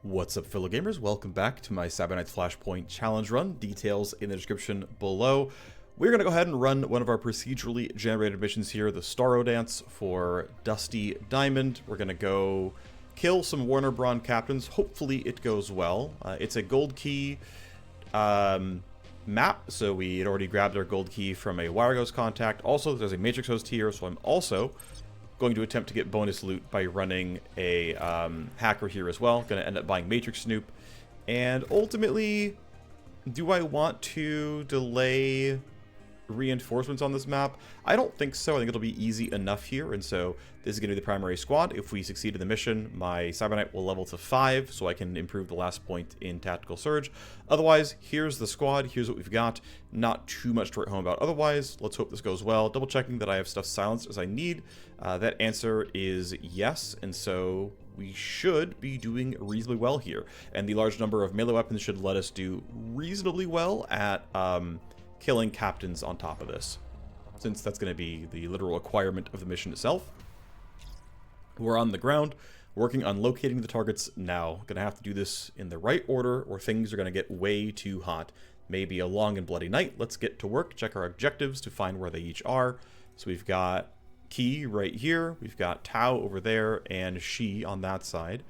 What's up, fellow gamers? Welcome back to my Cyber Flashpoint challenge run. Details in the description below. We're going to go ahead and run one of our procedurally generated missions here, the Starro Dance for Dusty Diamond. We're going to go kill some Warner-Braun captains. Hopefully it goes well. It's a gold key map, so we had already grabbed our gold key from a WireGhost contact. Also, there's a Matrix host here, so I'm also going to attempt to get bonus loot by running a hacker here as well. Going to end up buying Matrix Snoop. And ultimately, do I want to delay reinforcements on this map? I don't think so. I think it'll be easy enough here. And so this is going to be the primary squad. If we succeed in the mission, my Cyberknight will level to 5, so I can improve the last point in Tactical Surge. Otherwise, here's the squad. Here's what we've got. Not too much to write home about. Otherwise, let's hope this goes well. Double checking that I have stuff silenced as I need. That answer is yes, and so we should be doing reasonably well here. And the large number of melee weapons should let us do reasonably well at killing captains on top of this, since that's going to be the literal requirement of the mission itself. We're on the ground, working on locating the targets now. Going to have to do this in the right order, or things are going to get way too hot. Maybe a long and bloody night. Let's get to work, check our objectives to find where they each are. So we've got Key right here, we've got Tau over there, and She on that side.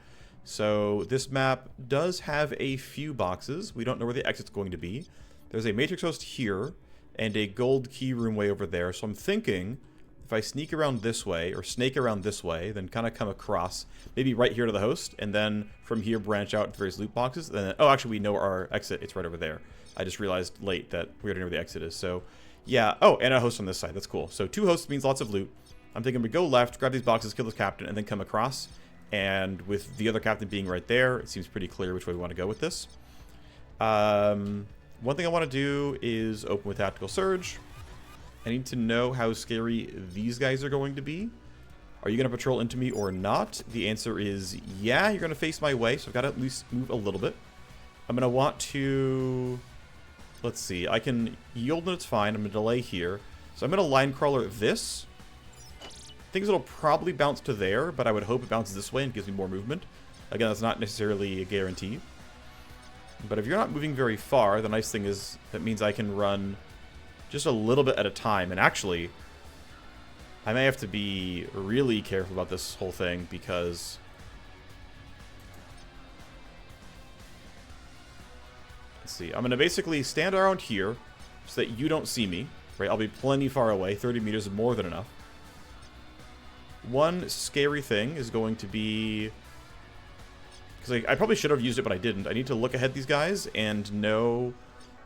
So this map does have a few boxes. We don't know where the exit's going to be. There's a Matrix host here, and a gold key room way over there. So I'm thinking, if I sneak around this way, or snake around this way, then kind of come across, maybe right here to the host, and then from here branch out to various loot boxes. Then, oh, actually, we know our exit. It's right over there. I just realized late that we already know where the exit is. So, yeah. Oh, and a host on this side. That's cool. So 2 hosts means lots of loot. I'm thinking we go left, grab these boxes, kill this captain, and then come across. And with the other captain being right there, it seems pretty clear which way we want to go with this. One thing I want to do is open with Tactical Surge. I need to know how scary these guys are going to be. Are you going to patrol into me or not? The answer is yeah, you're going to face my way, so I've got to at least move a little bit. I'm going to want to... Let's see, I can yield and it's fine. I'm going to delay here. So I'm going to line crawler this. Things it'll probably bounce to there, but I would hope it bounces this way and gives me more movement. Again, that's not necessarily a guarantee. But if you're not moving very far, the nice thing is that means I can run just a little bit at a time. And actually, I may have to be really careful about this whole thing because... Let's see. I'm going to basically stand around here so that you don't see me. Right? I'll be plenty far away. 30 meters is more than enough. One scary thing is going to be... Because I probably should have used it, but I didn't. I need to look ahead these guys and know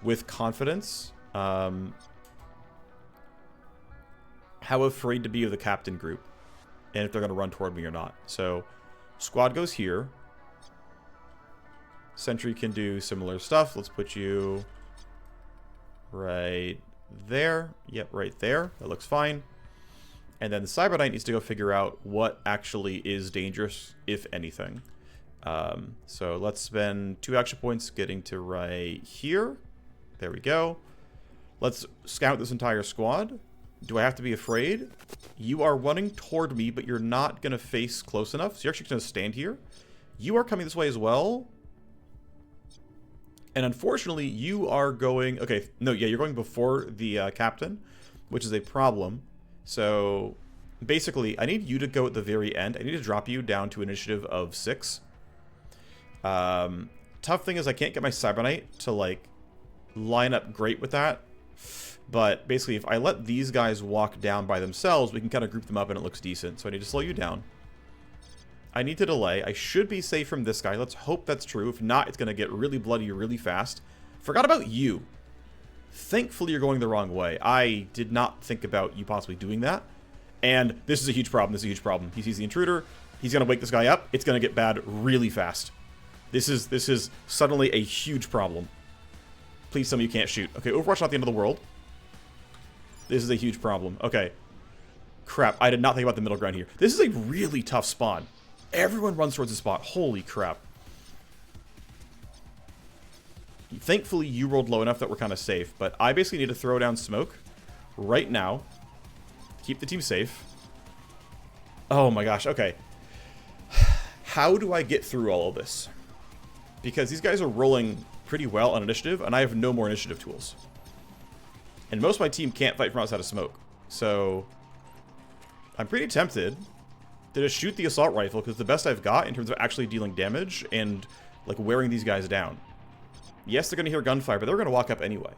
with confidence how afraid to be of the captain group and if they're going to run toward me or not. So squad goes here. Sentry can do similar stuff. Let's put you right there. Yep, right there. That looks fine. And then the Cyber Knight needs to go figure out what actually is dangerous, if anything. So let's spend 2 action points getting to right here. There we go. Let's scout this entire squad. Do I have to be afraid? You are running toward me, but you're not going to face close enough. So you're actually going to stand here. You are coming this way as well. And unfortunately, you are going... Okay, no, yeah, you're going before the captain, which is a problem. So basically, I need you to go at the very end. I need to drop you down to initiative of 6. Tough thing is I can't get my Cyber Knight to, like, line up great with that. But basically, if I let these guys walk down by themselves, we can kind of group them up and it looks decent. So I need to slow you down. I need to delay. I should be safe from this guy. Let's hope that's true. If not, it's going to get really bloody really fast. Forgot about you. Thankfully, you're going the wrong way. I did not think about you possibly doing that. And this is a huge problem. This is a huge problem. He sees the intruder. He's going to wake this guy up. It's going to get bad really fast. This is suddenly a huge problem. Please tell me you can't shoot. Okay, Overwatch not the end of the world. This is a huge problem. Okay. Crap, I did not think about the middle ground here. This is a really tough spawn. Everyone runs towards the spot. Holy crap. Thankfully, you rolled low enough that we're kind of safe, but I basically need to throw down smoke right now. Keep the team safe. Oh my gosh, okay. How do I get through all of this? because these guys are rolling pretty well on initiative, and I have no more initiative tools. And most of my team can't fight from outside of smoke. So I'm pretty tempted to just shoot the assault rifle, because the best I've got in terms of actually dealing damage and like wearing these guys down. Yes, they're going to hear gunfire, but they're going to walk up anyway.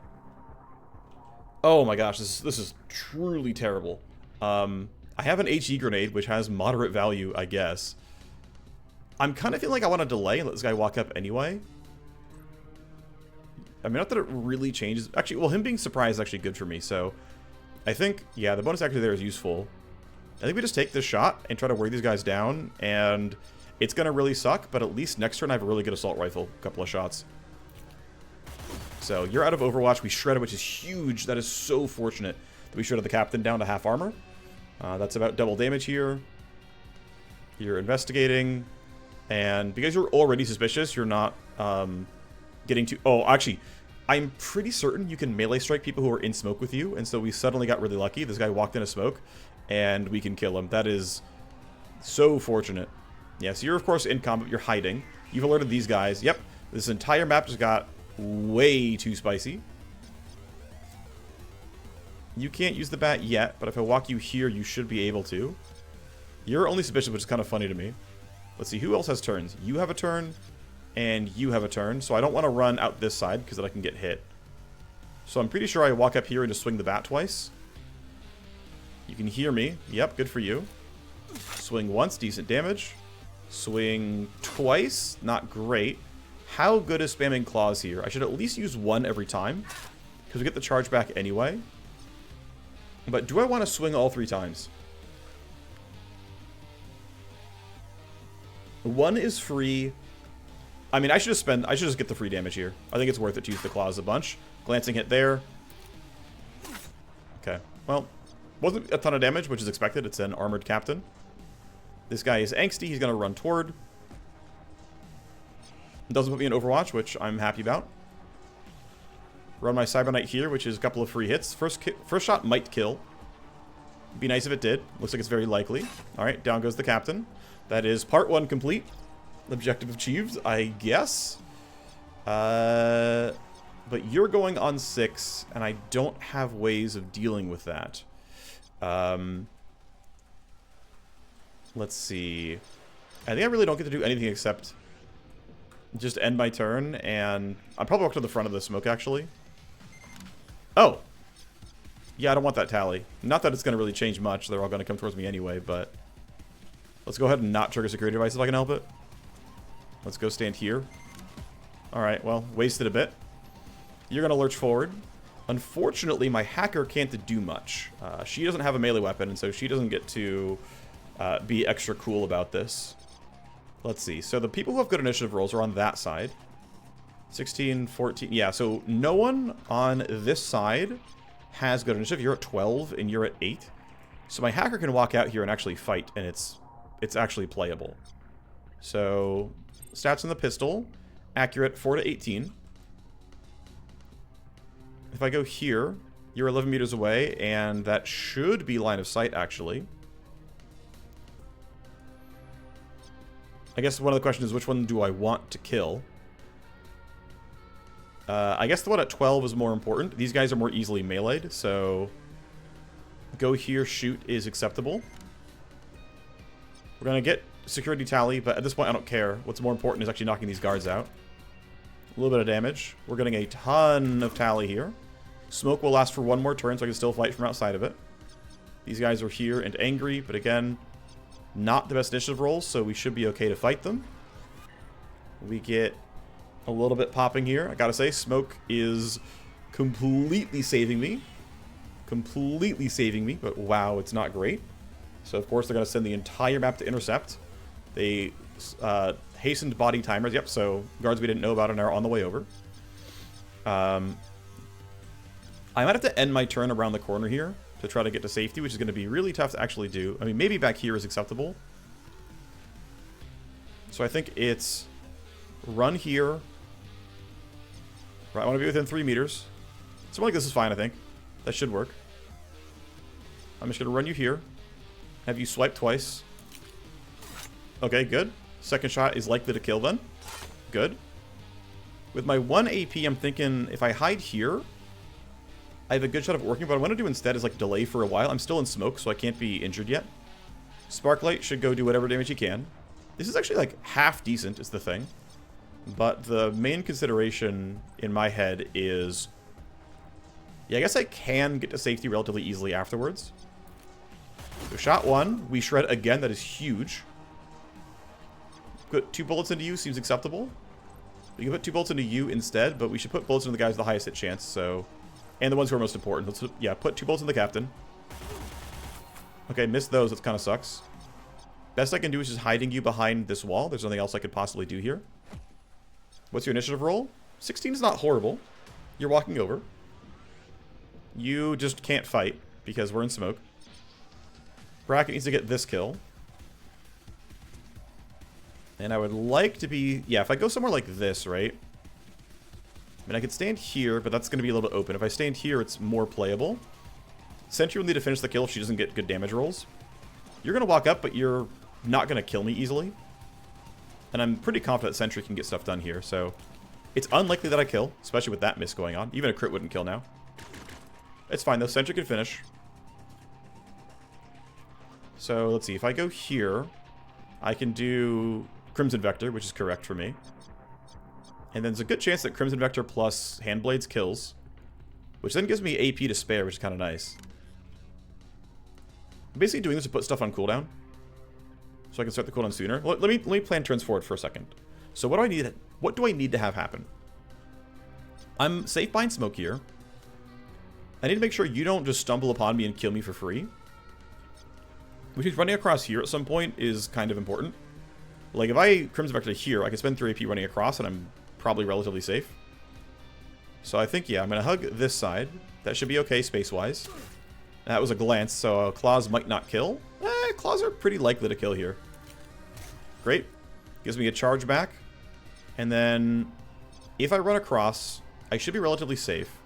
Oh my gosh, this is truly terrible. I have an HE grenade, which has moderate value, I guess. I'm kind of feeling like I want to delay and let this guy walk up anyway. I mean, not that it really changes. Actually, well, him being surprised is actually good for me, so I think, yeah, the bonus actor there is useful. I think we just take this shot and try to wear these guys down, and it's going to really suck, but at least next turn I have a really good assault rifle. A couple of shots. So, you're out of Overwatch. We shredded, which is huge. That is so fortunate that we shredded the captain down to half armor. That's about double damage here. You're investigating, and because you're already suspicious, you're not getting to... Oh, actually, I'm pretty certain you can melee strike people who are in smoke with you, and so we suddenly got really lucky. This guy walked into smoke, and we can kill him. That is so fortunate. Yeah, so you're, of course, in combat. You're hiding. You've alerted these guys. Yep, this entire map just got way too spicy. You can't use the bat yet, but if I walk you here, you should be able to. You're only suspicious, which is kind of funny to me. Let's see, who else has turns? You have a turn, and you have a turn, so I don't want to run out this side, because then I can get hit. So I'm pretty sure I walk up here and just swing the bat twice. You can hear me. Yep, good for you. Swing once, decent damage. Swing twice, not great. How good is spamming claws here? I should at least use one every time, because we get the charge back anyway. But do I want to swing all 3 times? One is free. I mean, I should just get the free damage here. I think it's worth it to use the claws a bunch. Glancing hit there. Okay, well, wasn't a ton of damage, which is expected. It's an armored captain. This guy is angsty. He's going to run toward. Doesn't put me in Overwatch, which I'm happy about. Run my Cyber Knight here, which is a couple of free hits. First shot might kill. Be nice if it did. Looks like it's very likely. Alright, down goes the captain. That is part 1 complete. Objective achieved, I guess. But you're going on 6, and I don't have ways of dealing with that. Let's see. I think I really don't get to do anything except just end my turn, and I'll probably walk to the front of the smoke, actually. Oh! Yeah, I don't want that tally. Not that it's going to really change much. They're all going to come towards me anyway, but... Let's go ahead and not trigger security device if I can help it. Let's go stand here. Alright, well, wasted a bit. You're going to lurch forward. Unfortunately, my hacker can't do much. She doesn't have a melee weapon, and so she doesn't get to be extra cool about this. Let's see. So the people who have good initiative rolls are on that side. 16, 14. Yeah, so no one on this side has good initiative. You're at 12 and you're at 8. So my hacker can walk out here and actually fight, and it's actually playable. So stats on the pistol. Accurate 4 to 18. If I go here, you're 11 meters away, and that should be line of sight, actually. I guess one of the questions is, which one do I want to kill? I guess the one at 12 is more important. These guys are more easily meleeed, so... Go here, shoot is acceptable. We're going to get security tally, but at this point I don't care. What's more important is actually knocking these guards out. A little bit of damage. We're getting a ton of tally here. Smoke will last for 1 more turn, so I can still fight from outside of it. These guys are here and angry, but again, not the best initiative rolls, so we should be okay to fight them. We get a little bit popping here. I gotta say, smoke is completely saving me. Completely saving me, but wow, it's not great. So, of course, they're gonna send the entire map to intercept. They hastened body timers. Yep, so guards we didn't know about are on the way over. I might have to end my turn around the corner here to try to get to safety, which is going to be really tough to actually do. I mean, maybe back here is acceptable. So I think it's run here. Right, I want to be within 3 meters. Something like this is fine, I think. That should work. I'm just going to run you here. Have you swipe twice. Okay, good. Second shot is likely to kill then. Good. With my 1 AP, I'm thinking if I hide here, I have a good shot of it working. But what I want to do instead is like delay for a while. I'm still in smoke, so I can't be injured yet. Sparklight should go do whatever damage he can. This is actually like half decent is the thing. But the main consideration in my head is... yeah, I guess I can get to safety relatively easily afterwards. So shot 1. We shred again. That is huge. Put 2 bullets into you. Seems acceptable. We can put 2 bullets into you instead, but we should put bullets into the guys with the highest hit chance, so... and the ones who are most important. Let's, yeah, put 2 bullets in the captain. Okay, missed those. That kind of sucks. Best I can do is just hiding you behind this wall. There's nothing else I could possibly do here. What's your initiative roll? 16 is not horrible. You're walking over. You just can't fight because we're in smoke. Bracket needs to get this kill. And I would like to be... yeah, if I go somewhere like this, right? I mean, I could stand here, but that's going to be a little bit open. If I stand here, it's more playable. Sentry will need to finish the kill if she doesn't get good damage rolls. You're going to walk up, but you're not going to kill me easily. And I'm pretty confident Sentry can get stuff done here, so... it's unlikely that I kill, especially with that miss going on. Even a crit wouldn't kill now. It's fine, though. Sentry can finish. So, let's see. If I go here, I can do Crimson Vector, which is correct for me. And then there's a good chance that Crimson Vector plus Handblades kills, which then gives me AP to spare, which is kind of nice. I'm basically doing this to put stuff on cooldown, so I can start the cooldown sooner. Let me plan turns forward for a second. So what do I need? What do I need to have happen? I'm safe behind smoke here. I need to make sure you don't just stumble upon me and kill me for free. Which means running across here at some point is kind of important. Like, if I Crimson Vector here, I can spend 3 AP running across, and I'm probably relatively safe. So I think, yeah, I'm going to hug this side. That should be okay space-wise. That was a glance, so claws might not kill. Claws are pretty likely to kill here. Great. Gives me a charge back. And then, if I run across, I should be relatively safe.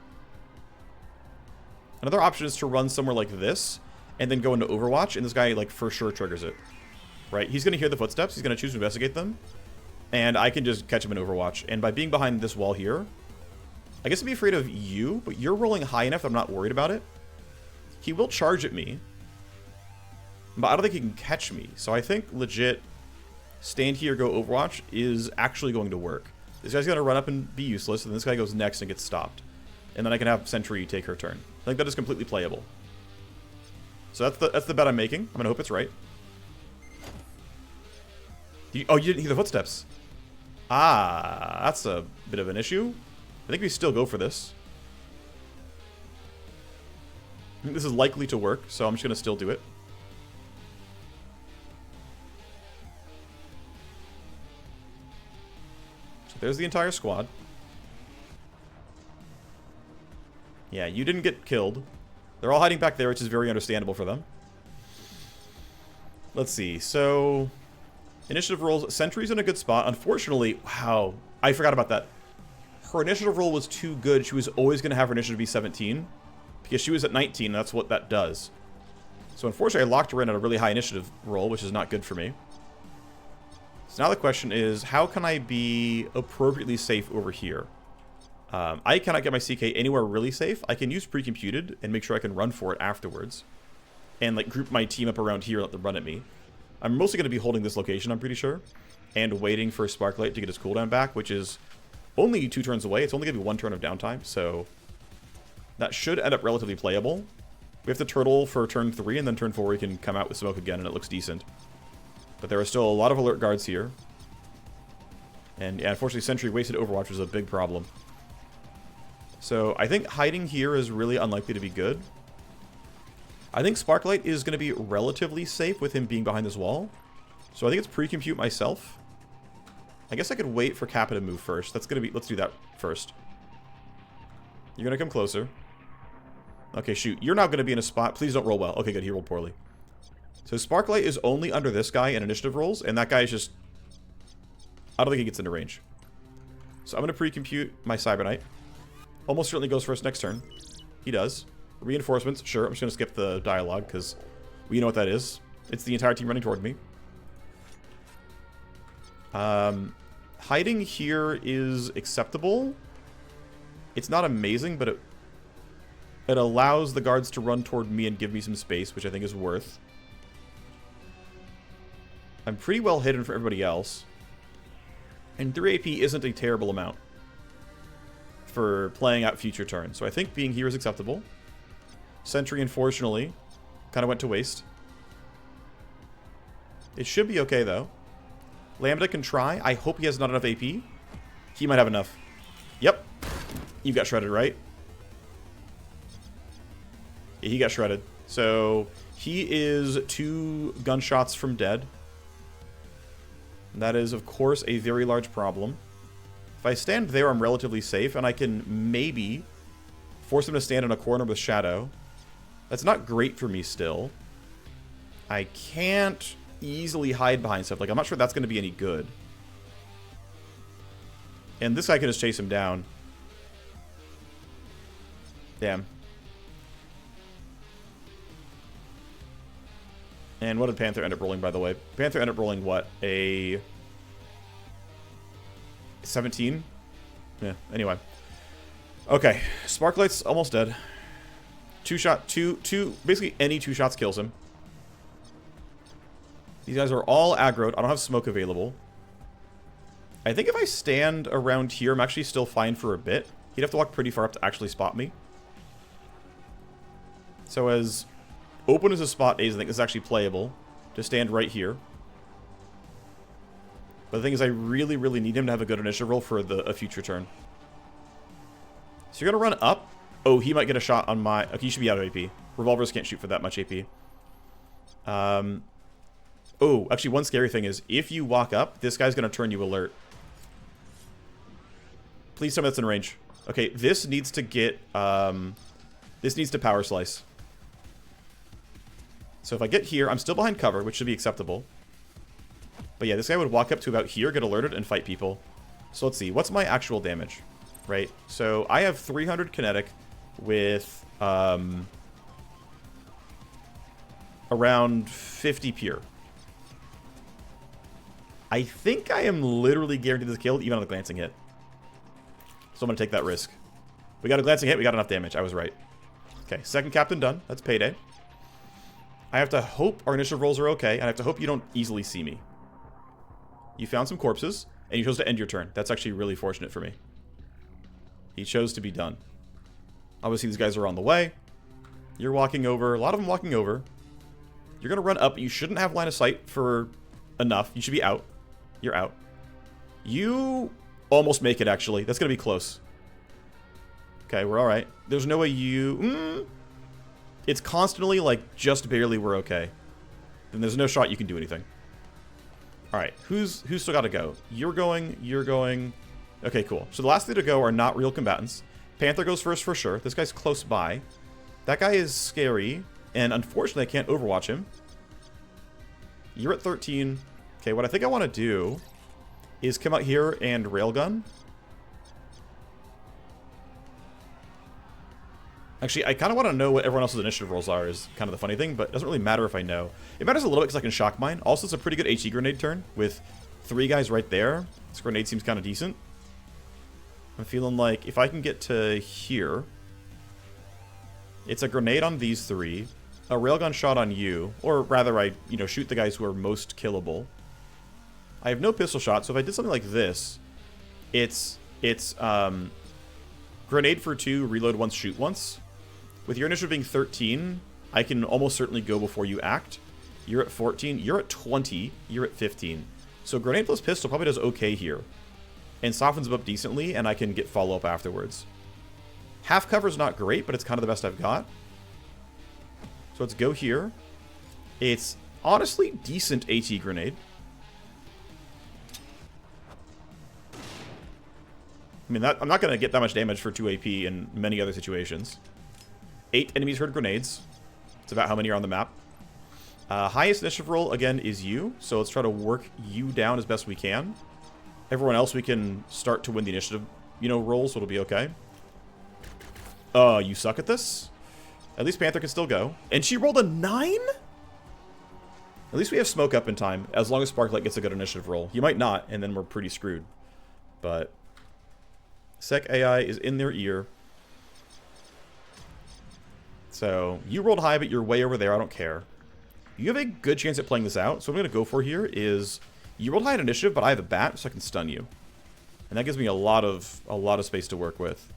Another option is to run somewhere like this, and then go into Overwatch, and this guy, like, for sure triggers it. Right? He's going to hear the footsteps, he's going to choose to investigate them, and I can just catch him in Overwatch. And by being behind this wall here, I guess I'd be afraid of you, but you're rolling high enough that I'm not worried about it. He will charge at me, but I don't think he can catch me. So I think legit stand here, go Overwatch is actually going to work. This guy's going to run up and be useless, and this guy goes next and gets stopped. And then I can have Sentry take her turn. I think that is completely playable. So that's the bet I'm making. I'm going to hope it's right. Oh, you didn't hear the footsteps. Ah, that's a bit of an issue. I think we still go for this. I think this is likely to work, so I'm just going to still do it. So there's the entire squad. Yeah, you didn't get killed. They're all hiding back there, which is very understandable for them. Let's see. So, initiative rolls. Sentry's in a good spot. Unfortunately, wow, I forgot about that. Her initiative roll was too good. She was always going to have her initiative be 17. Because she was at 19, and that's what that does. So unfortunately, I locked her in at a really high initiative roll, which is not good for me. So now the question is, how can I be appropriately safe over here? I cannot get my CK anywhere really safe. I can use pre-computed and make sure I can run for it afterwards. And like group my team up around here and let them run at me. I'm mostly going to be holding this location, I'm pretty sure. And waiting for Sparklight to get his cooldown back, which is only 2 turns away. It's only going to be 1 turn of downtime, so that should end up relatively playable. We have to turtle for turn 3, and then turn 4 we can come out with smoke again, and it looks decent. But there are still a lot of alert guards here. And yeah, unfortunately, Sentry wasted Overwatch was a big problem. So I think hiding here is really unlikely to be good. I think Sparklight is going to be relatively safe with him being behind this wall. So I think it's pre-compute myself. I guess I could wait for Kappa to move first. That's going to be... let's do that first. You're going to come closer. Okay, shoot. You're now going to be in a spot. Please don't roll well. Okay, good. He rolled poorly. So Sparklight is only under this guy in initiative rolls, and that guy is just... I don't think he gets into range. So I'm going to pre-compute my Cyber Knight. Almost certainly goes first next turn. He does. Reinforcements. Sure, I'm just going to skip the dialogue, because we know what that is. It's the entire team running toward me. I Hiding here is acceptable. It's not amazing, but it allows the guards to run toward me and give me some space, which I think is worth. I'm pretty well hidden for everybody else. And 3 AP isn't a terrible amount for playing out future turns. So I think being here is acceptable. Sentry, unfortunately, kind of went to waste. It should be okay, though. Lambda can try. I hope he has not enough AP. He might have enough. Yep. You got shredded, right? Yeah, he got shredded. So he is 2 gunshots from dead. That is, of course, a very large problem. If I stand there, I'm relatively safe, and I can maybe force him to stand in a corner with Shadow. That's not great for me still. I can't easily hide behind stuff. Like, I'm not sure that's going to be any good. And this guy can just chase him down. Damn. And what did Panther end up rolling, by the way? Panther ended up rolling what? A 17? Yeah, anyway. Okay, Sparklight's almost dead. Basically any 2 shots kills him. These guys are all aggroed. I don't have smoke available. I think if I stand around here, I'm actually still fine for a bit. He'd have to walk pretty far up to actually spot me. So as open as a spot is, I think this is actually playable to stand right here. But the thing is, I really, really need him to have a good initiative roll for a future turn. So you're going to run up. Oh, he might get a shot on my... Okay, he should be out of AP. Revolvers can't shoot for that much AP. Oh, actually, one scary thing is, if you walk up, this guy's going to turn you alert. Please tell me that's in range. Okay, this needs to get... this needs to power slice. So if I get here, I'm still behind cover, which should be acceptable. But yeah, this guy would walk up to about here, get alerted, and fight people. So let's see. What's my actual damage? Right? So I have 300 kinetic with around 50 pure. I think I am literally guaranteed this kill, even on a glancing hit. So I'm going to take that risk. We got a glancing hit. We got enough damage. I was right. Okay, second captain done. That's payday. I have to hope our initiative rolls are okay, and I have to hope you don't easily see me. You found some corpses, and you chose to end your turn. That's actually really fortunate for me. He chose to be done. Obviously, these guys are on the way. You're walking over. A lot of them walking over. You're going to run up. You shouldn't have line of sight for enough. You should be out. You're out. You almost make it, actually. That's going to be close. Okay, we're all right. There's no way you... It's constantly, like, just barely we're okay. Then there's no shot you can do anything. Alright, who's still got to go? You're going. Okay, cool. So the last 3 to go are not real combatants. Panther goes first for sure. This guy's close by. That guy is scary, and unfortunately I can't overwatch him. You're at 13. Okay, what I think I want to do is come out here and railgun. Actually, I kind of want to know what everyone else's initiative rolls are, is kind of the funny thing, but it doesn't really matter if I know. It matters a little bit because I can shock mine. Also, it's a pretty good HE grenade turn with 3 guys right there. This grenade seems kind of decent. I'm feeling like if I can get to here, it's a grenade on these 3, a railgun shot on you, or rather I, shoot the guys who are most killable. I have no pistol shot, so if I did something like this, it's grenade for 2, reload once, shoot once. With your initiative being 13, I can almost certainly go before you act. You're at 14, you're at 20, you're at 15. So grenade plus pistol probably does okay here. And softens them up decently, and I can get follow-up afterwards. Half cover's not great, but it's kind of the best I've got. So let's go here. It's honestly decent AT grenade. I mean, I'm not going to get that much damage for 2 AP in many other situations. 8 enemies heard grenades. It's about how many are on the map. Highest initiative roll, again, is you. So let's try to work you down as best we can. Everyone else, we can start to win the initiative, roll, so it'll be okay. You suck at this? At least Panther can still go. And she rolled a 9? At least we have smoke up in time, as long as Sparklight gets a good initiative roll. You might not, and then we're pretty screwed. But Sec AI is in their ear. So you rolled high, but you're way over there. I don't care. You have a good chance at playing this out. So what I'm going to go for here is you rolled high in initiative, but I have a bat, so I can stun you. And that gives me a lot of space to work with.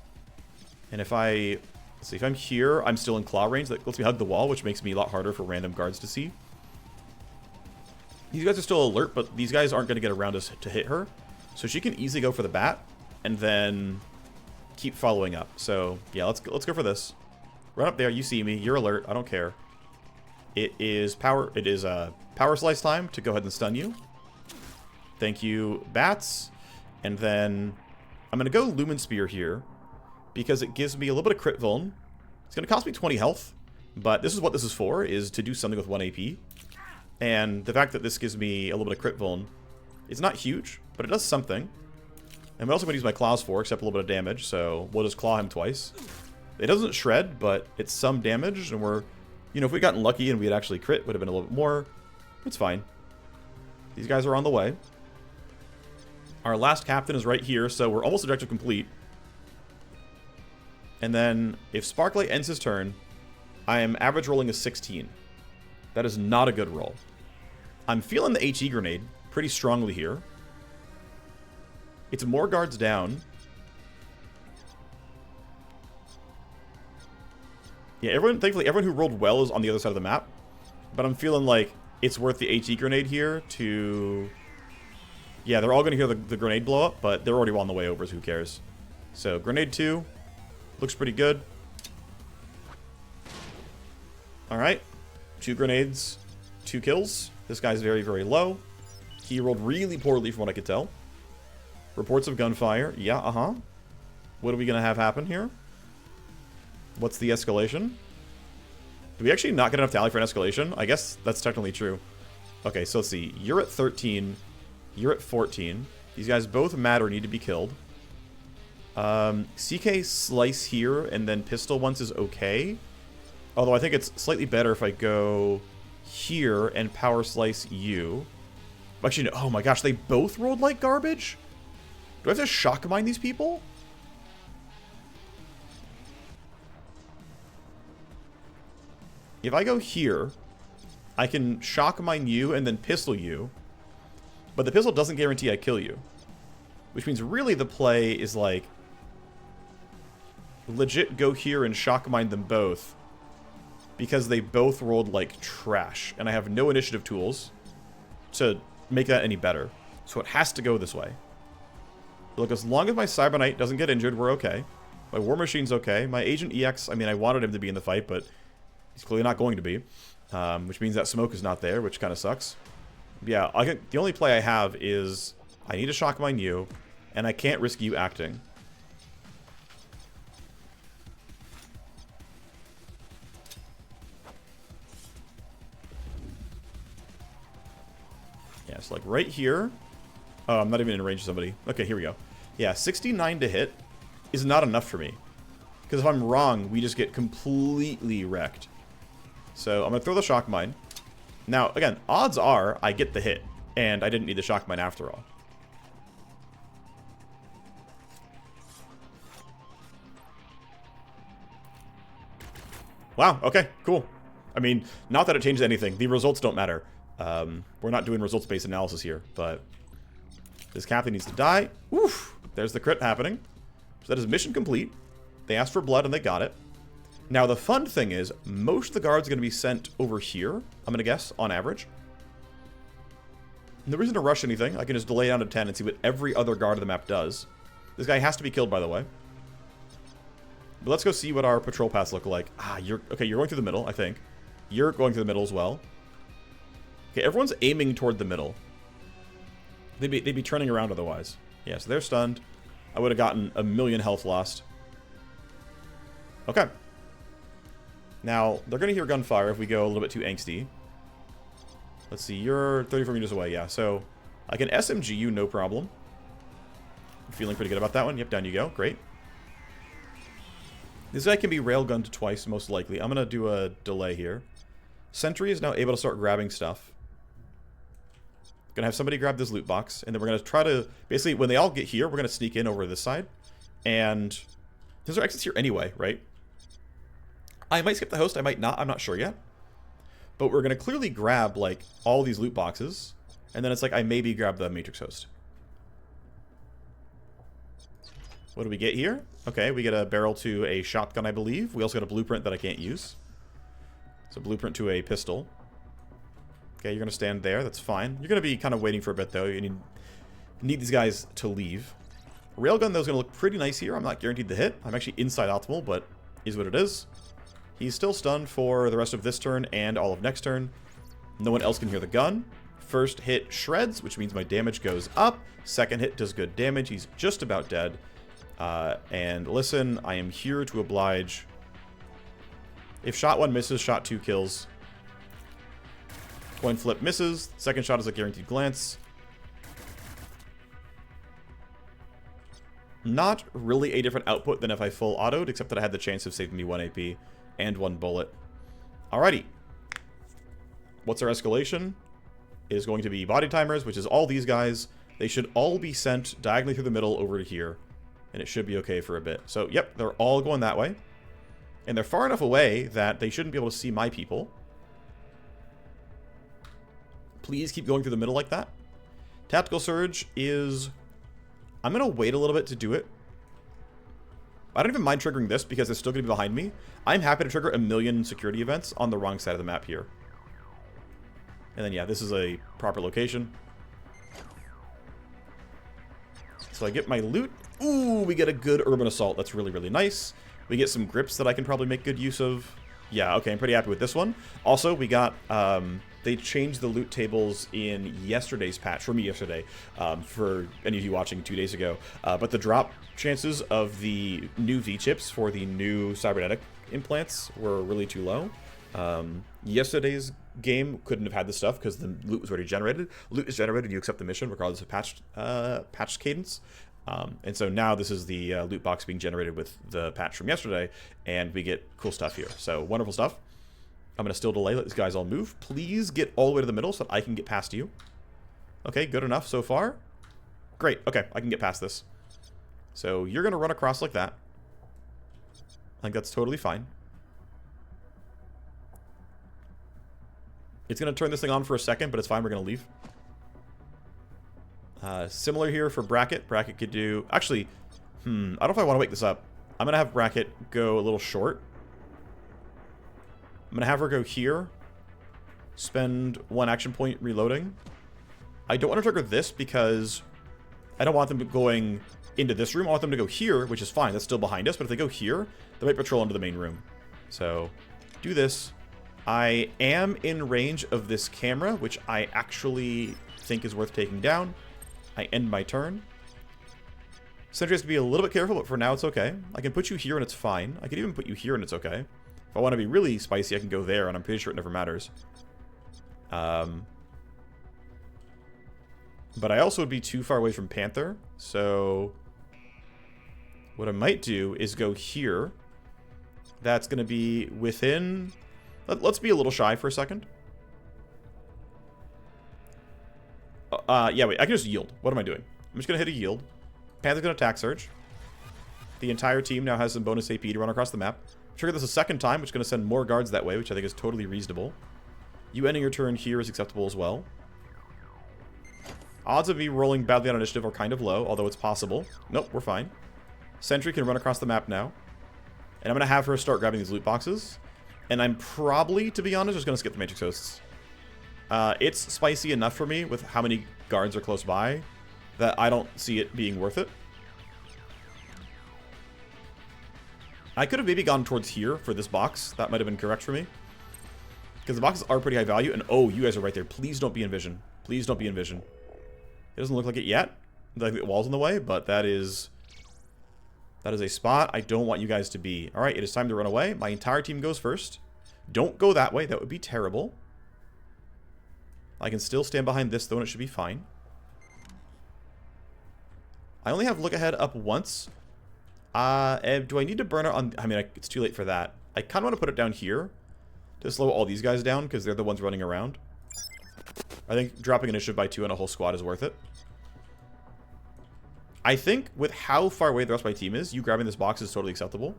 And if I... Let's see, if I'm here, I'm still in claw range. That lets me hug the wall, which makes me a lot harder for random guards to see. These guys are still alert, but these guys aren't going to get around us to hit her. So she can easily go for the bat, and then keep following up. So, yeah, let's go for this. Run up there, you see me, you're alert, I don't care. It is power slice time to go ahead and stun you. Thank you, bats. And then I'm going to go Lumen Spear here, because it gives me a little bit of crit vuln. It's going to cost me 20 health, but this is what this is for, is to do something with 1 AP. And the fact that this gives me a little bit of crit vuln, it's not huge, but it does something. And what else am I going to use my claws for, except a little bit of damage, so we'll just claw him twice. It doesn't shred, but it's some damage, and we're... You know, if we'd gotten lucky and we had actually crit, would have been a little bit more. It's fine. These guys are on the way. Our last captain is right here, so we're almost objective complete. And then, if Sparklight ends his turn, I am average rolling a 16. That is not a good roll. I'm feeling the HE grenade pretty strongly here. It's more guards down. Yeah, thankfully, everyone who rolled well is on the other side of the map. But I'm feeling like it's worth the HE grenade here to... Yeah, they're all going to hear the grenade blow up, but they're already on the way over, so who cares? So, grenade 2. Looks pretty good. Alright. 2 grenades. 2 kills. This guy's very, very low. He rolled really poorly from what I could tell. Reports of gunfire. Yeah, What are we going to have happen here? What's the escalation? Do we actually not get enough tally for an escalation? I guess that's technically true. Okay, so let's see. You're at 13. You're at 14. These guys both matter, need to be killed. CK slice here and then pistol once is okay. Although I think it's slightly better if I go here and power slice you. Actually, no. Oh my gosh, they both rolled like garbage? Do I have to shock mine these people? If I go here, I can shock mine you and then pistol you. But the pistol doesn't guarantee I kill you. Which means really the play is like... legit go here and shock mine them both. Because they both rolled like trash. And I have no initiative tools to make that any better. So it has to go this way. Look, as long as my Cyber Knight doesn't get injured, we're okay. My Warmachine's okay. My Agent EX, I mean, I wanted him to be in the fight, but... he's clearly not going to be, which means that smoke is not there, which kind of sucks. Yeah, the only play I have is I need to shock mine you, and I can't risk you acting. Yeah, so like right here. Oh, I'm not even in range of somebody. Okay, here we go. Yeah, 69 to hit is not enough for me. Because if I'm wrong, we just get completely wrecked. So I'm going to throw the shock mine. Now, again, odds are I get the hit. And I didn't need the shock mine after all. Wow, okay, cool. I mean, not that it changes anything. The results don't matter. We're not doing results-based analysis here, but... this captain needs to die. Oof! There's the crit happening. So that is mission complete. They asked for blood and they got it. Now, the fun thing is, most of the guards are going to be sent over here, I'm going to guess, on average. No reason to rush anything. I can just delay down to 10 and see what every other guard of the map does. This guy has to be killed, by the way. But let's go see what our patrol paths look like. Ah, you're going through the middle, I think. You're going through the middle as well. Okay, everyone's aiming toward the middle. They'd be turning around otherwise. Yeah, so they're stunned. I would have gotten a million health lost. Okay. Now, they're going to hear gunfire if we go a little bit too angsty. Let's see, you're 34 meters away, yeah. So, I can SMG you, no problem. I'm feeling pretty good about that one. Yep, down you go. Great. This guy can be railgunned twice, most likely. I'm going to do a delay here. Sentry is now able to start grabbing stuff. Gonna have somebody grab this loot box, and then we're gonna try to, basically, when they all get here, we're gonna sneak in over this side. And there's our exits here anyway, right? I might skip the host, I might not, I'm not sure yet. But we're gonna clearly grab, like, all these loot boxes, and then it's like, I maybe grab the Matrix host. What do we get here? Okay, we get a barrel to a shotgun, I believe. We also got a blueprint that I can't use. It's a blueprint to a pistol. Okay, you're going to stand there. That's fine. You're going to be kind of waiting for a bit, though. You need these guys to leave. Railgun, though, is going to look pretty nice here. I'm not guaranteed to hit. I'm actually inside optimal, but is what it is. He's still stunned for the rest of this turn and all of next turn. No one else can hear the gun. First hit shreds, which means my damage goes up. Second hit does good damage. He's just about dead. And listen, I am here to oblige. If shot 1 misses, shot 2 kills. Coin flip misses. Second shot is a guaranteed glance. Not really a different output than if I full autoed, except that I had the chance of saving me 1 AP and 1 bullet. Alrighty. What's our escalation? It is going to be body timers, which is all these guys. They should all be sent diagonally through the middle over to here. And it should be okay for a bit. So, yep, they're all going that way. And they're far enough away that they shouldn't be able to see my people. Please keep going through the middle like that. Tactical Surge is... I'm going to wait a little bit to do it. I don't even mind triggering this because it's still going to be behind me. I'm happy to trigger a million security events on the wrong side of the map here. And then, yeah, this is a proper location. So I get my loot. Ooh, we get a good urban assault. That's really, really nice. We get some grips that I can probably make good use of. Yeah, okay, I'm pretty happy with this one. Also, we got, they changed the loot tables in yesterday's patch, for me yesterday, for any of you watching 2 days ago. But the drop chances of the new V-chips for the new cybernetic implants were really too low. Yesterday's game couldn't have had this stuff because the loot was already generated. Loot is generated, you accept the mission regardless of patch cadence. And so now this is the loot box being generated with the patch from yesterday, and we get cool stuff here. So wonderful stuff. I'm going to still delay, let these guys all move. Please get all the way to the middle so that I can get past you. Okay, good enough so far. Great, okay, I can get past this. So you're going to run across like that. I think that's totally fine. It's going to turn this thing on for a second, but it's fine, we're going to leave. Similar here for Bracket. Bracket could do... Actually, I don't know if I want to wake this up. I'm going to have Bracket go a little short. I'm going to have her go here. Spend 1 action point reloading. I don't want to trigger this because I don't want them going into this room. I want them to go here, which is fine. That's still behind us. But if they go here, they might patrol into the main room. So, do this. I am in range of this camera, which I actually think is worth taking down. I end my turn. Sentry has to be a little bit careful, but for now it's okay. I can put you here and it's fine. I could even put you here and it's okay. If I want to be really spicy, I can go there, and I'm pretty sure it never matters. But I also would be too far away from Panther, so what I might do is go here. That's going to be within... Let's be a little shy for a second. Yeah, wait, I can just yield. What am I doing? I'm just going to hit a yield. Panther's going to attack surge. The entire team now has some bonus AP to run across the map. Trigger this a second time, which is going to send more guards that way, which I think is totally reasonable. You ending your turn here is acceptable as well. Odds of me rolling badly on initiative are kind of low, although it's possible. Nope, we're fine. Sentry can run across the map now. And I'm going to have her start grabbing these loot boxes. And I'm probably, to be honest, just going to skip the Matrix hosts. It's spicy enough for me with how many guards are close by that I don't see it being worth it. I could have maybe gone towards here for this box. That might have been correct for me. Because the boxes are pretty high value. And oh, you guys are right there. Please don't be in vision. Please don't be in vision. It doesn't look like it yet. Like the wall's in the way, but that is a spot I don't want you guys to be. Alright, it is time to run away. My entire team goes first. Don't go that way. That would be terrible. I can still stand behind this, though, and it should be fine. I only have look ahead up once. Do I need to burn it on... I mean, it's too late for that. I kind of want to put it down here to slow all these guys down, because they're the ones running around. I think dropping initiative by 2 on a whole squad is worth it. I think with how far away the rest of my team is, you grabbing this box is totally acceptable.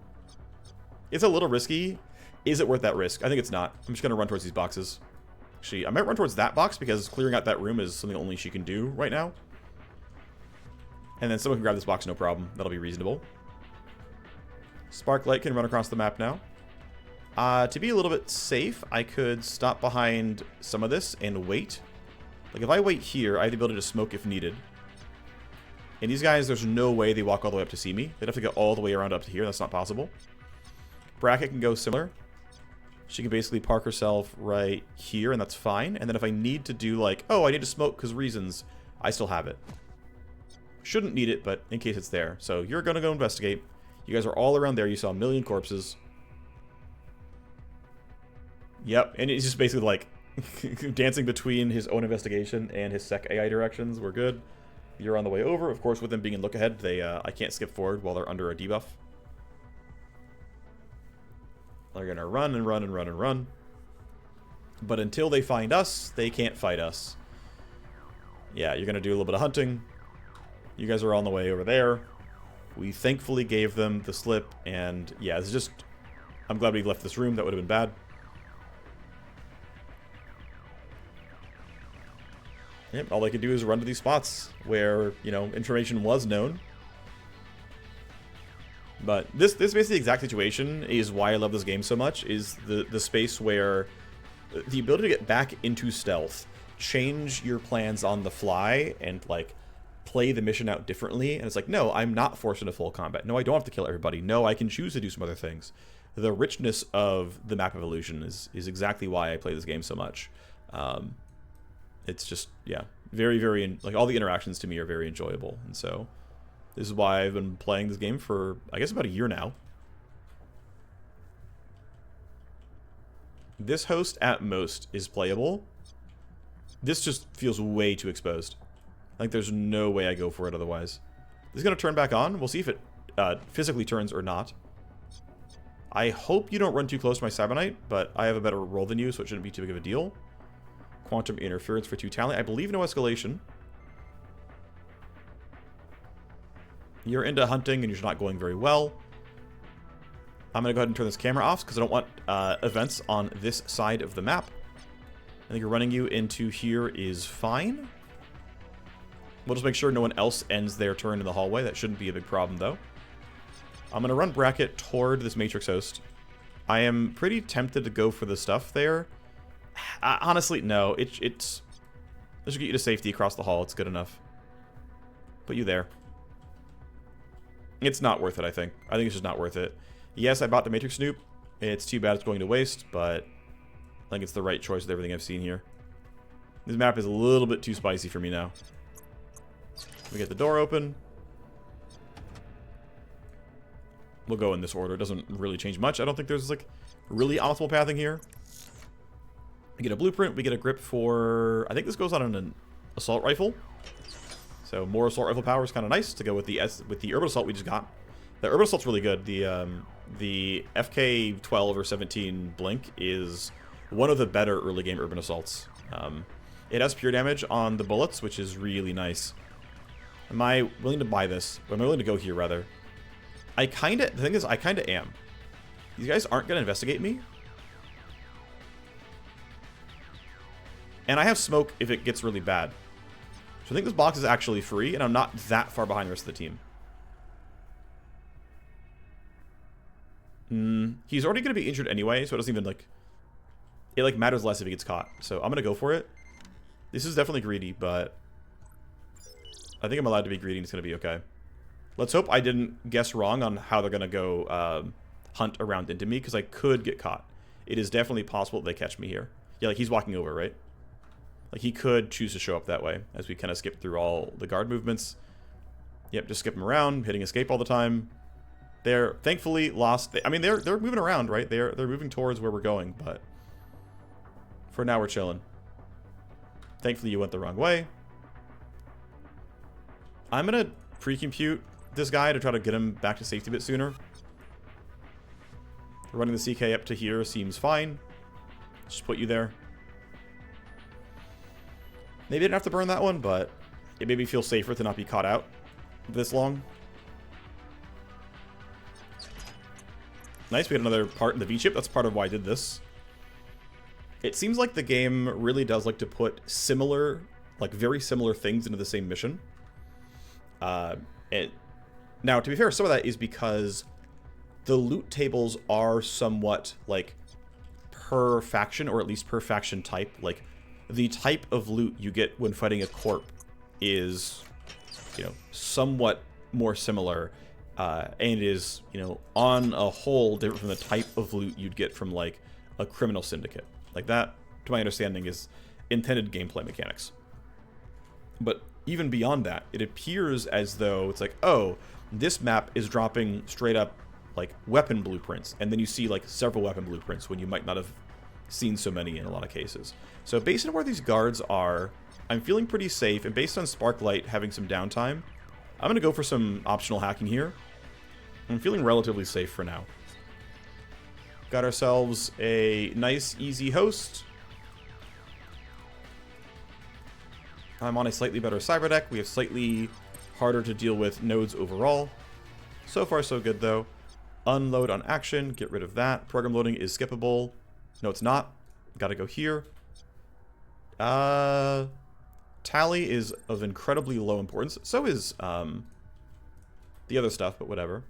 It's a little risky. Is it worth that risk? I think it's not. I'm just going to run towards these boxes. Actually, I might run towards that box because clearing out that room is something only she can do right now. And then someone can grab this box, no problem. That'll be reasonable. Sparklight can run across the map now. To be a little bit safe, I could stop behind some of this and wait. Like, if I wait here, I have the ability to smoke if needed. And these guys, there's no way they walk all the way up to see me. They'd have to go all the way around up to here. That's not possible. Bracket can go similar. She can basically park herself right here, and that's fine. And then if I need to do, like, oh, I need to smoke because reasons, I still have it. Shouldn't need it, but in case it's there. So you're going to go investigate. You guys are all around there. You saw a million corpses. Yep, and it's just basically like dancing between his own investigation and his sec AI directions. We're good. You're on the way over. Of course, with them being in look ahead, I can't skip forward while they're under a debuff. They're going to run and run and run and run. But until they find us, they can't fight us. Yeah, you're going to do a little bit of hunting. You guys are on the way over there. We thankfully gave them the slip, and yeah, it's just... I'm glad we left this room. That would have been bad. Yep, all they can do is run to these spots where, you know, information was known. But this basically the exact situation is why I love this game so much, is the space where the ability to get back into stealth, change your plans on the fly, and, like, play the mission out differently. And it's like, no, I'm not forced into full combat. No, I don't have to kill everybody. No, I can choose to do some other things. The richness of the map evolution is exactly why I play this game so much. It's just, yeah, very, very, like, all the interactions to me are very enjoyable. And so this is why I've been playing this game for, I guess, about a year now. This host, at most, is playable. This just feels way too exposed. I think there's no way I go for it otherwise. This is going to turn back on. We'll see if it physically turns or not. I hope you don't run too close to my Cybernite, but I have a better roll than you, so it shouldn't be too big of a deal. Quantum interference for 2 talent. I believe no escalation. You're into hunting and you're not going very well. I'm going to go ahead and turn this camera off because I don't want events on this side of the map. I think running you into here is fine. We'll just make sure no one else ends their turn in the hallway. That shouldn't be a big problem, though. I'm going to run Bracket toward this Matrix host. I am pretty tempted to go for the stuff there. Honestly, no. Let's just get you to safety across the hall. It's good enough. Put you there. It's not worth it, I think. I think it's just not worth it. Yes, I bought the Matrix Snoop. It's too bad it's going to waste, but I think it's the right choice with everything I've seen here. This map is a little bit too spicy for me now. We get the door open. We'll go in this order. It doesn't really change much. I don't think there's, like, really optimal pathing here. We get a blueprint. We get a grip for... I think this goes on an assault rifle. So more assault rifle power is kind of nice to go with the urban assault we just got. The urban assault's really good. The FK 12 or 17 blink is one of the better early game urban assaults. It has pure damage on the bullets, which is really nice. Am I willing to buy this? Am I willing to go here, rather? The thing is, I kind of am. These guys aren't going to investigate me. And I have smoke if it gets really bad. So I think this box is actually free, and I'm not that far behind the rest of the team. He's already going to be injured anyway, so it doesn't even, like... It, like, matters less if he gets caught. So I'm going to go for it. This is definitely greedy, but... I think I'm allowed to be greedy and it's going to be okay. Let's hope I didn't guess wrong on how they're going to go hunt around into me, because I could get caught. It is definitely possible that they catch me here. Yeah, like, he's walking over, right? Like, he could choose to show up that way, as we kind of skip through all the guard movements. Yep, just skip them around, hitting escape all the time. They're thankfully lost. I mean, they're moving around, right? They're moving towards where we're going, but for now we're chilling. Thankfully, you went the wrong way. I'm gonna pre-compute this guy to try to get him back to safety a bit sooner. Running the CK up to here seems fine. Just put you there. Maybe I didn't have to burn that one, but it made me feel safer to not be caught out this long. Nice, we had another part in the V-chip. That's part of why I did this. It seems like the game really does like to put similar, like very similar things into the same mission. Now, to be fair, some of that is because the loot tables are somewhat like per faction, or at least per faction type. Like the type of loot you get when fighting a corp is, you know, somewhat more similar, and is, you know, on a whole different from the type of loot you'd get from like a criminal syndicate. Like that, to my understanding, is intended gameplay mechanics. But even beyond that, it appears as though it's like, oh, this map is dropping straight up like weapon blueprints, and then you see like several weapon blueprints when you might not have seen so many in a lot of cases. So based on where these guards are, I'm feeling pretty safe, and based on Sparklight having some downtime, I'm going to go for some optional hacking here. I'm feeling relatively safe for now. Got ourselves a nice, easy host. I'm on a slightly better cyber deck. We have slightly harder to deal with nodes overall. So far, so good, though. Unload on action. Get rid of that. Program loading is skippable. No, it's not. Gotta go here. Tally is of incredibly low importance. So is the other stuff, but whatever.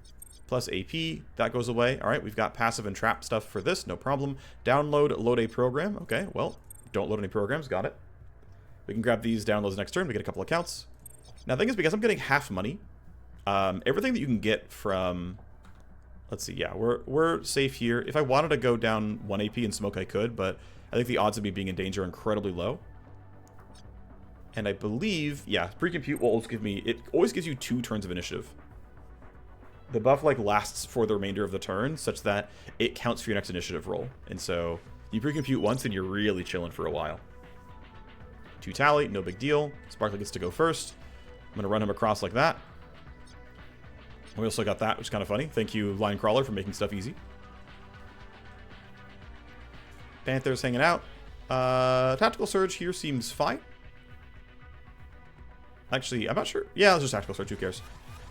Plus AP, that goes away. All right, we've got passive and trap stuff for this, no problem. Download, load a program. Okay, well, don't load any programs, got it. We can grab these downloads next turn. We get a couple accounts. Now, the thing is, because I'm getting half money, everything that you can get from... Let's see, yeah, we're safe here. If I wanted to go down 1 AP and smoke, I could, but I think the odds of me being in danger are incredibly low. And I believe, yeah, pre-compute will always give me... It always gives you 2 turns of initiative. The buff, like, lasts for the remainder of the turn, such that it counts for your next initiative roll. And so, you pre-compute once, and you're really chilling for a while. 2 tally, no big deal. Sparkly gets to go first. I'm going to run him across like that. We also got that, which is kind of funny. Thank you, Line Crawler, for making stuff easy. Panther's hanging out. Tactical Surge here seems fine. Actually, I'm not sure. Yeah, it's just Tactical Surge. Who cares?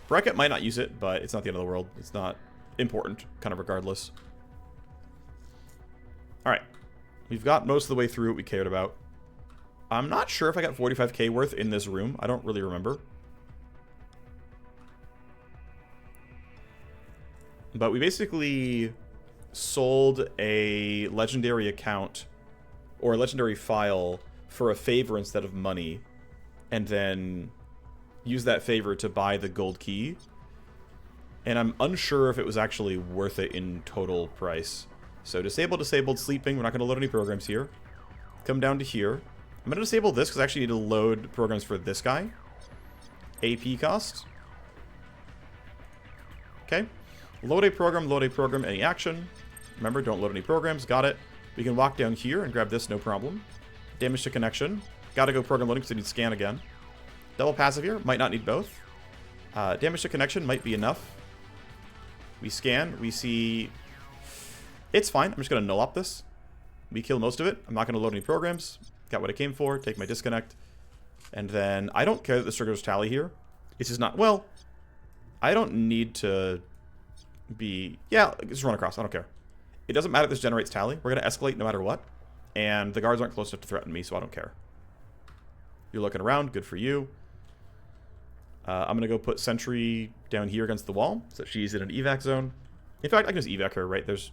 Bracket might not use it, but it's not the end of the world. It's not important, kind of regardless. Alright. We've got most of the way through what we cared about. I'm not sure if I got 45k worth in this room. I don't really remember. But we basically sold a legendary account or a legendary file for a favor instead of money, and then use that favor to buy the gold key. And I'm unsure if it was actually worth it in total price. So disabled, disabled, sleeping. We're not going to load any programs here. Come down to here. I'm going to disable this because I actually need to load programs for this guy. AP cost. Okay. Load a program, any action. Remember, don't load any programs. Got it. We can walk down here and grab this, no problem. Damage to connection. Got to go program loading because I need scan again. Double passive here. Might not need both. Damage to connection might be enough. We scan. We see... It's fine. I'm just going to null up this. We kill most of it. I'm not going to load any programs. Got what I came for. Take my disconnect. And then I don't care that this triggers tally here. It's just not... Well, I don't need to be... Yeah, just run across. I don't care. It doesn't matter if this generates tally. We're going to escalate no matter what. And the guards aren't close enough to threaten me, so I don't care. You're looking around. Good for you. I'm going to go put Sentry down here against the wall, so she's in an evac zone. In fact, I can just evac her, right? There's...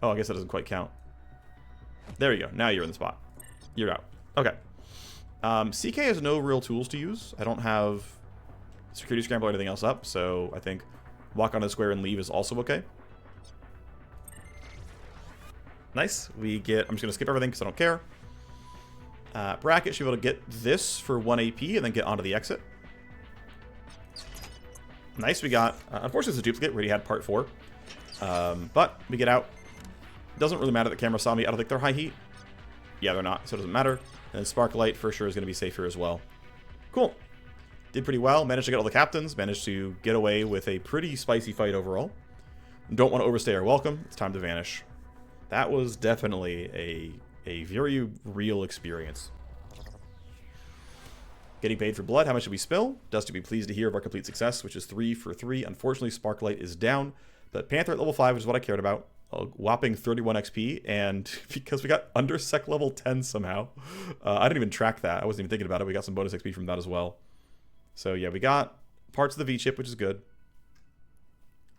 Oh, I guess that doesn't quite count. There you go. Now you're in the spot. You're out. Okay. CK has no real tools to use. I don't have security scramble or anything else up, so I think walk on the square and leave is also okay. Nice. We get... I'm just going to skip everything because I don't care. Bracket should be able to get this for 1 AP and then get onto the exit. Nice. We got... unfortunately, it's a duplicate. We already had part 4. But we get out. Doesn't really matter that the camera saw me. I don't think they're high heat. Yeah, they're not, so it doesn't matter. And then Sparklight for sure is going to be safe here as well. Cool. Did pretty well. Managed to get all the captains. Managed to get away with a pretty spicy fight overall. Don't want to overstay our welcome. It's time to vanish. That was definitely a very real experience. Getting paid for blood. How much did we spill? Dust to be pleased to hear of our complete success, which is 3 for 3. Unfortunately, Sparklight is down. But Panther at level 5, which is what I cared about. A whopping 31 XP. And because we got under sec level 10 somehow. I didn't even track that. I wasn't even thinking about it. We got some bonus XP from that as well. So yeah, we got parts of the V-chip, which is good.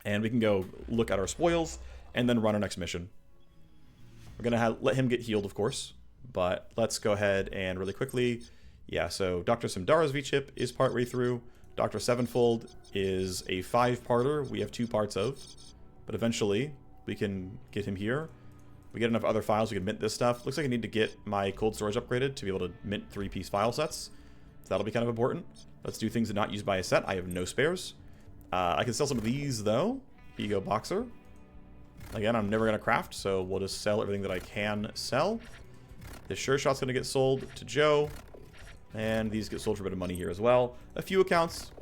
And we can go look at our spoils and then run our next mission. We're going to let him get healed, of course. But let's go ahead and really quickly... Yeah, so Dr. Simdara's V-chip is partway through. Dr. Sevenfold is a 5-parter we have 2 parts of. But eventually, we can get him here. We get enough other files, we can mint this stuff. Looks like I need to get my cold storage upgraded to be able to mint 3-piece file sets. So that'll be kind of important. Let's do things that are not used by a set. I have no spares. I can sell some of these, though. Here you go, Boxer. Again, I'm never going to craft, so we'll just sell everything that I can sell. This Sure Shot's going to get sold to Joe. And these get sold for a bit of money here as well. A few accounts.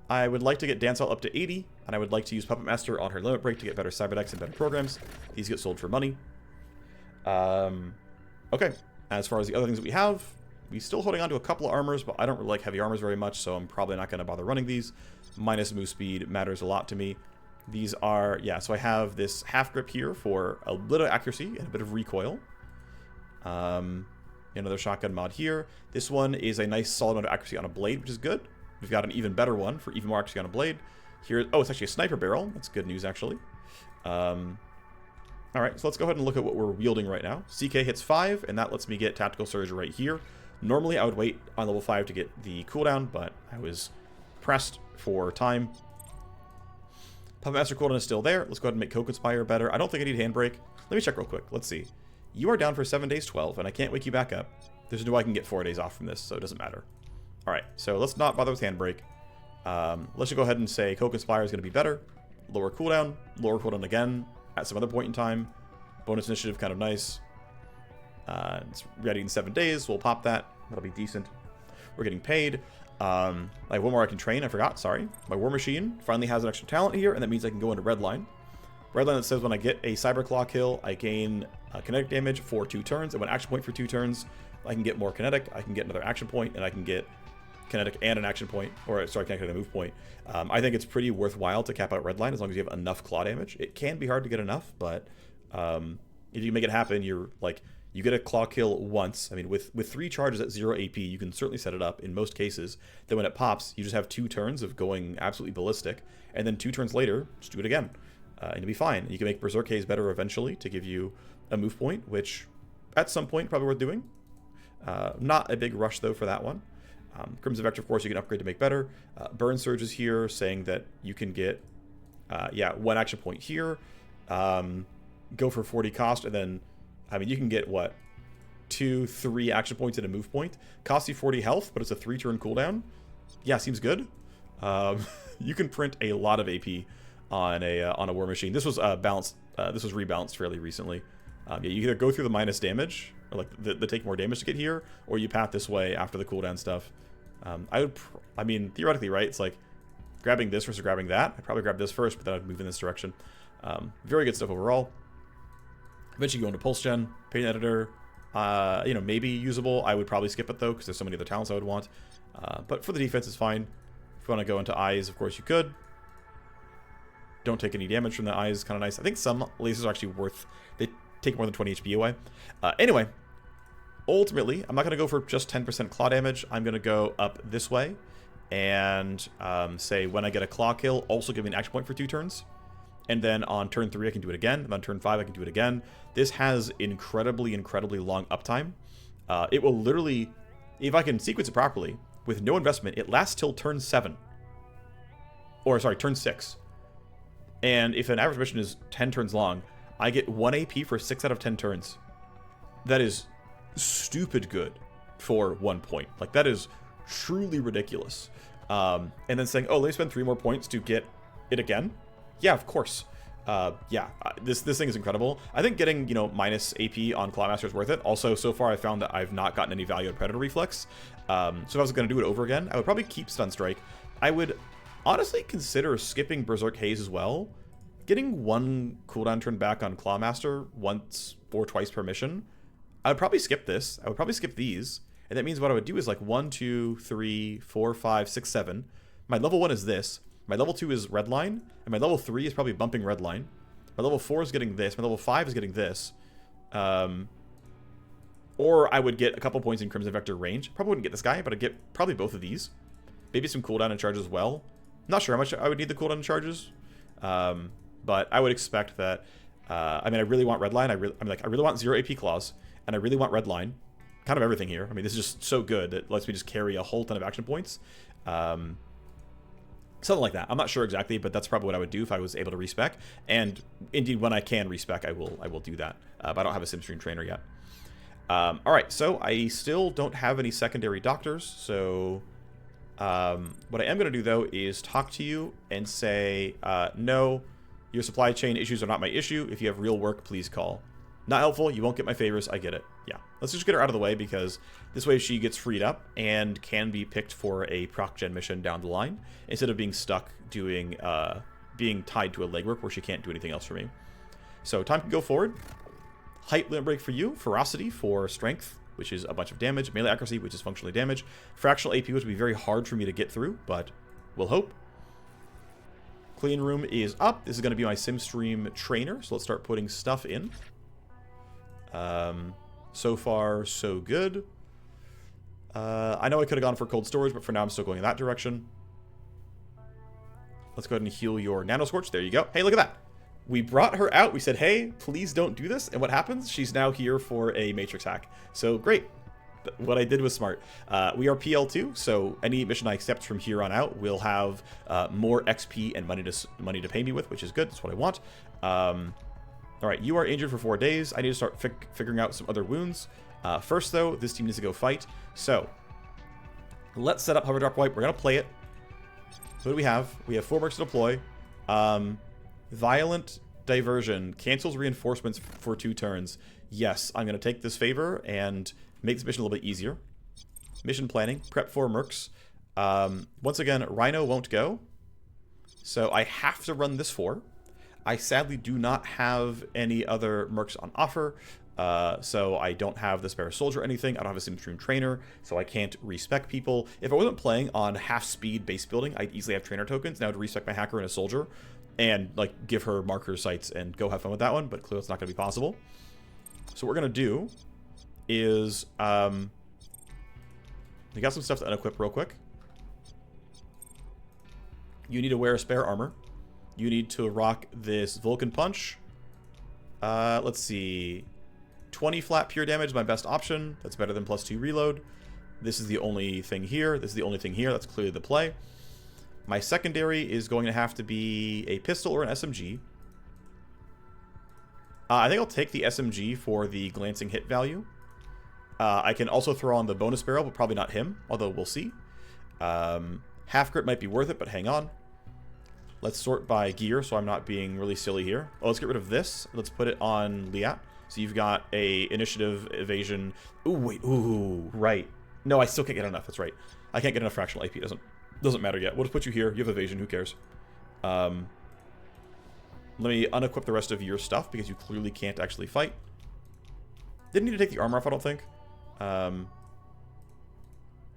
I would like to get Dancehall up to 80. And I would like to use Puppet Master on her limit break to get better cyberdecks and better programs. These get sold for money. Okay. As far as the other things that we have, we're still holding on to a couple of armors, but I don't really like heavy armors very much, so I'm probably not going to bother running these. Minus move speed matters a lot to me. These are, yeah, so I have this half grip here for a little accuracy and a bit of recoil. Another shotgun mod here. This one is a nice solid amount of accuracy on a blade, which is good. We've got an even better one for even more accuracy on a blade. Here, oh, it's actually a sniper barrel. That's good news, actually. All right, so let's go ahead and look at what we're wielding right now. CK hits 5, and that lets me get Tactical Surge right here. Normally, I would wait on level 5 to get the cooldown, but I was pressed for time. Puppet Master cooldown is still there. Let's go ahead and make Co-Conspire better. I don't think I need Handbrake. Let me check real quick. Let's see. You are down for 7 days 12, and I can't wake you back up. There's no way I can get 4 days off from this, so it doesn't matter. Alright, so let's not bother with Handbrake. Let's just go ahead and say Co-Conspire is going to be better. Lower cooldown again at some other point in time. Bonus initiative, kind of nice. It's ready in 7 days, so we'll pop that. That'll be decent. We're getting paid. I have one more I can train, I forgot, sorry. My Warmachine finally has an extra talent here, and that means I can go into Redline. Redline that says when I get a Cyberclaw kill, I gain kinetic damage for 2 turns, and 1 action point for 2 turns. I can get more kinetic, I can get another action point, and I can get kinetic and an action point, or sorry, kinetic and a move point. I think it's pretty worthwhile to cap out Redline as long as you have enough claw damage. It can be hard to get enough, but if you make it happen, you're like, you get a claw kill once. I mean, with 3 charges at 0 AP, you can certainly set it up in most cases. Then when it pops, you just have 2 turns of going absolutely ballistic, and then 2 turns later, just do it again. And you'll be fine. You can make Berserk Haze better eventually to give you a move point, which at some point probably worth doing. Not a big rush though for that one. Crimson Vector, of course, you can upgrade to make better. Burn Surge is here, saying that you can get, 1 action point here. Go for 40 cost, and then, I mean, you can get, what, 2, 3 action points and a move point. Costs you 40 health, but it's a 3-turn cooldown. Yeah, seems good. You can print a lot of AP on a Warmachine. This was balanced. This was rebalanced fairly recently. Yeah, you either go through the minus damage, or like the take more damage to get here, or you path this way after the cooldown stuff. I mean, theoretically, right? It's like grabbing this versus grabbing that. I'd probably grab this first, but then I'd move in this direction. Very good stuff overall. Eventually go into Pulse Gen, Paint Editor. Maybe usable. I would probably skip it though, because there's so many other talents I would want. But for the defense, it's fine. If you want to go into Eyes, of course you could. Don't take any damage from the Eyes, kind of nice. I think some lasers are actually worth, they take more than 20 HP away. Anyway, ultimately, I'm not going to go for just 10% claw damage. I'm going to go up this way and say when I get a claw kill, also give me an action point for 2 turns. And then on turn 3, I can do it again. And on turn 5, I can do it again. This has incredibly, incredibly long uptime. It will literally, if I can sequence it properly, with no investment, it lasts till turn 7. Or, sorry, turn 6. And if an average mission is 10 turns long, I get 1 AP for 6 out of 10 turns. That is stupid good for 1 point. Like, that is truly ridiculous. And then saying, oh, let me spend 3 more points to get it again. Yeah, of course. This thing is incredible. I think getting, minus AP on Clawmaster is worth it. Also, so far I found that I've not gotten any value at Predator Reflex. So if I was going to do it over again, I would probably keep Stun Strike. I would honestly consider skipping Berserk Haze as well. Getting 1 cooldown turn back on Clawmaster once or twice per mission. I would probably skip this. I would probably skip these. And that means what I would do is like 1, 2, 3, 4, 5, 6, 7. My level 1 is this. My level 2 is red line. And my level 3 is probably bumping red line. My level 4 is getting this. My level 5 is getting this. Or I would get a couple points in Crimson Vector range. Probably wouldn't get this guy, but I'd get probably both of these. Maybe some cooldown and charge as well. Not sure how much I would need the cooldown and charges. But I would expect that... I mean, I really want red line. I really want 0 AP claws. And I really want red line. Kind of everything here. I mean, this is just so good. It lets me just carry a whole ton of action points. Something like that. I'm not sure exactly, but that's probably what I would do if I was able to respec. And indeed, when I can respec, I will do that. But I don't have a Simstream trainer yet. Alright, so I still don't have any secondary doctors, so what I am going to do, though, is talk to you and say, no, your supply chain issues are not my issue. If you have real work, please call. Not helpful, you won't get my favors, I get it. Yeah, let's just get her out of the way, because this way she gets freed up and can be picked for a proc gen mission down the line, instead of being stuck doing, being tied to a legwork where she can't do anything else for me. So time can go forward. Height limit break for you, ferocity for strength, which is a bunch of damage, melee accuracy, which is functionally damage, fractional AP, which would be very hard for me to get through, but we'll hope. Clean room is up. This is going to be my Simstream trainer, so let's start putting stuff in. So far, so good. I know I could have gone for cold storage, but for now I'm still going in that direction. Let's go ahead and heal your Nano Scorch. There you go. Hey, look at that. We brought her out. We said, hey, please don't do this. And what happens? She's now here for a Matrix hack. So great. What I did was smart. We are PL2, so any mission I accept from here on out will have more XP and money to pay me with, which is good. That's what I want. All right, you are injured for 4 days. I need to start figuring out some other wounds. First, though, this team needs to go fight. So let's set up Hoverdrop Wipe. We're going to play it. What do we have? We have 4 marks to deploy. Violent Diversion cancels reinforcements for 2 turns. Yes, I'm going to take this favor and make this mission a little bit easier. Mission planning, prep 4 mercs. Once again, Rhino won't go, so I have to run this 4. I sadly do not have any other mercs on offer, so I don't have the spare soldier or anything. I don't have a Simstream trainer, so I can't respec people. If I wasn't playing on half-speed base building, I'd easily have trainer tokens. Now to respec my hacker and a soldier, and like give her marker sites and go have fun with that one, but clearly it's not going to be possible. So what we're going to do is, we got some stuff to unequip real quick. You need to wear spare armor. You need to rock this Vulcan Punch. Let's see. 20 flat pure damage is my best option. That's better than +2 reload. This is the only thing here. This is the only thing here. That's clearly the play. My secondary is going to have to be a pistol or an SMG. I think I'll take the SMG for the glancing hit value. I can also throw on the bonus barrel, but probably not him, although we'll see. Half crit might be worth it, but hang on. Let's sort by gear, so I'm not being really silly here. Oh, let's get rid of this. Let's put it on Liat. So you've got a initiative, evasion. Ooh, wait. Ooh, right. No, I still can't get enough. That's right. I can't get enough fractional AP. Doesn't matter yet. We'll just put you here. You have evasion. Who cares? Let me unequip the rest of your stuff, because you clearly can't actually fight. Didn't need to take the armor off, I don't think.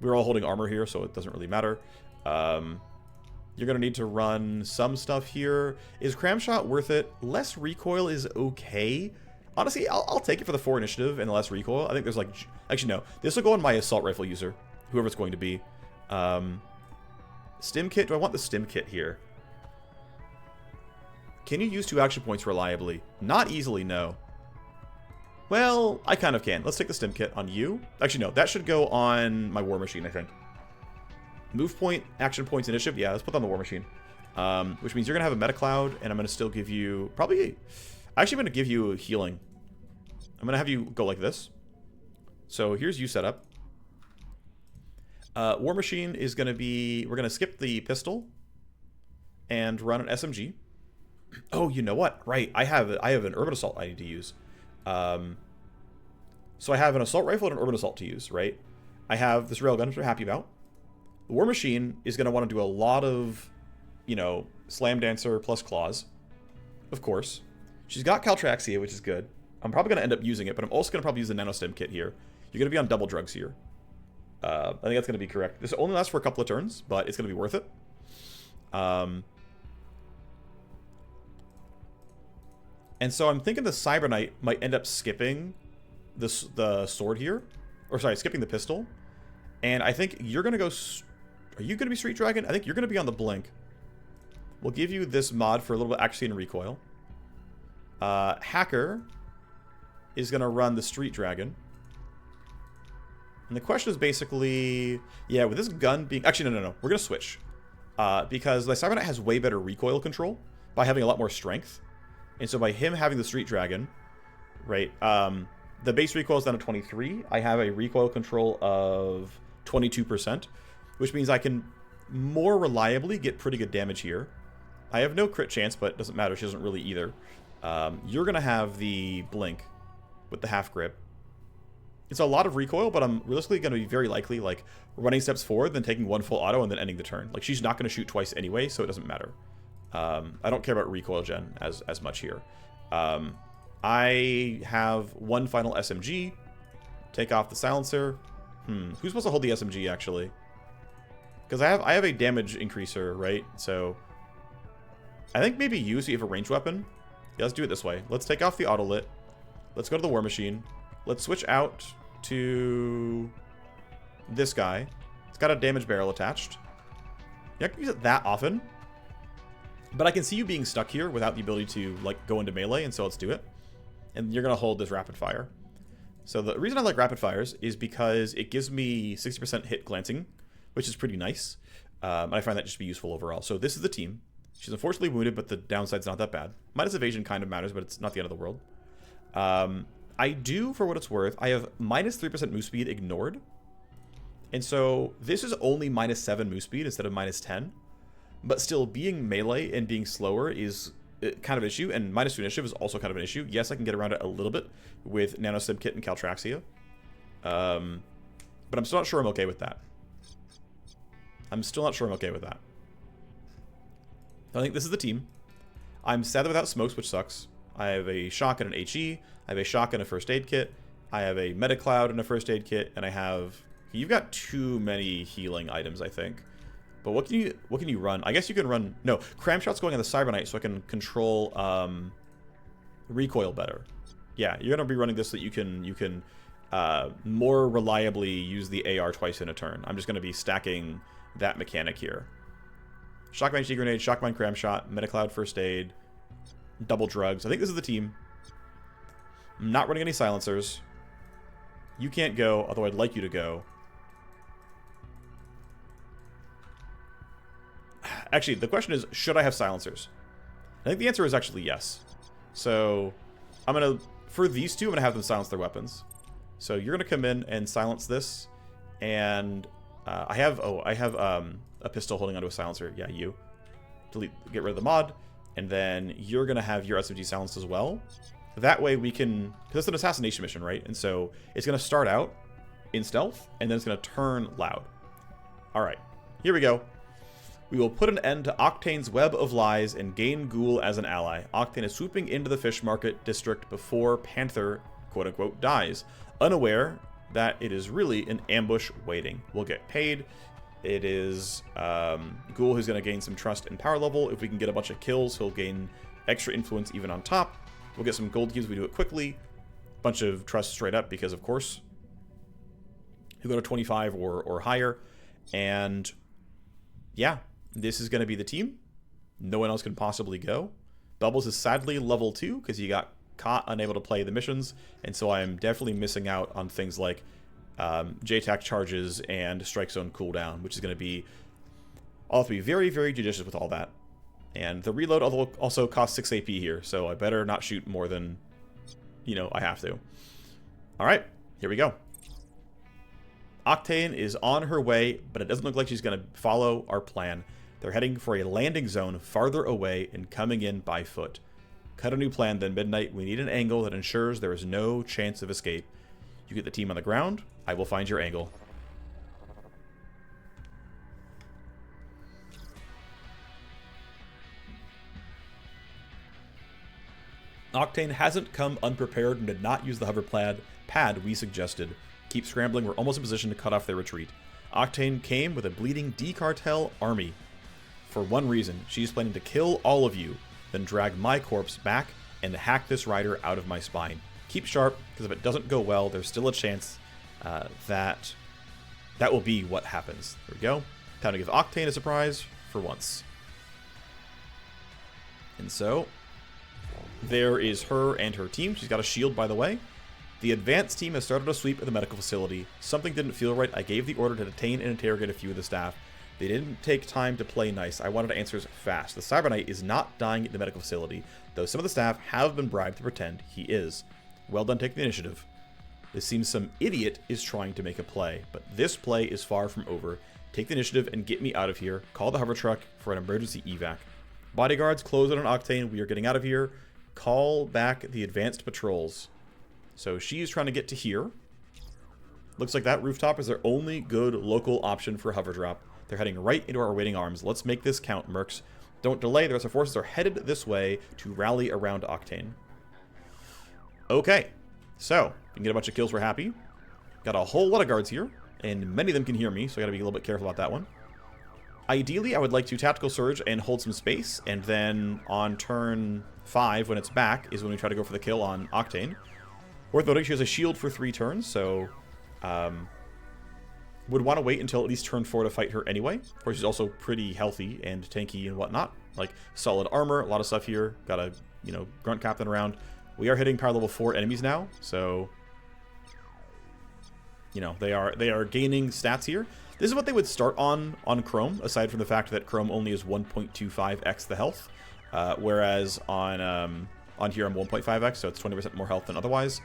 We're all holding armor here, so it doesn't really matter. You're going to need to run some stuff here. Is Cramshot worth it? Less recoil is okay. Honestly, I'll take it for the 4 initiative and the less recoil. I think there's like... Actually, no. This will go on my assault rifle user, whoever it's going to be. Stim kit. Do I want the stim kit here? Can you use 2 action points reliably? Not easily, no. Well, I kind of can. Let's take the stim kit on you. Actually, no. That should go on my Warmachine, I think. Move point, action points, initiative. Yeah, let's put that on the Warmachine. Which means you're going to have a meta cloud, and I'm going to still give you... Probably... Actually, I'm going to give you healing. I'm going to have you go like this. So here's you set up. Warmachine is going to be... We're going to skip the pistol and run an SMG. Oh, you know what? Right. I have an urban assault I need to use. So I have an assault rifle and an urban assault to use, right? I have this railgun, which I'm happy about. The Warmachine is going to want to do a lot of, you know, Slam Dancer plus claws. Of course. She's got Caltraxia, which is good. I'm probably going to end up using it, but I'm also going to probably use the Nanostem kit here. You're going to be on double drugs here. I think that's going to be correct. This only lasts for a couple of turns, but it's going to be worth it. And so I'm thinking the Cyber Knight might end up skipping the sword here. Or sorry, skipping the pistol. And I think you're going to go... Are you going to be Street Dragon? I think you're going to be on the Blink. We'll give you this mod for a little bit of accuracy and recoil. Hacker is going to run the Street Dragon. And the question is basically... Yeah, with this gun being... Actually, no. We're going to switch. Because the Cyber Knight has way better recoil control by having a lot more strength. And so by him having the Street Dragon, right, the base recoil is down to 23. I have a recoil control of 22%, which means I can more reliably get pretty good damage here. I have no crit chance, but it doesn't matter. She doesn't really either. You're going to have the Blink with the half grip. It's a lot of recoil, but I'm realistically going to be very likely, like, running steps forward, then taking one full auto, and then ending the turn. Like, she's not going to shoot twice anyway, so it doesn't matter. I don't care about recoil gen as much here. I have one final SMG. Take off the silencer. Who's supposed to hold the SMG, actually? Because I have a damage increaser, right? So I think maybe you, so you have a ranged weapon. Yeah, let's do it this way. Let's take off the autolit. Let's go to the Warmachine. Let's switch out to this guy. It's got a damage barrel attached. You're not gonna use it that often. But I can see you being stuck here without the ability to, like, go into melee, and so let's do it. And you're going to hold this rapid fire. So the reason I like rapid fires is because it gives me 60% hit glancing, which is pretty nice. And I find that just to be useful overall. So this is the team. She's unfortunately wounded, but the downside's not that bad. Minus evasion kind of matters, but it's not the end of the world. I do, for what it's worth, I have minus 3% move speed ignored. And so this is only minus 7 move speed instead of minus 10. But still, being melee and being slower is kind of an issue, and minus 2 initiative is also kind of an issue. Yes, I can get around it a little bit with Nanosim Kit and Caltraxia. But I'm still not sure I'm okay with that. I think this is the team. I'm sad without smokes, which sucks. I have a shock and an HE. I have a shock and a first aid kit. I have a Metacloud and a first aid kit, and I have... You've got too many healing items, I think. But what can you run? I guess you can run... No, Cram Shot's going on the Cyber Knight, so I can control recoil better. Yeah, you're going to be running this so that you can more reliably use the AR twice in a turn. I'm just going to be stacking that mechanic here. Shockmine HE Grenade, Shockmine Cram Shot, Metacloud First Aid, double drugs. I think this is the team. I'm not running any silencers. You can't go, although I'd like you to go. Actually, the question is, should I have silencers? I think the answer is actually yes. So, I'm going to, for these two, I'm going to have them silence their weapons. So, you're going to come in and silence this. And I have a pistol holding onto a silencer. Yeah, you. Delete, get rid of the mod. And then you're going to have your SMG silenced as well. That way we can, because it's an assassination mission, right? And so, it's going to start out in stealth, and then it's going to turn loud. Alright, here we go. We will put an end to Octane's web of lies and gain Ghoul as an ally. Octane is swooping into the fish market district before Panther, quote-unquote, dies, unaware that it is really an ambush waiting. We'll get paid. It is Ghoul who's going to gain some trust and power level. If we can get a bunch of kills, he'll gain extra influence even on top. We'll get some gold cubes if we do it quickly. Bunch of trust straight up because, of course, he'll go to 25 or higher. And, yeah. This is going to be the team. No one else can possibly go. Bubbles is sadly level 2 because he got caught unable to play the missions. And so I am definitely missing out on things like JTAC charges and Strike Zone cooldown, which is going to be... I'll have to be very, very judicious with all that. And the reload also costs 6 AP here, so I better not shoot more than, I have to. Alright, here we go. Octane is on her way, but it doesn't look like she's going to follow our plan. They're heading for a landing zone farther away and coming in by foot. Cut a new plan, then Midnight. We need an angle that ensures there is no chance of escape. You get the team on the ground. I will find your angle. Octane hasn't come unprepared and did not use the hover pad we suggested. Keep scrambling. We're almost in position to cut off their retreat. Octane came with a bleeding D-Cartel army. For one reason, she's planning to kill all of you, then drag my corpse back and hack this rider out of my spine. Keep sharp, because if it doesn't go well, there's still a chance that will be what happens. There we go. Time to give Octane a surprise for once. And so, there is her and her team. She's got a shield, by the way. The advanced team has started a sweep at the medical facility. Something didn't feel right. I gave the order to detain and interrogate a few of the staff. They didn't take time to play nice. I wanted answers fast. The Cyber Knight is not dying at the medical facility, though some of the staff have been bribed to pretend he is. Well done taking the initiative. It seems some idiot is trying to make a play, but this play is far from over. Take the initiative and get me out of here. Call the hover truck for an emergency evac. Bodyguards, close it on Octane. We are getting out of here. Call back the advanced patrols. So she's trying to get to here. Looks like that rooftop is their only good local option for Hoverdrop. They're heading right into our waiting arms. Let's make this count, mercs. Don't delay. The rest of forces are headed this way to rally around Octane. Okay. So, we can get a bunch of kills. We're happy. Got a whole lot of guards here, and many of them can hear me, so I gotta be a little bit careful about that one. Ideally, I would like to tactical surge and hold some space, and then on turn 5, when it's back, is when we try to go for the kill on Octane. Worth noting, she has a shield for 3 turns, so would want to wait until at least turn 4 to fight her anyway. Of course, she's also pretty healthy and tanky and whatnot. Like, solid armor, a lot of stuff here. Got a, grunt captain around. We are hitting power level 4 enemies now, so they are gaining stats here. This is what they would start on Chrome, aside from the fact that Chrome only is 1.25x the health, whereas on here I'm 1.5x, so it's 20% more health than otherwise.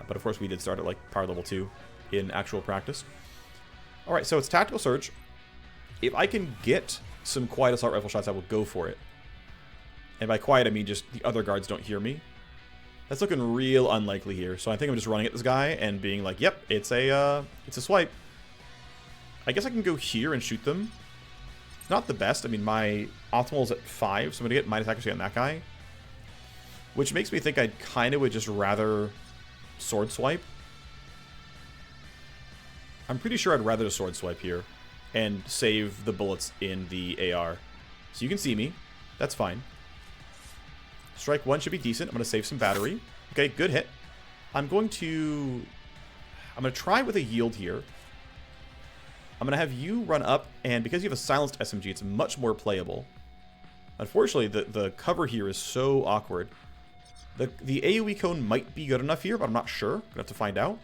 But of course we did start at like power level 2 in actual practice. All right, so it's tactical surge. If I can get some quiet assault rifle shots, I will go for it. And by quiet, I mean just the other guards don't hear me. That's looking real unlikely here. So I think I'm just running at this guy and being like, yep, it's a swipe. I guess I can go here and shoot them. It's not the best. I mean, my optimal is at 5, so I'm going to get minus accuracy on that guy. Which makes me think I kind of would just rather sword swipe. I'm pretty sure I'd rather sword swipe here and save the bullets in the AR. So you can see me. That's fine. Strike 1 should be decent. I'm going to save some battery. Okay, good hit. I'm going to try with a yield here. I'm going to have you run up, and because you have a silenced SMG, it's much more playable. Unfortunately, the cover here is so awkward. The AoE cone might be good enough here, but I'm not sure. I'm going to have to find out.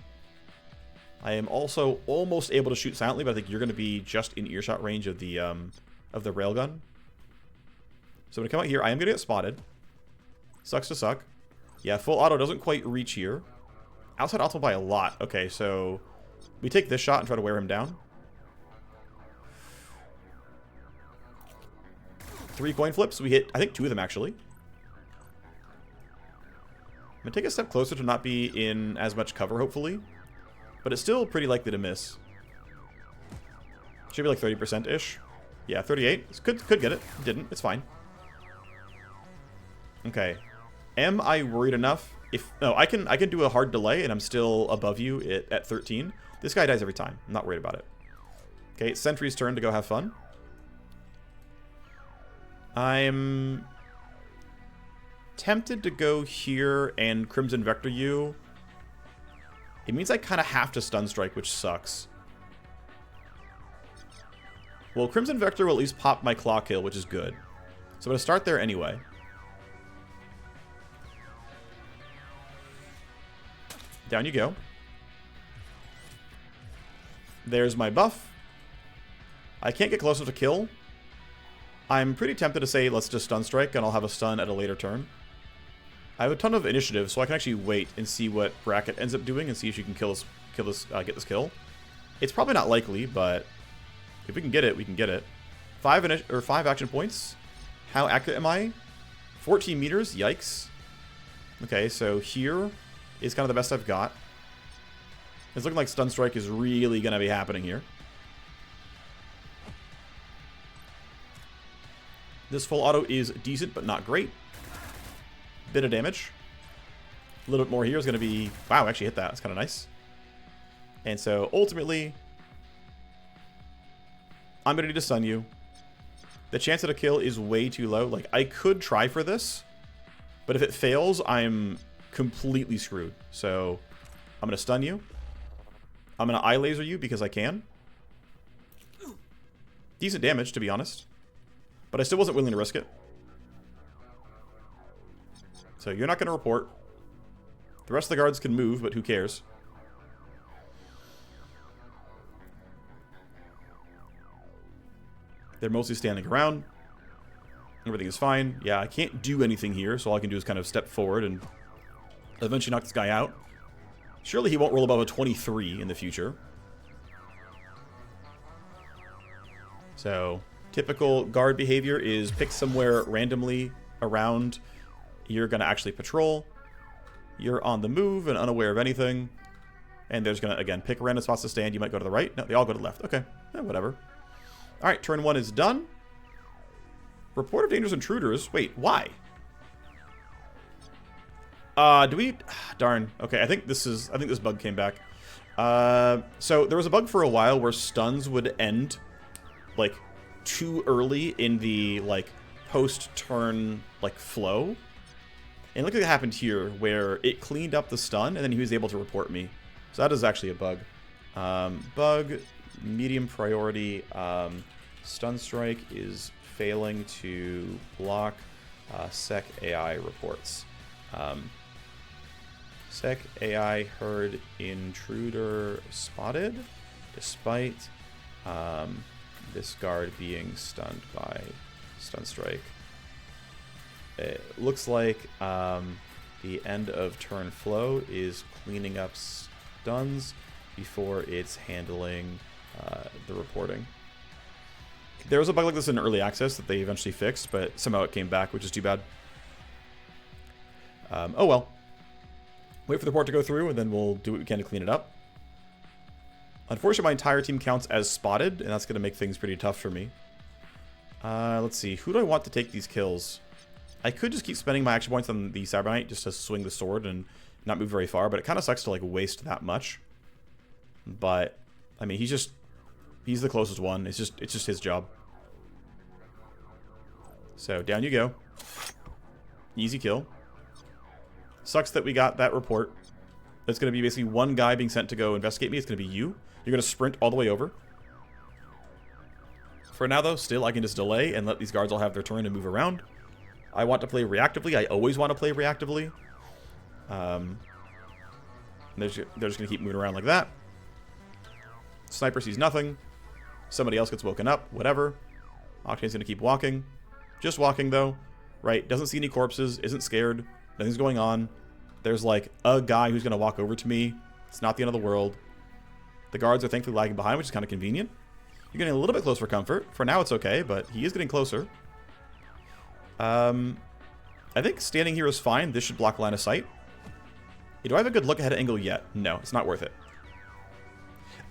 I am also almost able to shoot silently, but I think you're going to be just in earshot range of the railgun. So I'm going to come out here. I am going to get spotted. Sucks to suck. Yeah, full auto doesn't quite reach here. Outside auto by a lot. Okay, so we take this shot and try to wear him down. 3 coin flips. We hit, I think, 2 of them, actually. I'm going to take a step closer to not be in as much cover, hopefully. But it's still pretty likely to miss. Should be like 30%-ish. Yeah, 38. Could get it. Didn't. It's fine. Okay. Am I worried enough? No, I can do a hard delay and I'm still above you at 13. This guy dies every time. I'm not worried about it. Okay, it's Sentry's turn to go have fun. I'm tempted to go here and Crimson Vector you. It means I kind of have to stun strike, which sucks. Well, Crimson Vector will at least pop my claw kill, which is good. So I'm going to start there anyway. Down you go. There's my buff. I can't get close enough to kill. I'm pretty tempted to say let's just stun strike and I'll have a stun at a later turn. I have a ton of initiative, so I can actually wait and see what Bracket ends up doing and see if she can get this kill. It's probably not likely, but if we can get it, we can get it. 5 action points. How accurate am I? 14 meters. Yikes. Okay, so here is kind of the best I've got. It's looking like stun strike is really going to be happening here. This full auto is decent, but not great. Bit of damage. A little bit more here is going to be... Wow, actually hit that. That's kind of nice. And so ultimately, I'm going to need to stun you. The chance at a kill is way too low. Like, I could try for this, but if it fails, I'm completely screwed. So I'm going to stun you. I'm going to eye laser you because I can. Decent damage, to be honest. But I still wasn't willing to risk it. So you're not going to report. The rest of the guards can move, but who cares? They're mostly standing around. Everything is fine. Yeah, I can't do anything here, so all I can do is kind of step forward and eventually knock this guy out. Surely he won't roll above a 23 in the future. So, typical guard behavior is pick somewhere randomly around. You're going to actually patrol. You're on the move and unaware of anything. And there's going to, again, pick random spots to stand. You might go to the right. No, they all go to the left. Okay, whatever. All right, turn 1 is done. Report of dangerous intruders. Wait, why? Do we... Darn. Okay, I think this bug came back. So there was a bug for a while where stuns would end, like, too early in the, like, post-turn, like, flow. And look at what happened here, where it cleaned up the stun, and then he was able to report me. So that is actually a bug. Bug, medium priority, stun strike is failing to block sec AI reports. Sec AI heard intruder spotted, despite this guard being stunned by stun strike. It looks like the end of turn flow is cleaning up stuns before it's handling the reporting. There was a bug like this in early access that they eventually fixed, but somehow it came back, which is too bad. Oh well. Wait for the report to go through, and then we'll do what we can to clean it up. Unfortunately, my entire team counts as spotted, and that's going to make things pretty tough for me. Let's see. Who do I want to take these kills? I could just keep spending my action points on the Cyber just to swing the sword and not move very far, but it kind of sucks to, like, waste that much. But, I mean, he's the closest one. It's just his job. So, down you go. Easy kill. Sucks that we got that report. It's going to be basically one guy being sent to go investigate me. It's going to be you. You're going to sprint all the way over. For now, though, still I can just delay and let these guards all have their turn and move around. I want to play reactively. I always want to play reactively. They're just going to keep moving around like that. Sniper sees nothing. Somebody else gets woken up. Whatever. Octane's going to keep walking. Just walking, though. Right? Doesn't see any corpses. Isn't scared. Nothing's going on. There's, like, a guy who's going to walk over to me. It's not the end of the world. The guards are thankfully lagging behind, which is kind of convenient. You're getting a little bit close for comfort. For now, it's okay, but he is getting closer. I think standing here is fine. This should block line of sight. Do I have a good look ahead angle yet? No, it's not worth it.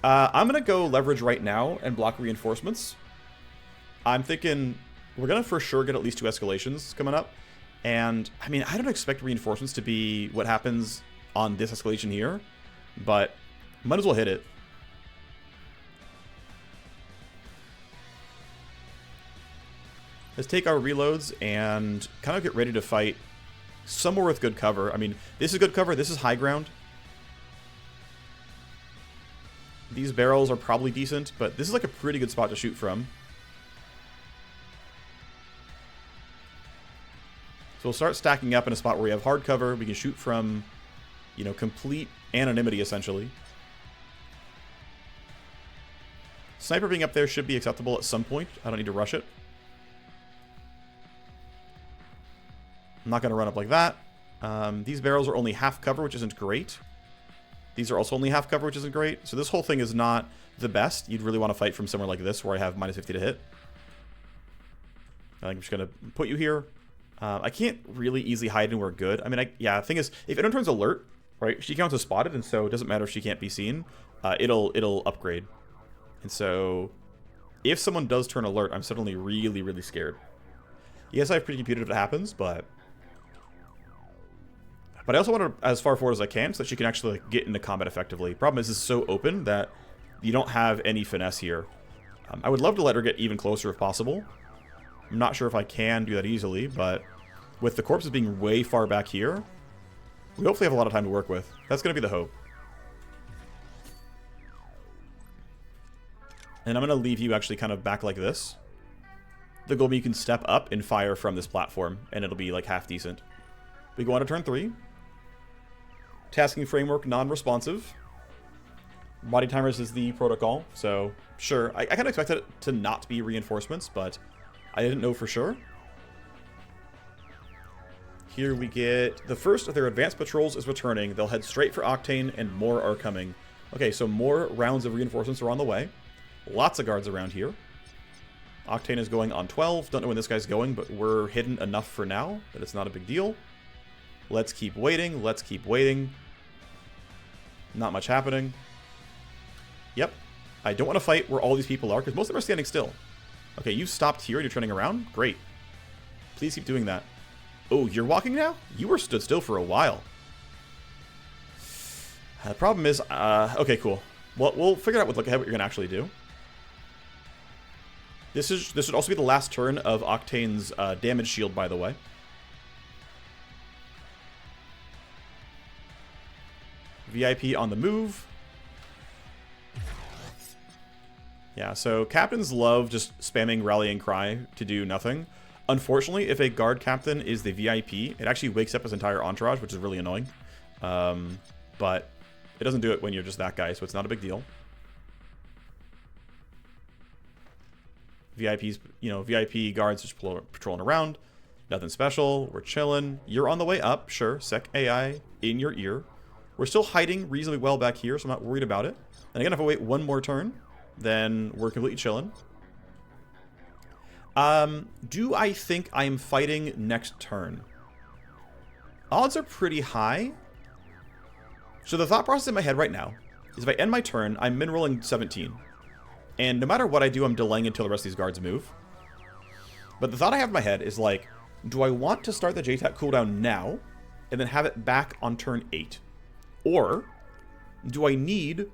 I'm going to go leverage right now and block reinforcements. I'm thinking we're going to for sure get at least 2 escalations coming up. And, I mean, I don't expect reinforcements to be what happens on this escalation here, but might as well hit it. Let's take our reloads and kind of get ready to fight somewhere with good cover. I mean, this is good cover. This is high ground. These barrels are probably decent, but this is like a pretty good spot to shoot from. So we'll start stacking up in a spot where we have hard cover. We can shoot from, you know, complete anonymity, essentially. Sniper being up there should be acceptable at some point. I don't need to rush it. I'm not going to run up like that. These barrels are only half cover, which isn't great. These are also only half cover, which isn't great. So this whole thing is not the best. You'd really want to fight from somewhere like this, where I have minus 50 to hit. I think I'm just going to put you here. I can't really easily hide anywhere good. I mean, yeah, the thing is, if anyone turns alert, right, she counts as spotted, and so it doesn't matter if she can't be seen. It'll upgrade. And so, if someone does turn alert, I'm suddenly really, really scared. Yes, I have pre-computed if it happens, but But I also want her as far forward as I can so that she can actually like, get into combat effectively. Problem is, it's so open that you don't have any finesse here. I would love to let her get even closer if possible. I'm not sure if I can do that easily, but with the corpses being way far back here, we hopefully have a lot of time to work with. That's going to be the hope. And I'm going to leave you actually kind of back like this. The goal being you can step up and fire from this platform, and it'll be like half decent. We go on to turn 3. Tasking framework non-responsive. Body timers is the protocol, so sure. I kind of expected it to not be reinforcements, but I didn't know for sure. Here we get the first of their advanced patrols is returning. They'll head straight for Octane, and more are coming. Okay, so more rounds of reinforcements are on the way. Lots of guards around here. Octane is going on 12. Don't know when this guy's going, but we're hidden enough for now that it's not a big deal. Let's keep waiting. Let's keep waiting. Not much happening. Yep. I don't want to fight where all these people are, because most of them are standing still. Okay, you stopped here and you're turning around? Great. Please keep doing that. Oh, you're walking now? You were stood still for a while. The problem is, okay, cool. Well, we'll figure out what you're going to actually do. This should also be the last turn of Octane's damage shield, by the way. VIP on the move. Yeah, so captains love just spamming rallying cry to do nothing. Unfortunately, if a guard captain is the VIP, it actually wakes up his entire entourage, which is really annoying. But it doesn't do it when you're just that guy, so it's not a big deal. VIPs, you know, VIP guards just patrolling around. Nothing special. We're chilling. You're on the way up. Sure. Sec AI in your ear. We're still hiding reasonably well back here, so I'm not worried about it. And again, if I wait one more turn, then we're completely chilling. Do I think I'm fighting next turn? Odds are pretty high. So the thought process in my head right now is if I end my turn, I'm min-rolling 17. And no matter what I do, I'm delaying until the rest of these guards move. But the thought I have in my head is like, do I want to start the JTAC cooldown now and then have it back on turn 8? Or do I need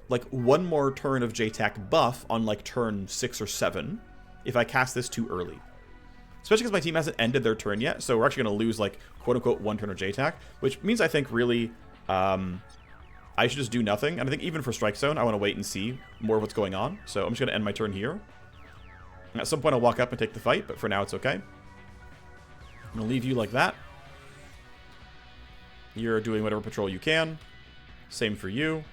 like one more turn of JTAC buff on like turn 6 or 7 if I cast this too early? Especially because my team hasn't ended their turn yet, so we're actually going to lose like quote-unquote one turn of JTAC, which means I think really I should just do nothing. And I think even for Strike Zone, I want to wait and see more of what's going on. So I'm just going to end my turn here. And at some point, I'll walk up and take the fight, but for now, it's okay. I'm going to leave you like that. You're doing whatever patrol you can. Same for you.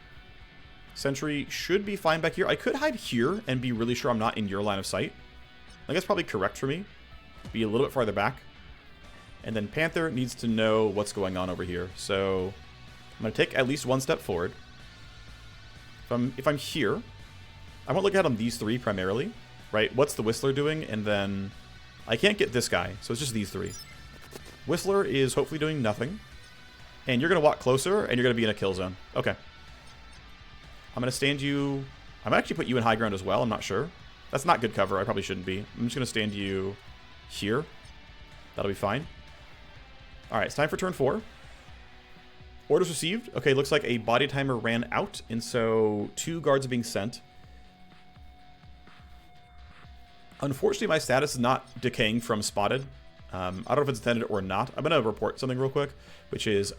Sentry should be fine back here. I could hide here and be really sure I'm not in your line of sight. I think that's probably correct for me. Be a little bit farther back. And then Panther needs to know what's going on over here. So I'm going to take at least one step forward. If I'm here, I want to look at these three primarily, right? What's the Whistler doing? And then I can't get this guy, so it's just these three. Whistler is hopefully doing nothing. And you're going to walk closer, and you're going to be in a kill zone. Okay. I'm going to stand you... I might actually put you in high ground as well. I'm not sure. That's not good cover. I probably shouldn't be. I'm just going to stand you here. That'll be fine. All right, it's time for turn 4. Orders received. Okay, looks like a body timer ran out, and so 2 guards are being sent. Unfortunately, my status is not decaying from spotted. I don't know if it's intended or not. I'm going to report something real quick, which is,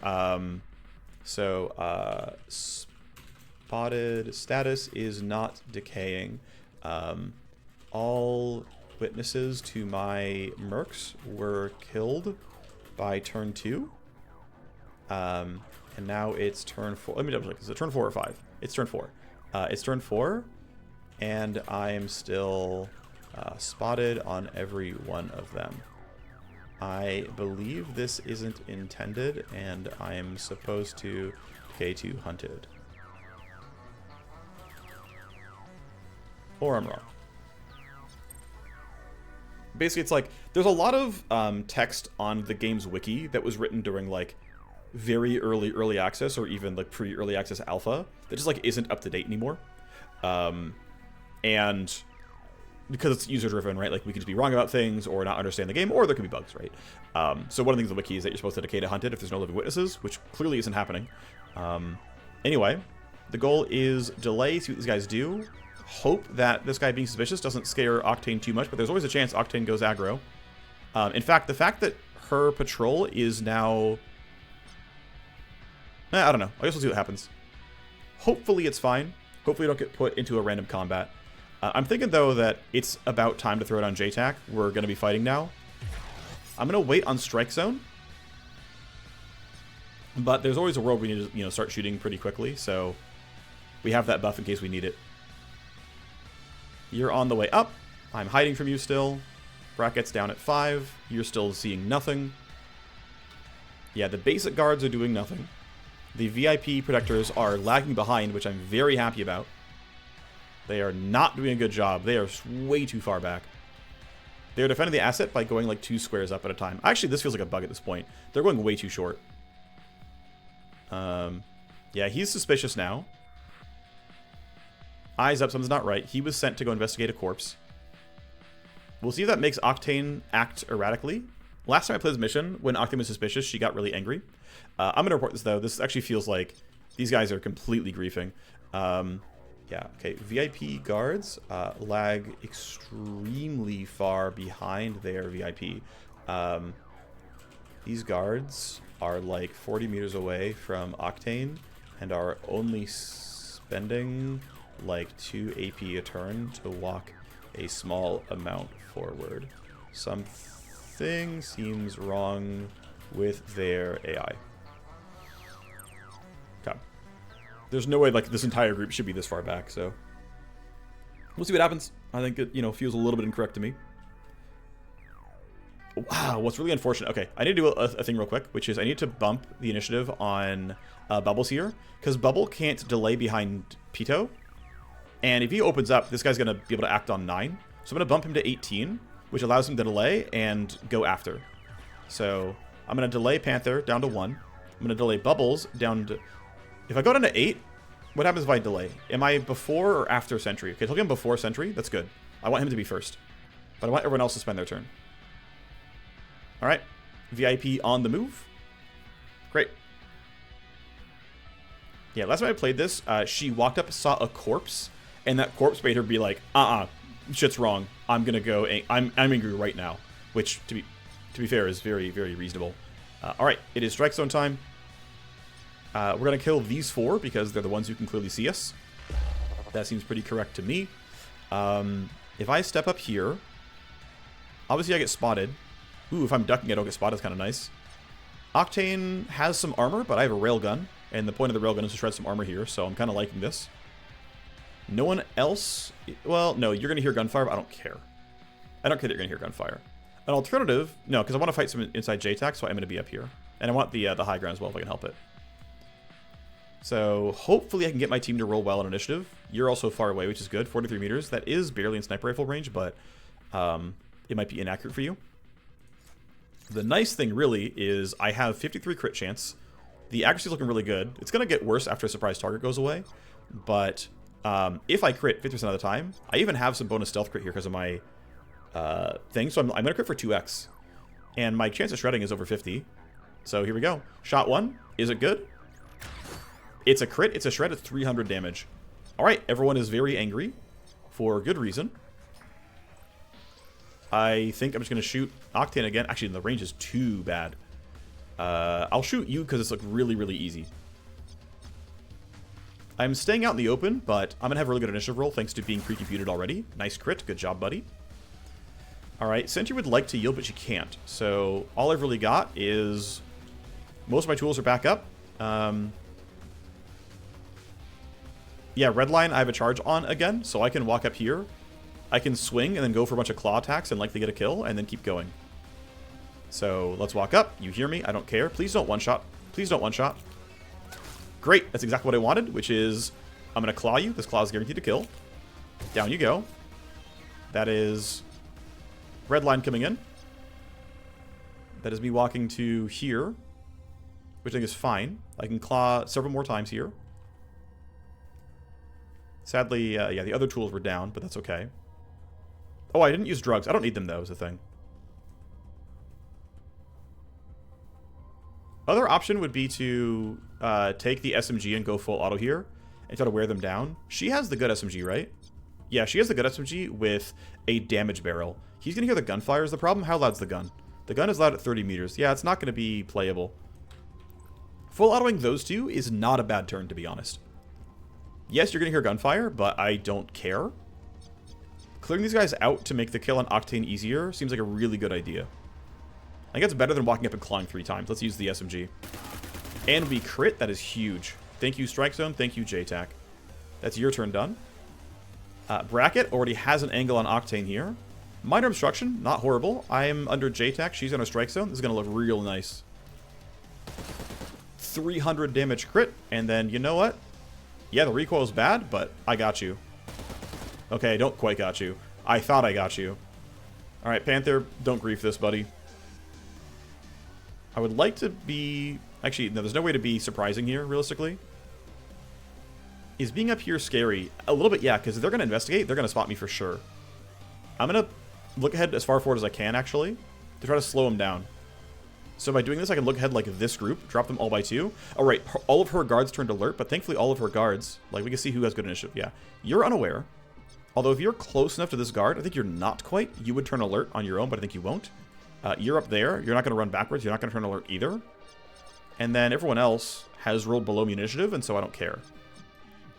spotted status is not decaying. All witnesses to my mercs were killed by turn 2. And now it's turn 4. Let me double check. Is it turn 4 or 5? It's turn 4. It's turn 4, and I am still spotted on every one of them. I believe this isn't intended, and I am supposed to decay to hunted. Or I'm wrong. Basically, it's like, there's a lot of text on the game's wiki that was written during, like, very early access, or even, like, pre-early access alpha, that just, like, isn't up to date anymore. And because it's user-driven, right? Like, we could just be wrong about things or not understand the game, or there could be bugs, right? So one of the things in the wiki is that you're supposed to decay to hunt it if there's no living witnesses, which clearly isn't happening. Anyway, the goal is delay, see what these guys do. Hope that this guy being suspicious doesn't scare Octane too much, but there's always a chance Octane goes aggro. In fact, the fact that her patrol is now... I don't know. I guess we'll see what happens. Hopefully it's fine. Hopefully we don't get put into a random combat. I'm thinking, though, that it's about time to throw it on JTAC. We're going to be fighting now. I'm going to wait on Strike Zone. But there's always a world we need to, start shooting pretty quickly, so we have that buff in case we need it. You're on the way up. I'm hiding from you still. Brackets down at 5. You're still seeing nothing. Yeah, the basic guards are doing nothing. The VIP protectors are lagging behind, which I'm very happy about. They are not doing a good job. They are way too far back. They're defending the asset by going like 2 squares up at a time. Actually, this feels like a bug at this point. They're going way too short. Yeah, he's suspicious now. Eyes up, something's not right. He was sent to go investigate a corpse. We'll see if that makes Octane act erratically. Last time I played this mission, when Octane was suspicious, she got really angry. I'm going to report this, though. This actually feels like these guys are completely griefing. Yeah, okay. VIP guards lag extremely far behind their VIP. These guards are like 40 meters away from Octane and are only spending like 2 AP a turn to walk a small amount forward. Something seems wrong with their AI. Okay. There's no way like this entire group should be this far back, so we'll see what happens. I think it, feels a little bit incorrect to me. Wow, what's really unfortunate. Okay, I need to do a thing real quick, which is I need to bump the initiative on Bubbles here, because Bubble can't delay behind Pito. And if he opens up, this guy's going to be able to act on 9. So I'm going to bump him to 18, which allows him to delay and go after. So I'm going to delay Panther down to 1. I'm going to delay Bubbles down to... If I go down to 8, what happens if I delay? Am I before or after Sentry? Okay, told him before Sentry. That's good. I want him to be first. But I want everyone else to spend their turn. Alright. VIP on the move. Great. Yeah, last time I played this, she walked up, saw a corpse, and that corpse made her be like, shit's wrong. I'm gonna go. I'm angry right now, which to be fair is very, very reasonable. All right, it is Strike Zone time. We're gonna kill these 4 because they're the ones who can clearly see us. That seems pretty correct to me. If I step up here, obviously I get spotted. Ooh, if I'm ducking, I don't get spotted. It's kind of nice. Octane has some armor, but I have a railgun, and the point of the railgun is to shred some armor here, so I'm kind of liking this. No one else... Well, no, you're going to hear gunfire, but I don't care. I don't care that you're going to hear gunfire. An alternative... No, because I want to fight some inside JTAC, so I'm going to be up here. And I want the high ground as well, if I can help it. So, hopefully I can get my team to roll well on initiative. You're also far away, which is good. 43 meters. That is barely in sniper rifle range, but it might be inaccurate for you. The nice thing, really, is I have 53 crit chance. The accuracy is looking really good. It's going to get worse after a surprise target goes away. But if I crit 50% of the time, I even have some bonus stealth crit here because of my thing. So I'm going to crit for 2x. And my chance of shredding is over 50. So here we go. Shot 1. Is it good? It's a crit. It's a shred. It's 300 damage. All right. Everyone is very angry for good reason. I think I'm just going to shoot Octane again. Actually, the range is too bad. I'll shoot you because it's like really, really easy. I'm staying out in the open, but I'm going to have a really good initiative roll thanks to being pre-computed already. Nice crit. Good job, buddy. All right. Sentry would like to yield, but she can't. So all I've really got is most of my tools are back up. Yeah, red line I have a charge on again, so I can walk up here. I can swing and then go for a bunch of claw attacks and likely get a kill and then keep going. So let's walk up. You hear me? I don't care. Please don't one-shot. Please don't one-shot. Great. That's exactly what I wanted, which is I'm going to claw you. This claw is guaranteed to kill. Down you go. That is red line coming in. That is me walking to here, which I think is fine. I can claw several more times here. Sadly, yeah, the other tools were down, but that's okay. Oh, I didn't use drugs. I don't need them, though, is the thing. Other option would be to take the SMG and go full auto here and try to wear them down. She has the good SMG, right? Yeah, she has the good SMG with a damage barrel. He's going to hear the gunfire is the problem. How loud's the gun? The gun is loud at 30 meters. Yeah, it's not going to be playable. Full autoing those two is not a bad turn, to be honest. Yes, you're going to hear gunfire, but I don't care. Clearing these guys out to make the kill on Octane easier seems like a really good idea. I think it's better than walking up and clawing 3 times. Let's use the SMG. And we crit. That is huge. Thank you, Strike Zone. Thank you, JTAC. That's your turn done. Bracket already has an angle on Octane here. Minor obstruction, not horrible. I am under JTAC. She's on a Strike Zone. This is going to look real nice. 300 damage crit. And then, you know what? Yeah, the recoil is bad, but I got you. Okay, I don't quite got you. I thought I got you. Alright, Panther, don't grief this, buddy. I would like to be... Actually, no, there's no way to be surprising here, realistically. Is being up here scary? A little bit, yeah, because if they're going to investigate, they're going to spot me for sure. I'm going to look ahead as far forward as I can, actually, to try to slow them down. So by doing this, I can look ahead like this group, drop them all by 2. Oh, right, all of her guards turned alert, but thankfully all of her guards, like, we can see who has good initiative. Yeah, you're unaware. Although if you're close enough to this guard, I think you're not quite. You would turn alert on your own, but I think you won't. You're up there. You're not going to run backwards. You're not going to turn alert either. And then everyone else has rolled below me initiative, and so I don't care.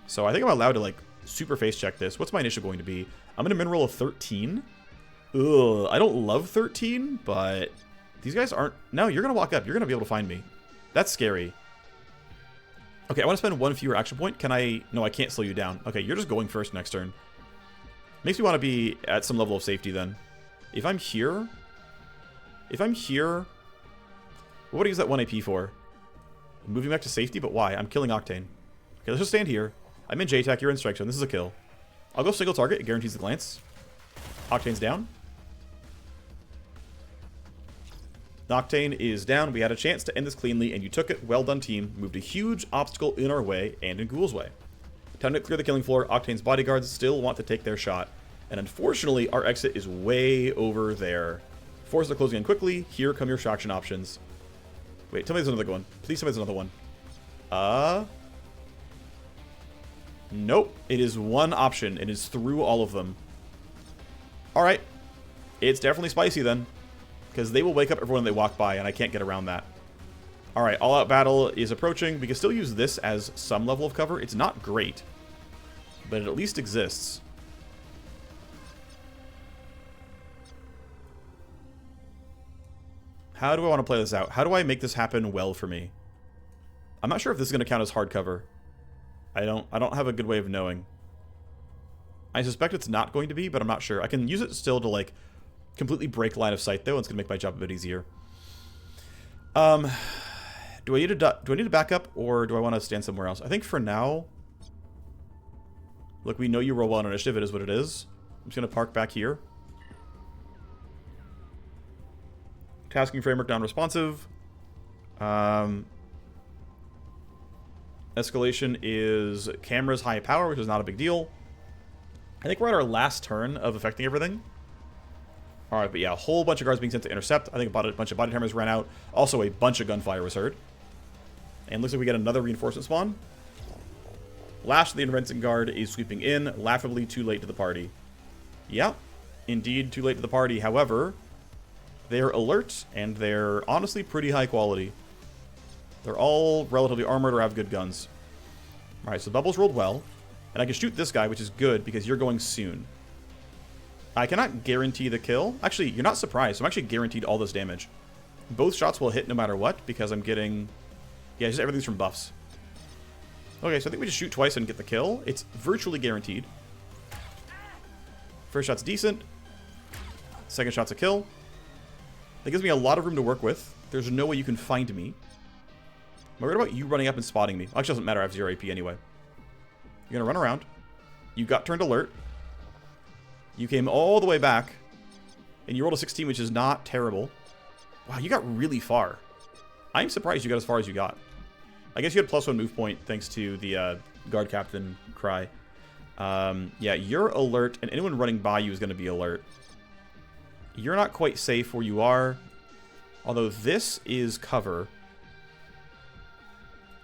So I think I'm allowed to, like, super face check this. What's my initiative going to be? I'm going to min roll a 13. Ugh, I don't love 13, but these guys aren't... No, you're going to walk up. You're going to be able to find me. That's scary. Okay, I want to spend 1 fewer action point. Can I... No, I can't slow you down. Okay, you're just going first next turn. Makes me want to be at some level of safety then. If I'm here... What would I use that 1 AP for? Moving back to safety, but why? I'm killing Octane. Okay, let's just stand here. I'm in JTAC, you're in Strike Zone. This is a kill. I'll go single target, it guarantees the glance. Octane's down. Octane is down. We had a chance to end this cleanly, and you took it. Well done, team. Moved a huge obstacle in our way and in Ghoul's way. Time to clear the killing floor. Octane's bodyguards still want to take their shot. And unfortunately, our exit is way over there. Forces are closing in quickly. Here come your traction options. Wait, tell me there's another one. Please tell me there's another one. Nope. It is one option. It is through all of them. Alright. It's definitely spicy then. Because they will wake up everyone they walk by, and I can't get around that. Alright, all-out battle is approaching. We can still use this as some level of cover. It's not great. But it at least exists. How do I want to play this out? How do I make this happen well for me? I'm not sure if this is going to count as hard cover. I don't have a good way of knowing. I suspect it's not going to be, but I'm not sure. I can use it still to, like, completely break line of sight, though. It's going to make my job a bit easier. Do I need to back up, or do I want to stand somewhere else? I think for now... Look, we know you roll well on initiative. It is what it is. I'm just going to park back here. Tasking framework non-responsive. Escalation is cameras high power, which is not a big deal. I think we're at our last turn of affecting everything. Alright, but yeah, a whole bunch of guards being sent to intercept. I think a bunch of body timers ran out. Also, a bunch of gunfire was heard. And looks like we get another reinforcement spawn. Lash of the Invincible Guard is sweeping in, laughably too late to the party. Yeah, indeed too late to the party. However, they're alert, and they're honestly pretty high quality. They're all relatively armored or have good guns. Alright, so bubbles rolled well. And I can shoot this guy, which is good, because you're going soon. I cannot guarantee the kill. Actually, you're not surprised. I'm actually guaranteed all this damage. Both shots will hit no matter what, because I'm getting... Yeah, just everything's from buffs. Okay, so I think we just shoot twice and get the kill. It's virtually guaranteed. First shot's decent. Second shot's a kill. That gives me a lot of room to work with. There's no way you can find me. I'm worried about you running up and spotting me. Actually, it doesn't matter. I have 0 AP anyway. You're going to run around. You got turned alert. You came all the way back. And you rolled a 16, which is not terrible. Wow, you got really far. I'm surprised you got as far as you got. I guess you had +1 move point thanks to the guard captain cry. Yeah, you're alert, and anyone running by you is going to be alert. You're not quite safe where you are, although this is cover.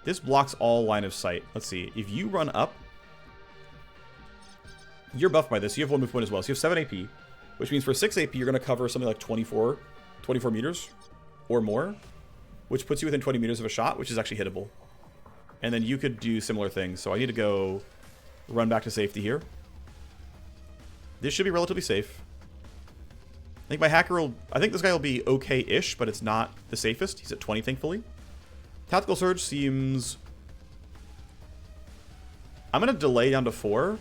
This blocks all line of sight. Let's see. If you run up, you're buffed by this. You have 1 move point as well. So you have 7 AP, which means for 6 AP, you're going to cover something like 24 meters or more, which puts you within 20 meters of a shot, which is actually hittable. And then you could do similar things. So I need to go run back to safety here. This should be relatively safe. I think my hacker will... I think this guy will be okay-ish, but it's not the safest. He's at 20, thankfully. Tactical Surge seems... I'm going to delay down to 4.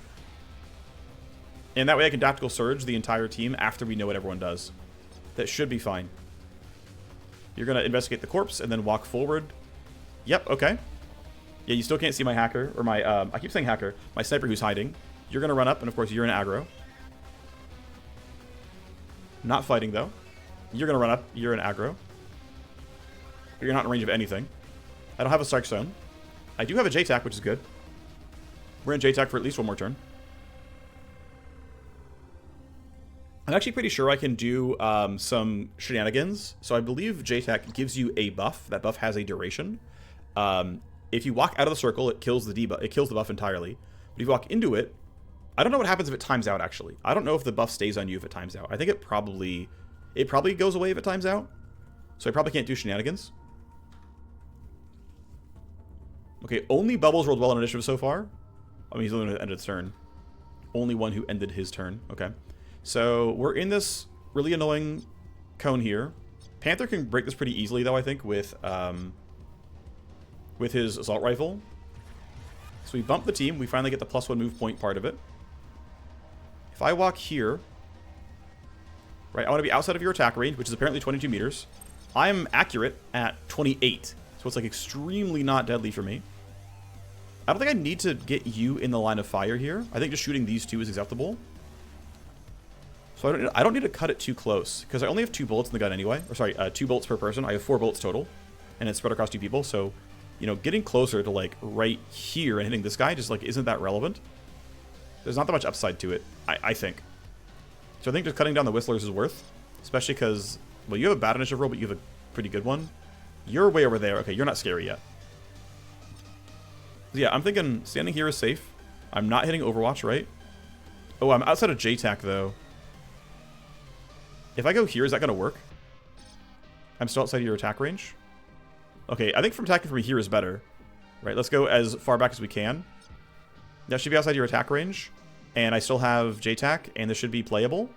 And that way I can Tactical Surge the entire team after we know what everyone does. That should be fine. You're going to investigate the corpse and then walk forward. Yep, okay. Yeah, you still can't see my hacker, or my, I keep saying hacker, my sniper who's hiding. You're going to run up, and of course you're in aggro. Not fighting, though. You're going to run up, you're in aggro. You're not in range of anything. I don't have a strike zone. I do have a JTAC, which is good. We're in JTAC for at least 1 more turn. I'm actually pretty sure I can do some shenanigans. So I believe JTAC gives you a buff. That buff has a duration. If you walk out of the circle, it kills the debuff. It kills the buff entirely. But if you walk into it, I don't know what happens if it times out, actually. I don't know if the buff stays on you if it times out. I think it probably goes away if it times out. So I probably can't do shenanigans. Okay, only Bubbles rolled well on initiative so far. I mean, he's the only one who ended his turn. Only one who ended his turn. Okay. So we're in this really annoying cone here. Panther can break this pretty easily, though, I think, with his assault rifle. So we bump the team. We finally get the +1 move point part of it. If I walk here, right, I want to be outside of your attack range, which is apparently 22 meters. I'm accurate at 28, so it's like extremely not deadly for me. I don't think I need to get you in the line of fire here. I think just shooting these two is acceptable. So I don't need to cut it too close, because I only have 2 bullets in the gun anyway. Or sorry, 2 bullets per person. I have 4 bullets total, and it's spread across 2 people. So, you know, getting closer to like right here and hitting this guy just like isn't that relevant. There's not that much upside to it, I think. So I think just cutting down the whistlers is worth, especially because, well, you have a bad initiative roll, but you have a pretty good one. You're way over there. Okay, you're not scary yet. Yeah, I'm thinking standing here is safe. I'm not hitting Overwatch, right? Oh, I'm outside of JTAC though. If I go here, is that going to work? I'm still outside of your attack range. Okay, I think from attacking from here is better. Right, let's go as far back as we can. That should be outside your attack range. And I still have JTAC, and this should be playable.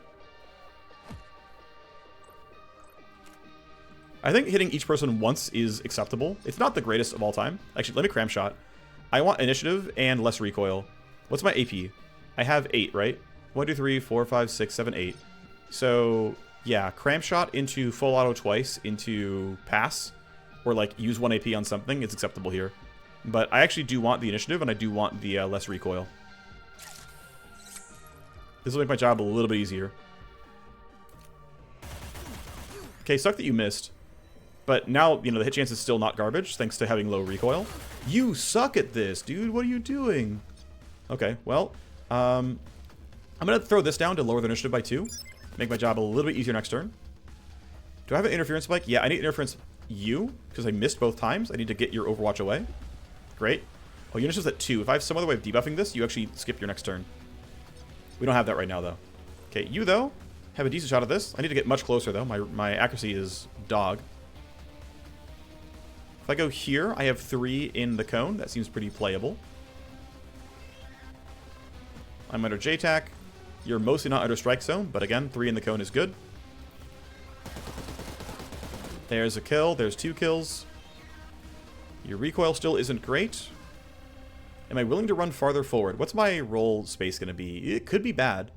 I think hitting each person once is acceptable. It's not the greatest of all time. Actually, let me cram shot. I want initiative and less recoil. What's my AP? I have 8, right? 1, 2, 3, 4, 5, 6, 7, 8. So, yeah, cram shot into full auto twice into pass, or like use 1 AP on something, it's acceptable here. But I actually do want the initiative, and I do want the less recoil. This will make my job a little bit easier. Okay, suck that you missed. But now, you know, the hit chance is still not garbage, thanks to having low recoil. You suck at this, dude. What are you doing? Okay, well, I'm going to throw this down to lower the initiative by 2. Make my job a little bit easier next turn. Do I have an interference spike? Yeah, I need interference you, because I missed both times. I need to get your Overwatch away. Great. Oh, your initiative's at 2. If I have some other way of debuffing this, you actually skip your next turn. We don't have that right now, though. Okay, you, though, have a decent shot at this. I need to get much closer, though. My accuracy is dog. If I go here, I have 3 in the cone. That seems pretty playable. I'm under JTAC. You're mostly not under strike zone, but again, 3 in the cone is good. There's a kill. There's 2 kills. Your recoil still isn't great. Am I willing to run farther forward? What's my roll space going to be? It could be bad.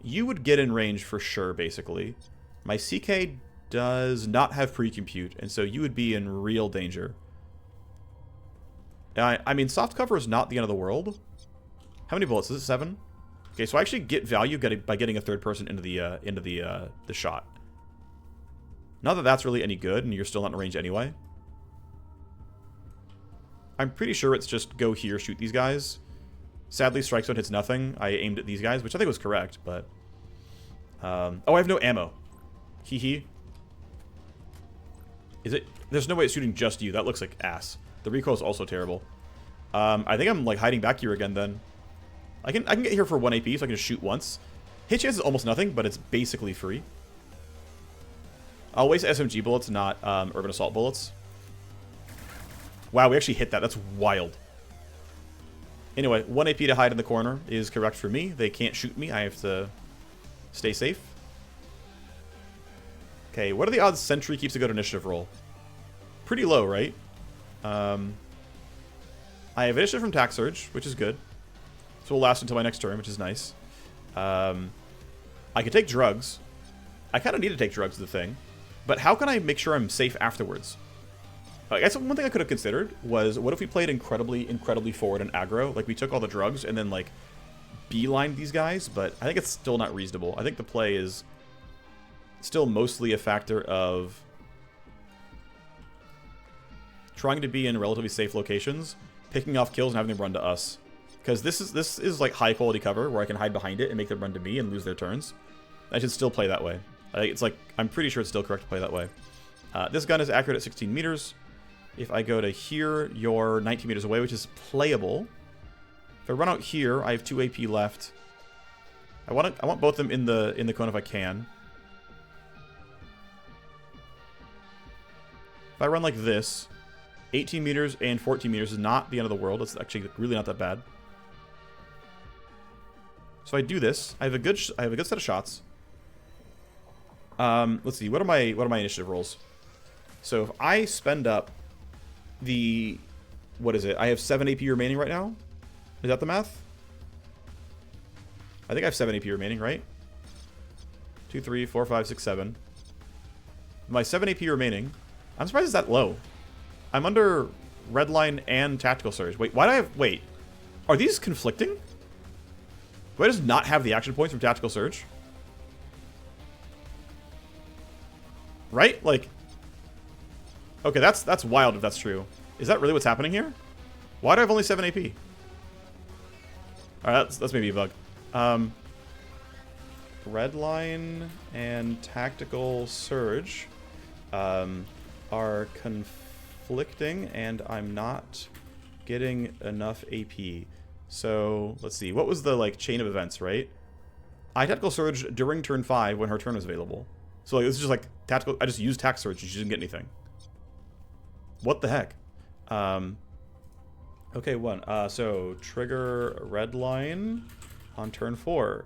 You would get in range for sure, basically. My CK does not have pre-compute, and so you would be in real danger. I mean, soft cover is not the end of the world. How many bullets? Is it 7? Okay, so I actually get value by getting a third person into the shot. Not that that's really any good, and you're still not in range anyway. I'm pretty sure it's just go here, shoot these guys. Sadly, Strike Zone hits nothing. I aimed at these guys, which I think was correct, but... oh, I have no ammo. Hee hee. Is it? There's no way it's shooting just you. That looks like ass. The recoil is also terrible. I think I'm like hiding back here again then. I can get here for 1 AP, so I can just shoot once. Hit chance is almost nothing, but it's basically free. I'll waste SMG bullets, not Urban Assault bullets. Wow, we actually hit that. That's wild. Anyway, 1 AP to hide in the corner is correct for me. They can't shoot me. I have to stay safe. Okay, what are the odds Sentry keeps a good initiative roll? Pretty low, right? I have initiative from Tac Surge, which is good. So we'll last until my next turn, which is nice. I could take drugs. I kind of need to take drugs, is the thing. But how can I make sure I'm safe afterwards? I guess one thing I could have considered was, what if we played incredibly forward and aggro? Like, we took all the drugs and then, like, beelined these guys, but I think it's still not reasonable. I think the play is still mostly a factor of trying to be in relatively safe locations, picking off kills and having them run to us. Because this is like high quality cover where I can hide behind it and make them run to me and lose their turns. I should still play that way. It's like, I'm pretty sure it's still correct to play that way. This gun is accurate at 16 meters. If I go to here, you're 19 meters away, which is playable. If I run out here, I have 2 AP left. I want both of them in the cone if I can. If I run like this, 18 meters and 14 meters is not the end of the world. It's actually really not that bad. So I do this. I have a good set of shots. Let's see. What are my initiative rolls? So if I spend up the, what is it? I have 7 AP remaining right now. Is that the math? I think I have 7 AP remaining, right? 2, 3, 4, 5, 6, 7. My 7 AP remaining. I'm surprised it's that low. I'm under Redline and Tactical Surge. Wait, why do I have... Wait. Are these conflicting? Do I just not have the action points from Tactical Surge? Right? Like... Okay, that's wild if that's true. Is that really what's happening here? Why do I have only 7 AP? Alright, that's maybe a bug. Redline and Tactical Surge are conflicting, and I'm not getting enough AP. So, let's see. What was the, like, chain of events, right? I Tactical Surge during turn 5 when her turn was available. So, like, this is just, like, tactical... I just used Tac Surge and she didn't get anything. What the heck? Okay, 1. So, trigger Redline on turn 4.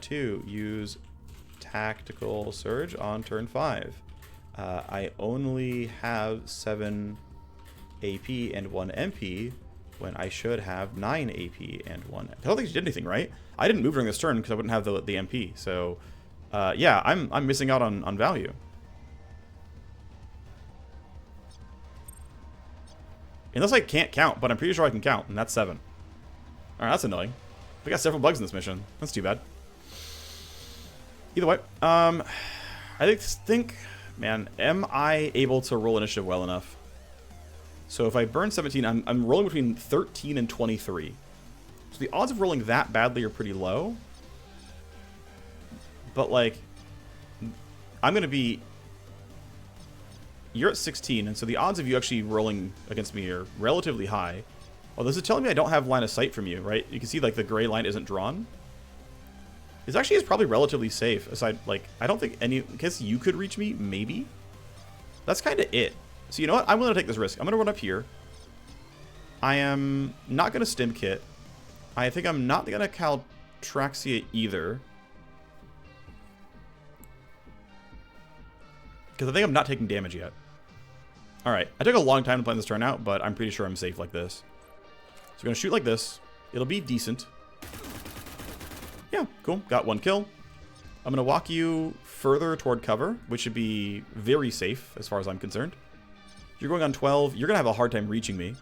2. Use Tactical Surge on turn 5. I only have 7 AP and 1 MP when I should have 9 AP and 1. I don't think she did anything, right? I didn't move during this turn because I wouldn't have the MP. So, yeah, I'm missing out on value. Unless I can't count, but I'm pretty sure I can count, and that's 7. Alright, that's annoying. We got several bugs in this mission. That's too bad. Either way, I think, man, am I able to roll initiative well enough? So if I burn 17, I'm rolling between 13 and 23. So the odds of rolling that badly are pretty low. But, like, I'm going to be... You're at 16, and so the odds of you actually rolling against me are relatively high. Well, this is telling me I don't have line of sight from you, right? You can see, like, the gray line isn't drawn. This actually is probably relatively safe, aside, like, I don't think any... I guess you could reach me, maybe? That's kind of it. So, you know what? I'm willing to take this risk. I'm going to run up here. I am not going to stim kit. I think I'm not going to Caltraxia either. Because I think I'm not taking damage yet. Alright, I took a long time to plan this turn out, but I'm pretty sure I'm safe like this. So I'm going to shoot like this. It'll be decent. Yeah, cool. Got 1 kill. I'm going to walk you further toward cover, which should be very safe as far as I'm concerned. You're going on 12. You're going to have a hard time reaching me.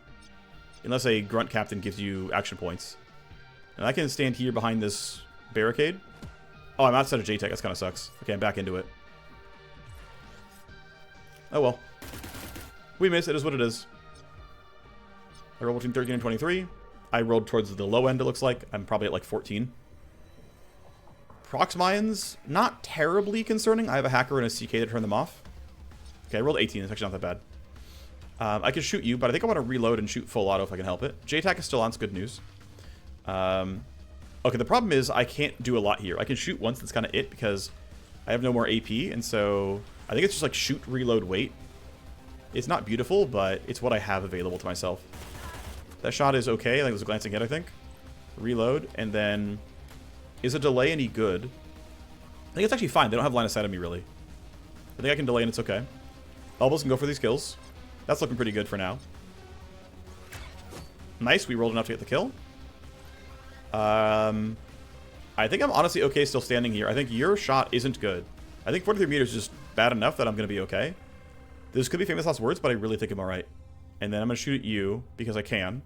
Unless a Grunt Captain gives you action points. And I can stand here behind this barricade. Oh, I'm outside of JTech. That kind of sucks. Okay, I'm back into it. Oh well. We missed. It is what it is. I roll between 13 and 23. I rolled towards the low end, it looks like. I'm probably at like 14. Prox mines, not terribly concerning. I have a hacker and a CK to turn them off. Okay, I rolled 18. It's actually not that bad. I can shoot you, but I think I want to reload and shoot full auto if I can help it. J-Tac is still on. It's good news. Okay, the problem is I can't do a lot here. I can shoot once. That's kind of it because I have no more AP. And so I think it's just like shoot, reload, wait. It's not beautiful, but it's what I have available to myself. That shot is okay. I think it was a glancing hit, I think. Reload, and then... Is a delay any good? I think it's actually fine. They don't have line of sight on me, really. I think I can delay and it's okay. Elbows can go for these kills. That's looking pretty good for now. Nice, we rolled enough to get the kill. I think I'm honestly okay still standing here. I think your shot isn't good. I think 43 meters is just bad enough that I'm going to be okay. This could be famous last words, but I really think I'm alright. And then I'm going to shoot at you because I can.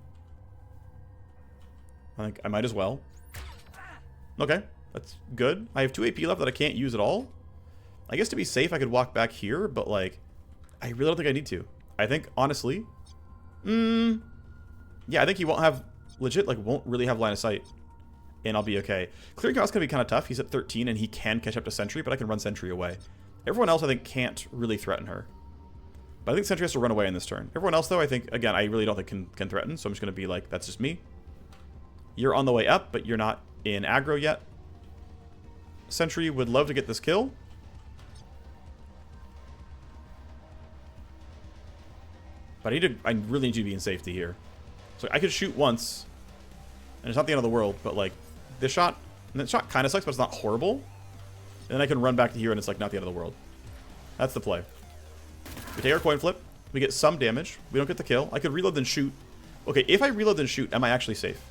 I think I might as well. Okay, that's good. I have 2 AP left that I can't use at all. I guess to be safe, I could walk back here, but, like, I really don't think I need to. I think, honestly... yeah, I think he won't have... Legit, like, won't really have line of sight. And I'll be okay. Clearing Chaos can be kind of tough. He's at 13, and he can catch up to Sentry, but I can run Sentry away. Everyone else, I think, can't really threaten her. But I think Sentry has to run away in this turn. Everyone else, though, I think, again, I really don't think can threaten, so I'm just going to be like, that's just me. You're on the way up, but you're not in aggro yet. Sentry would love to get this kill. But I really need to be in safety here. So I could shoot once, and it's not the end of the world, but like this shot kind of sucks, but it's not horrible. And then I can run back to here, and it's like not the end of the world. That's the play. We take our coin flip. We get some damage. We don't get the kill. I could reload then shoot. Okay, if I reload then shoot, am I actually safe?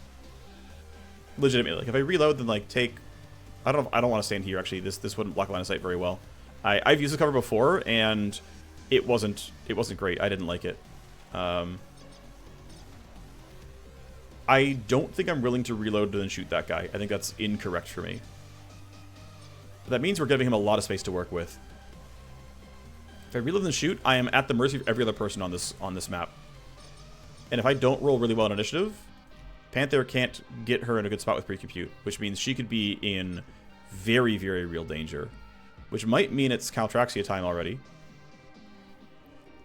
Legitimately, like if I reload then like take, I don't want to stand here actually. This wouldn't block line of sight very well. I've used the cover before and it wasn't great. I didn't like it. I don't think I'm willing to reload and then shoot that guy. I think that's incorrect for me. But that means we're giving him a lot of space to work with. If I reload and shoot, I am at the mercy of every other person on this map. And if I don't roll really well on initiative, Panther can't get her in a good spot with pre-compute, which means she could be in very, very real danger. Which might mean it's Caltraxia time already.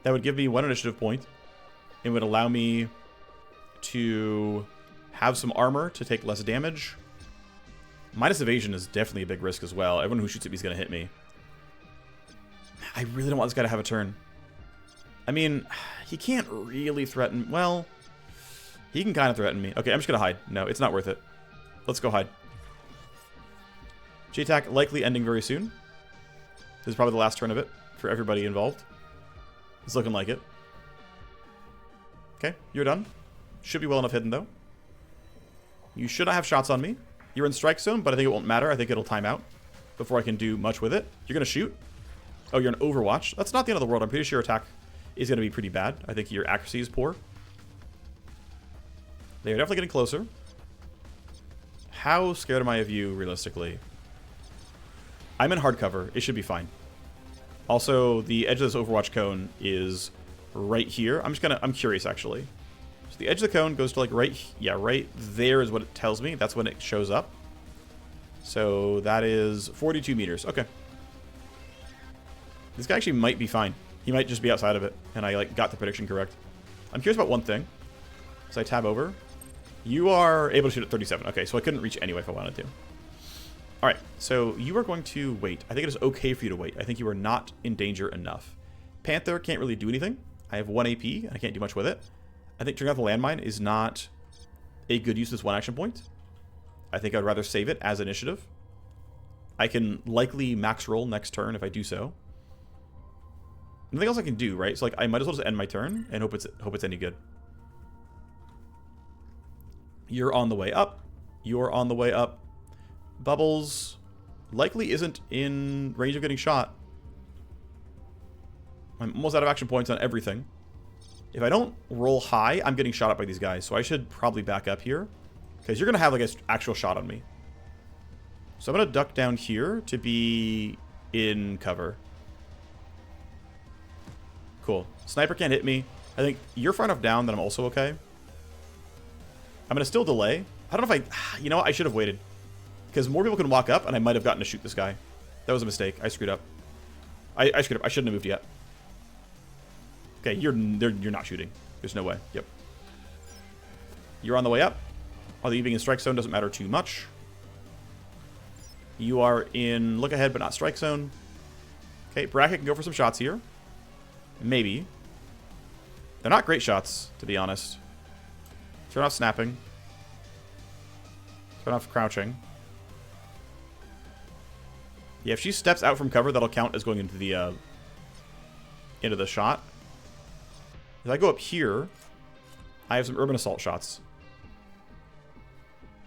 That would give me 1 initiative point. It would allow me to have some armor to take less damage. Minus evasion is definitely a big risk as well. Everyone who shoots at me is going to hit me. I really don't want this guy to have a turn. I mean, he can't really threaten... Well... He can kind of threaten me. Okay, I'm just going to hide. No, it's not worth it. Let's go hide. J-Tac likely ending very soon. This is probably the last turn of it for everybody involved. It's looking like it. Okay, you're done. Should be well enough hidden, though. You should not have shots on me. You're in strike zone, but I think it won't matter. I think it'll time out before I can do much with it. You're going to shoot. Oh, you're in Overwatch. That's not the end of the world. I'm pretty sure your attack is going to be pretty bad. I think your accuracy is poor. They are definitely getting closer. How scared am I of you, realistically? I'm in hard cover. It should be fine. Also, the edge of this Overwatch cone is right here. I'm curious, actually. So the edge of the cone goes to, like, right there is what it tells me. That's when it shows up. So that is 42 meters. Okay. This guy actually might be fine. He might just be outside of it, and I, like, got the prediction correct. I'm curious about one thing. So I tab over. You are able to shoot at 37. Okay, so I couldn't reach anyway if I wanted to. Alright, so you are going to wait. I think it is okay for you to wait. I think you are not in danger enough. Panther can't really do anything. I have 1 AP, and I can't do much with it. I think turning off the landmine is not a good use of this 1 action point. I think I'd rather save it as initiative. I can likely max roll next turn if I do so. Nothing else I can do, right? So like I might as well just end my turn and hope it's any good. You're on the way up. You're on the way up. Bubbles likely isn't in range of getting shot. I'm almost out of action points on everything. If I don't roll high, I'm getting shot at by these guys. So I should probably back up here. Because you're going to have like an actual shot on me. So I'm going to duck down here to be in cover. Cool. Sniper can't hit me. I think you're far enough down that I'm also okay. I'm going to still delay. I don't know if I... You know what? I should have waited. Because more people can walk up, and I might have gotten to shoot this guy. That was a mistake. I screwed up. I screwed up. I shouldn't have moved yet. Okay, you're not shooting. There's no way. Yep. You're on the way up. Although you being in strike zone doesn't matter too much. You are in look ahead, but not strike zone. Okay, Bracket can go for some shots here. Maybe. They're not great shots, to be honest. Turn off snapping. Turn off crouching. Yeah, if she steps out from cover, that'll count as going into the shot. If I go up here, I have some urban assault shots.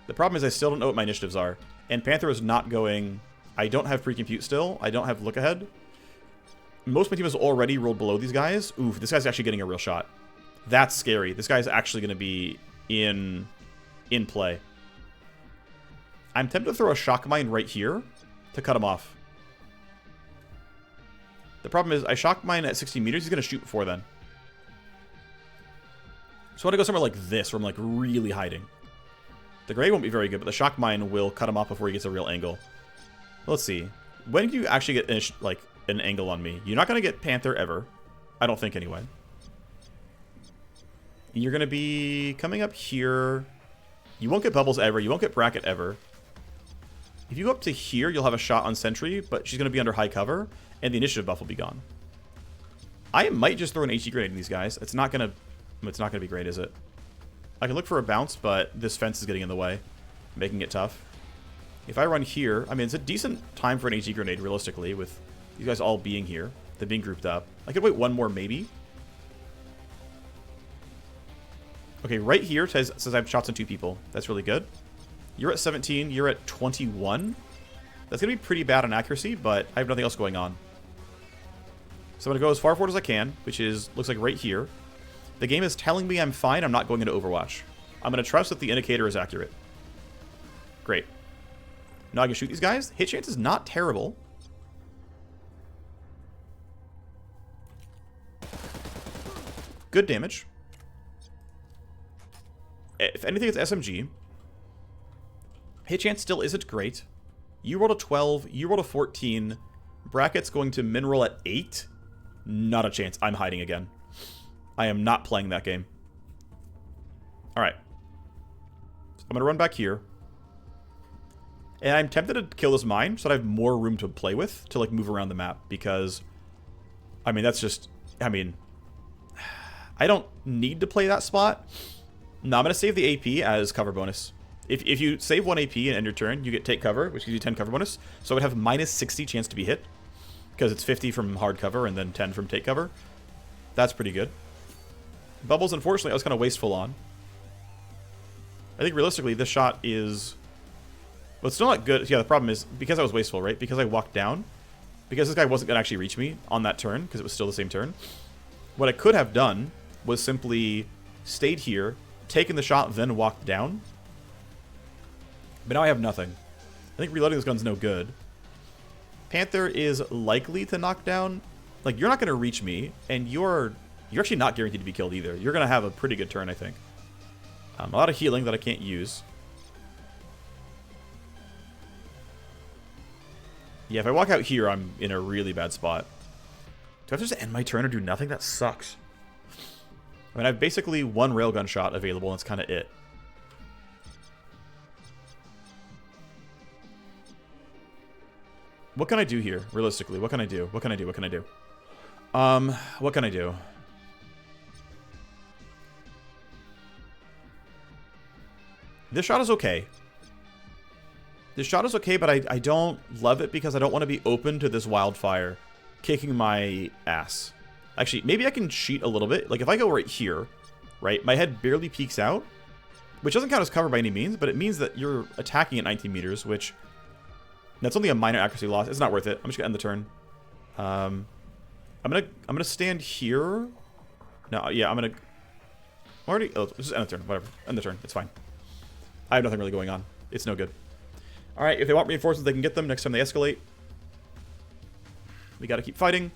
The problem is I still don't know what my initiatives are. And Panther is not going... I don't have pre-compute still. I don't have look ahead. Most of my team has already rolled below these guys. Oof, this guy's actually getting a real shot. That's scary. This guy's actually going to be in play. I'm tempted to throw a shock mine right here to cut him off. The problem is I shock mine at 60 meters. He's going to shoot before then. So I want to go somewhere like this where I'm like really hiding. The grenade won't be very good, but the shock mine will cut him off before he gets a real angle. Let's see. When do you actually get an angle on me? You're not going to get Panther ever. I don't think anyway. You're going to be coming up here. You won't get bubbles ever. You won't get bracket ever. If you go up to here, you'll have a shot on sentry, but she's going to be under high cover, and the initiative buff will be gone. I might just throw an HE grenade in these guys. It's not going to be great, is it? I can look for a bounce, but this fence is getting in the way, making it tough. If I run here, I mean, it's a decent time for an HE grenade, realistically, with these guys all being here. They're being grouped up. I could wait one more, maybe. Okay, right here says I have shots on 2 people. That's really good. You're at 17. You're at 21. That's going to be pretty bad on accuracy, but I have nothing else going on. So I'm going to go as far forward as I can, which is looks like right here. The game is telling me I'm fine. I'm not going into Overwatch. I'm going to trust that the indicator is accurate. Great. Now I can shoot these guys. Hit chance is not terrible. Good damage. If anything, it's SMG. Hit chance still isn't great. You rolled a 12. You rolled a 14. Bracket's going to min roll at 8. Not a chance. I'm hiding again. I am not playing that game. Alright. I'm going to run back here. And I'm tempted to kill this mine so that I have more room to play with to, like, move around the map. Because, I mean, that's just... I mean... I don't need to play that spot. No, I'm going to save the AP as cover bonus. If you save 1 AP and end your turn, you get take cover, which gives you 10 cover bonus. So I would have minus 60 chance to be hit. Because it's 50 from hard cover and then 10 from take cover. That's pretty good. Bubbles, unfortunately, I was kind of wasteful on. I think realistically, this shot is... Well, it's still not good. Yeah, the problem is, because I was wasteful, right? Because I walked down. Because this guy wasn't going to actually reach me on that turn, because it was still the same turn. What I could have done was simply stayed here, taken the shot, then walked down. But now I have nothing. I think reloading this gun's no good. Panther is likely to knock down. Like, you're not going to reach me, and you're actually not guaranteed to be killed either. You're going to have a pretty good turn, I think. A lot of healing that I can't use. Yeah, if I walk out here, I'm in a really bad spot. Do I have to just end my turn or do nothing? That sucks. I mean, I have basically 1 railgun shot available, and that's kind of it. What can I do here, realistically? What can I do? What can I do? What can I do? What can I do? This shot is okay. This shot is okay, but I don't love it because I don't want to be open to this wildfire kicking my ass. Actually, maybe I can cheat a little bit. Like, if I go right here, right, my head barely peeks out, which doesn't count as cover by any means, but it means that you're attacking at 19 meters, which... That's only a minor accuracy loss. It's not worth it. I'm just gonna end the turn. I'm gonna stand here. No, yeah, I'm already. Oh, just end the turn. Whatever. End the turn. It's fine. I have nothing really going on. It's no good. All right. If they want reinforcements, they can get them next time they escalate. We got to keep fighting.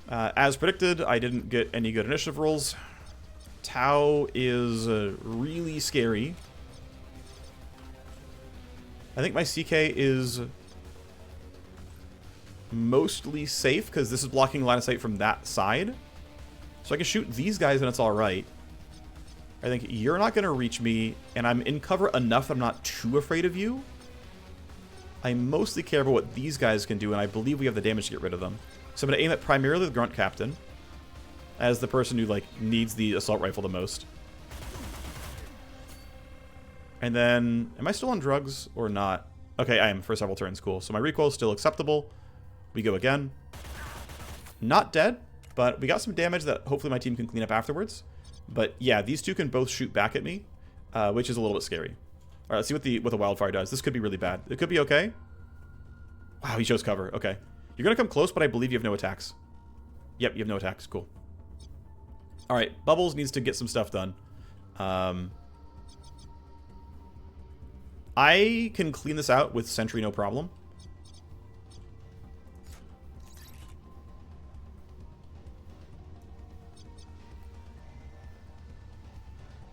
As predicted, I didn't get any good initiative rolls. Tau is really scary. I think my CK is mostly safe because this is blocking line of sight from that side. So I can shoot these guys and it's alright. I think you're not going to reach me, and I'm in cover enough that I'm not too afraid of you. I mostly care about what these guys can do, and I believe we have the damage to get rid of them. So I'm going to aim at primarily the Grunt Captain as the person who, like, needs the assault rifle the most. And then, am I still on drugs or not? Okay, I am for several turns. Cool. So my recoil is still acceptable. We go again. Not dead, but we got some damage that hopefully my team can clean up afterwards. But yeah, these two can both shoot back at me, which is a little bit scary. All right, let's see what the wildfire does. This could be really bad. It could be okay. Wow, he shows cover. Okay. You're going to come close, but I believe you have no attacks. Yep, you have no attacks. Cool. All right, Bubbles needs to get some stuff done. I can clean this out with Sentry, no problem.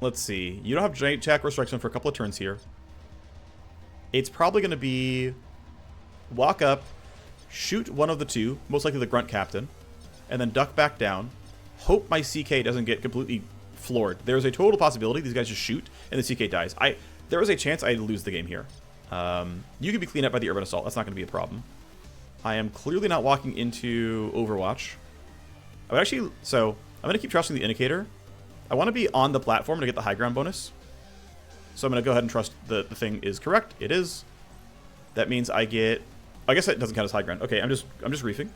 Let's see. You don't have giant attack restriction for a couple of turns here. It's probably going to be walk up, shoot one of the two, most likely the Grunt Captain, and then duck back down. Hope my CK doesn't get completely floored. There's a total possibility these guys just shoot and the CK dies. There is a chance I'd lose the game here. You can be cleaned up by the Urban Assault. That's not going to be a problem. I am clearly not walking into Overwatch. I would actually... So, I'm going to keep trusting the indicator. I want to be on the platform to get the high ground bonus. So I'm going to go ahead and trust the thing is correct. It is. That means I get... I guess that doesn't count as high ground. Okay, I'm just reefing.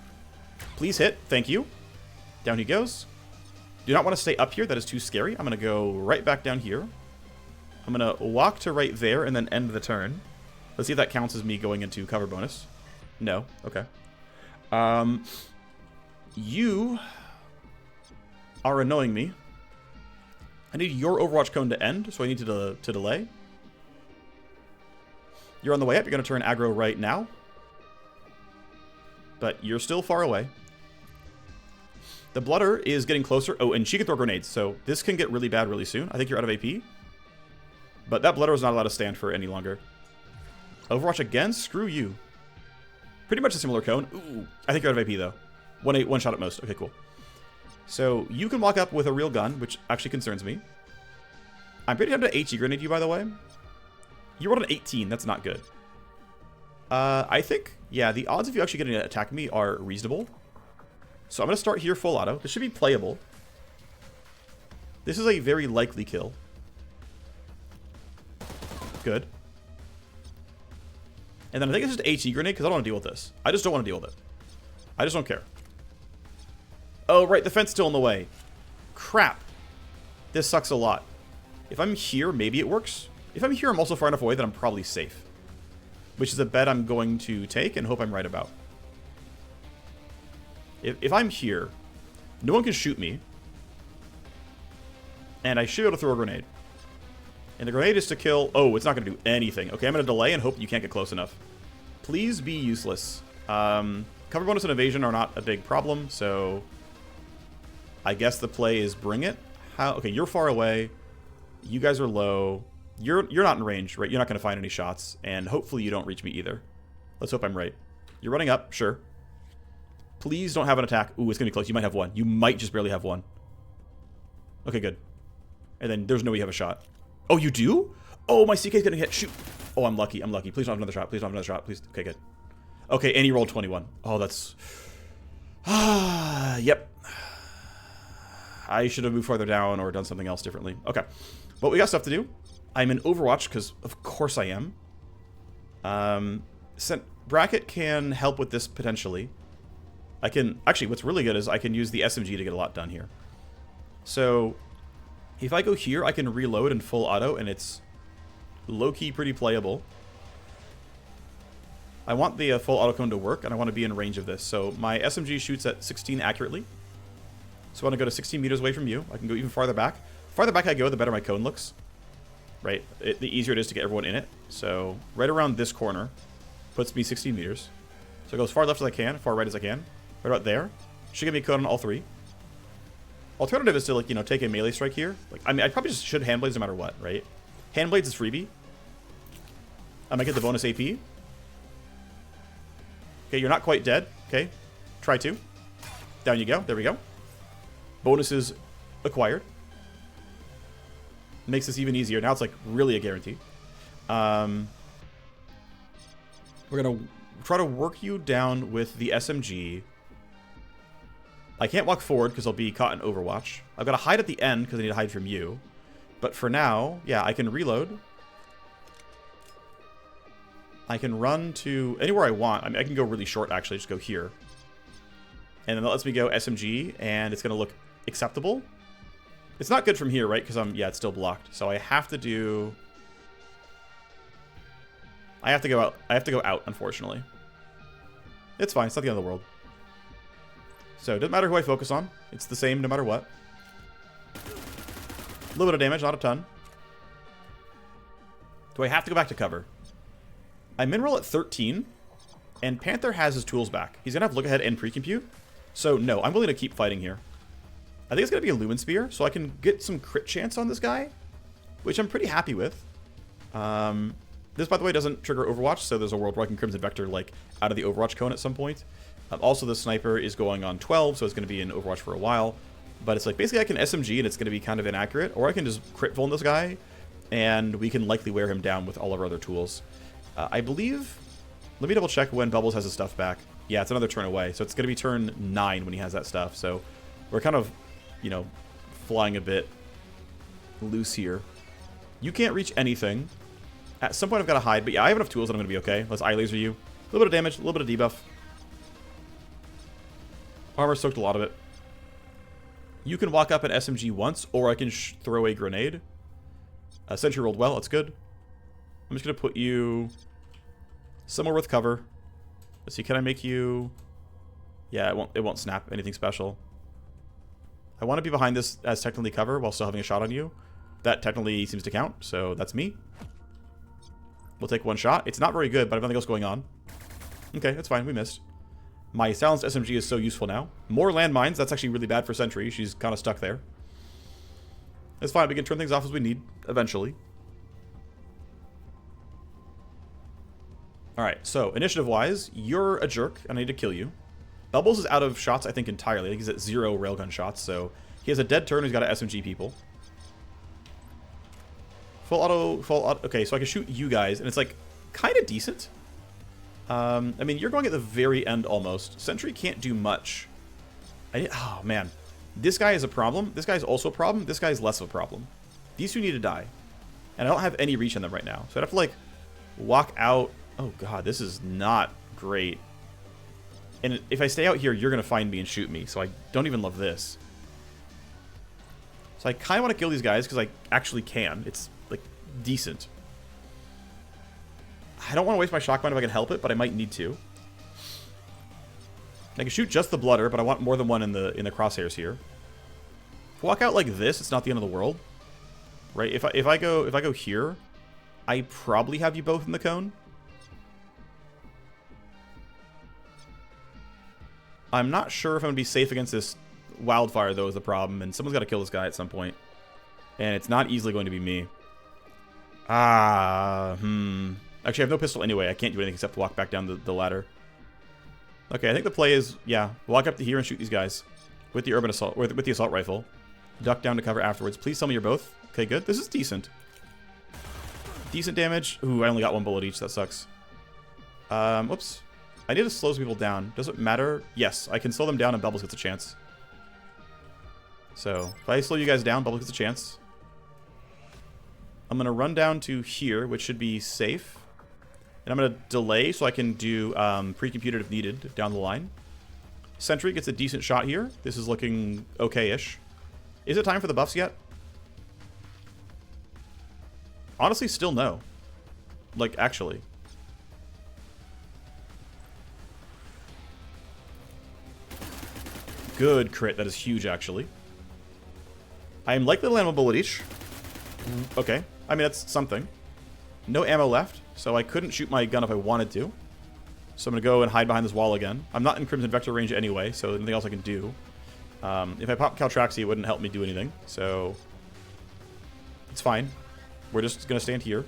Please hit. Thank you. Down he goes. Do not want to stay up here. That is too scary. I'm going to go right back down here. I'm going to walk to right there and then end the turn. Let's see if that counts as me going into cover bonus. No. Okay. You are annoying me. I need your Overwatch cone to end, so I need to delay. You're on the way up. You're going to turn aggro right now. But you're still far away. The Blooder is getting closer. Oh, and she can throw grenades, so this can get really bad really soon. I think you're out of AP. But that Blooder is not allowed to stand for any longer. Overwatch again? Screw you. Pretty much a similar cone. Ooh, I think you're out of AP, though. One shot at most. Okay, cool. So you can walk up with a real gun, which actually concerns me. I'm pretty tempted to HE grenade you, by the way. You rolled an 18. That's not good. I think, yeah, the odds of you actually getting to attack me are reasonable. So I'm going to start here full auto. This should be playable. This is a very likely kill. Good. And then I think it's just an HE grenade because I don't want to deal with this. I just don't want to deal with it. I just don't care. Oh, right, the fence still in the way. Crap. This sucks a lot. If I'm here, maybe it works. If I'm here, I'm also far enough away that I'm probably safe. Which is a bet I'm going to take and hope I'm right about. If I'm here, no one can shoot me. And I should be able to throw a grenade. And the grenade is to kill... Oh, it's not going to do anything. Okay, I'm going to delay and hope you can't get close enough. Please be useless. Cover bonus and evasion are not a big problem, so... I guess the play is bring it. How? Okay, you're far away. You guys are low. You're not in range, right? You're not going to find any shots, and hopefully you don't reach me either. Let's hope I'm right. You're running up, sure. Please don't have an attack. Ooh, it's going to be close. You might have one. You might just barely have one. Okay, good. And then there's no way you have a shot. Oh, you do? Oh, my CK's going to hit. Shoot. Oh, I'm lucky. I'm lucky. Please don't have another shot. Please don't have another shot. Please. Okay, good. Okay, and he rolled 21. Oh, that's... Yep. I should have moved farther down or done something else differently. Okay. But we got stuff to do. I'm in Overwatch because, of course, I am. Bracket can help with this potentially. I can... Actually, what's really good is I can use the SMG to get a lot done here. So, if I go here, I can reload in full auto, and it's low-key pretty playable. I want the full auto cone to work, and I want to be in range of this. So, my SMG shoots at 16 accurately. So I want to go to 16 meters away from you. I can go even farther back. The farther back I go, the better my cone looks. Right? The easier it is to get everyone in it. So right around this corner puts me 16 meters. So I go as far left as I can, far right as I can. Right about there. Should give me a cone on all three. Alternative is to, like, you know, take a melee strike here. Like, I mean, I probably just should Handblades no matter what, right? Handblades is freebie. I might get the bonus AP. Okay, you're not quite dead. Okay, try to. Down you go. There we go. Bonuses acquired. Makes this even easier. Now it's, like, really a guarantee. We're going to try to work you down with the SMG. I can't walk forward because I'll be caught in Overwatch. I've got to hide at the end because I need to hide from you. But for now, yeah, I can reload. I can run to anywhere I want. I mean, I can go really short, actually. Just go here. And then that lets me go SMG, and it's going to look acceptable. It's not good from here, right? Because yeah, it's still blocked. So I have to do... I have to go out. I have to go out, unfortunately. It's fine. It's not the end of the world. So, it doesn't matter who I focus on. It's the same no matter what. A little bit of damage, not a ton. Do I have to go back to cover? I'm mineral at 13, and Panther has his tools back. He's going to have look ahead and pre-compute. So, no, I'm willing to keep fighting here. I think it's going to be a Lumen Spear, so I can get some crit chance on this guy, which I'm pretty happy with. This, by the way, doesn't trigger Overwatch, so there's a world where I can Crimson Vector, like, out of the Overwatch cone at some point. Also, the Sniper is going on 12, so it's going to be in Overwatch for a while. But it's like, basically, I can SMG, and it's going to be kind of inaccurate. Or I can just crit vuln this guy, and we can likely wear him down with all of our other tools. I believe... Let me double check when Bubbles has his stuff back. Yeah, it's another turn away. So it's going to be turn 9 when he has that stuff. So we're kind of, you know, flying a bit loose here. You can't reach anything. At some point, I've got to hide. But yeah, I have enough tools that I'm going to be okay. Let's eye laser you. A little bit of damage, a little bit of debuff. Armor soaked a lot of it. You can walk up an SMG once, or I can throw a grenade. Sentry rolled well. That's good. I'm just going to put you somewhere with cover. Let's see. Can I make you... Yeah, it won't snap anything special. I want to be behind this as technically cover while still having a shot on you. That technically seems to count, so that's me. We'll take one shot. It's not very good, but I have nothing else going on. Okay, that's fine. We missed. My silenced SMG is so useful now. More landmines. That's actually really bad for Sentry. She's kind of stuck there. It's fine. We can turn things off as we need eventually. Alright, so initiative-wise, you're a jerk, and I need to kill you. Bubbles is out of shots, I think, entirely. I think he's at 0 railgun shots, so he has a dead turn. He's got to SMG people. Full auto. Okay, so I can shoot you guys, and it's, like, kind of decent. I mean, you're going at the very end almost. Sentry can't do much. Oh, man. This guy is a problem. This guy's also a problem. This guy's less of a problem. These two need to die. And I don't have any reach on them right now. So I'd have to, like, walk out. Oh, God, this is not great. And if I stay out here, you're going to find me and shoot me. So I don't even love this. So I kind of want to kill these guys because I actually can. It's, like, decent. I don't want to waste my shockbind if I can help it, but I might need to. I can shoot just the blooder, but I want more than one in the crosshairs here. If I walk out like this, it's not the end of the world, right? If I go here, I probably have you both in the cone. I'm not sure if I'm gonna be safe against this wildfire though is the problem, and someone's got to kill this guy at some point, and it's not easily going to be me. Actually, I have no pistol anyway. I can't do anything except walk back down the ladder. Okay, I think the play is, yeah, walk up to here and shoot these guys with the urban assault, or with the assault rifle. Duck down to cover afterwards. Please tell me you're both. Okay, good. This is decent. Decent damage. Ooh, I only got one bullet each. That sucks. Whoops. I need to slow some people down. Does it matter? Yes, I can slow them down and Bubbles gets a chance. So, if I slow you guys down, Bubbles gets a chance. I'm going to run down to here, which should be safe. And I'm going to delay so I can do pre-computed if needed down the line. Sentry gets a decent shot here. This is looking okay-ish. Is it time for the buffs yet? Honestly, still no. Like, actually. Good crit. That is huge, actually. I am likely to land one bullet each. Okay. I mean, that's something. No ammo left, so I couldn't shoot my gun if I wanted to. So I'm going to go and hide behind this wall again. I'm not in Crimson Vector range anyway, so nothing else I can do. If I pop Caltraxi, it wouldn't help me do anything. So it's fine. We're just going to stand here.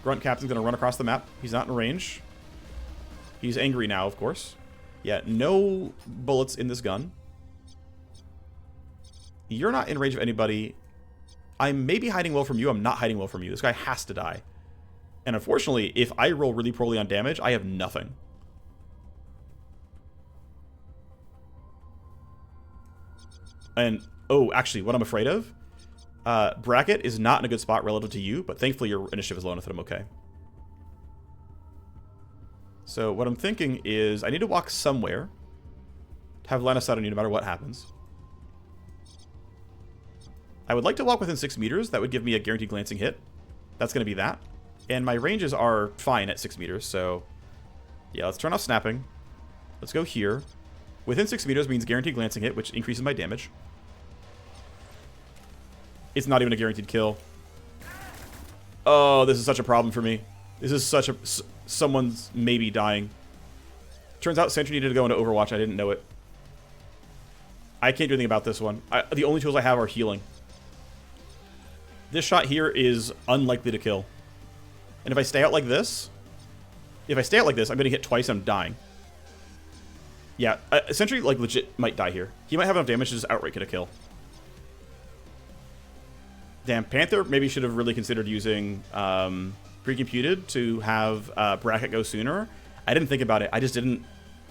Grunt Captain's going to run across the map. He's not in range. He's angry now, of course. Yeah, no bullets in this gun. You're not in range of anybody. I'm maybe hiding well from you. I'm not hiding well from you. This guy has to die. And unfortunately, if I roll really poorly on damage, I have nothing. And, oh, actually, what I'm afraid of, Bracket is not in a good spot relative to you, but thankfully your initiative is low enough that I'm okay. So what I'm thinking is I need to walk somewhere to have line of sight on you no matter what happens. I would like to walk within 6 meters. That would give me a guaranteed glancing hit. That's going to be that. And my ranges are fine at 6 meters, so yeah, let's turn off snapping. Let's go here. Within 6 meters means guaranteed glancing hit, which increases my damage. It's not even a guaranteed kill. Oh, this is such a problem for me. This is such a... Someone's maybe dying. Turns out Sentry needed to go into Overwatch. I didn't know it. I can't do anything about this one. The only tools I have are healing. This shot here is unlikely to kill. And if I stay out like this... I'm going to hit twice and I'm dying. Yeah, Sentry, like, legit might die here. He might have enough damage to just outright get a kill. Damn, Panther maybe should have really considered using pre-computed to have Bracket go sooner. I didn't think about it. I didn't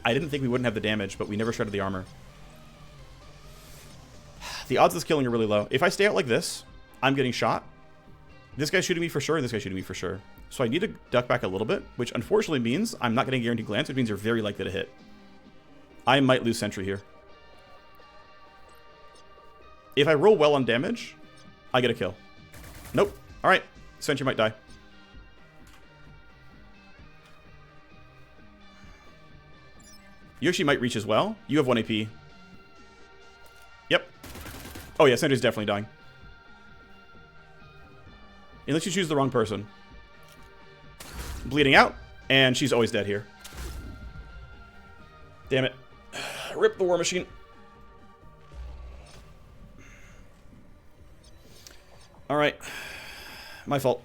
think we wouldn't have the damage, but we never shredded the armor. The odds of this killing are really low. If I stay out like this, I'm getting shot. This guy's shooting me for sure, and this guy's shooting me for sure. So I need to duck back a little bit, which unfortunately means I'm not getting a guaranteed glance, which means you're very likely to hit. I might lose Sentry here. If I roll well on damage, I get a kill. Nope. Alright. Sentry might die. You actually might reach as well. You have 1 AP. Yep. Oh yeah, Sentry's definitely dying. Unless you choose the wrong person. Bleeding out, and she's always dead here. Damn it. Rip the Warmachine. Alright. My fault.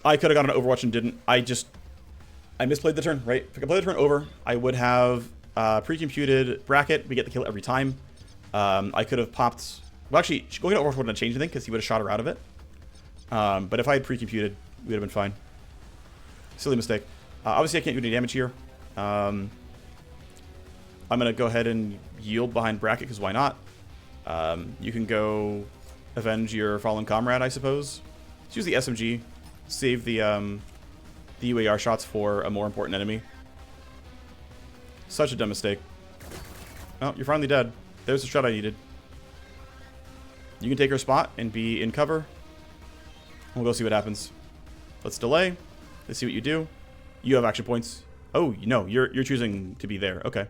I could have gone on Overwatch and didn't. I misplayed the turn, right? If I could play the turn over, I would have pre-computed Bracket. We get the kill every time. I could have popped... Well, actually, going to Overwatch wouldn't have changed anything because he would have shot her out of it. But if I had pre-computed, we would have been fine. Silly mistake. Obviously, I can't do any damage here. I'm going to go ahead and yield behind Bracket because why not? You can go avenge your fallen comrade, I suppose. Let's use the SMG. Save the UAR shots for a more important enemy. Such a dumb mistake. Oh, you're finally dead. There's the shot I needed. You can take her spot and be in cover. We'll go see what happens. Let's delay. Let's see what you do. You have action points. Oh, no, you're choosing to be there. Okay.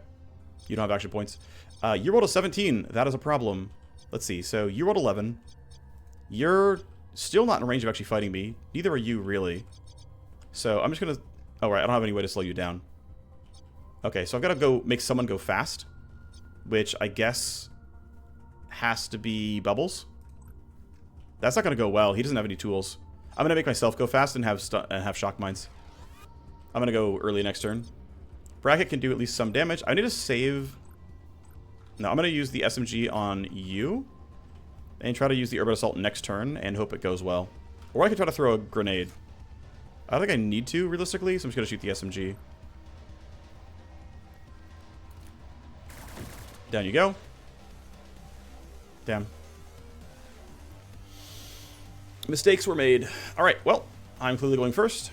You don't have action points. You rolled a 17. That is a problem. Let's see. So you rolled 11. You're still not in range of actually fighting me. Neither are you, really. So I'm just going to... Oh, right. I don't have any way to slow you down. Okay, so I've got to go make someone go fast. Which I guess has to be Bubbles. That's not going to go well. He doesn't have any tools. I'm going to make myself go fast and have shock mines. I'm going to go early next turn. Bracket can do at least some damage. I need to save... No, I'm going to use the SMG on you. And try to use the Urban Assault next turn and hope it goes well. Or I could try to throw a grenade. I don't think I need to, realistically, so I'm just going to shoot the SMG. Down you go. Damn. Mistakes were made. Alright, well, I'm clearly going first.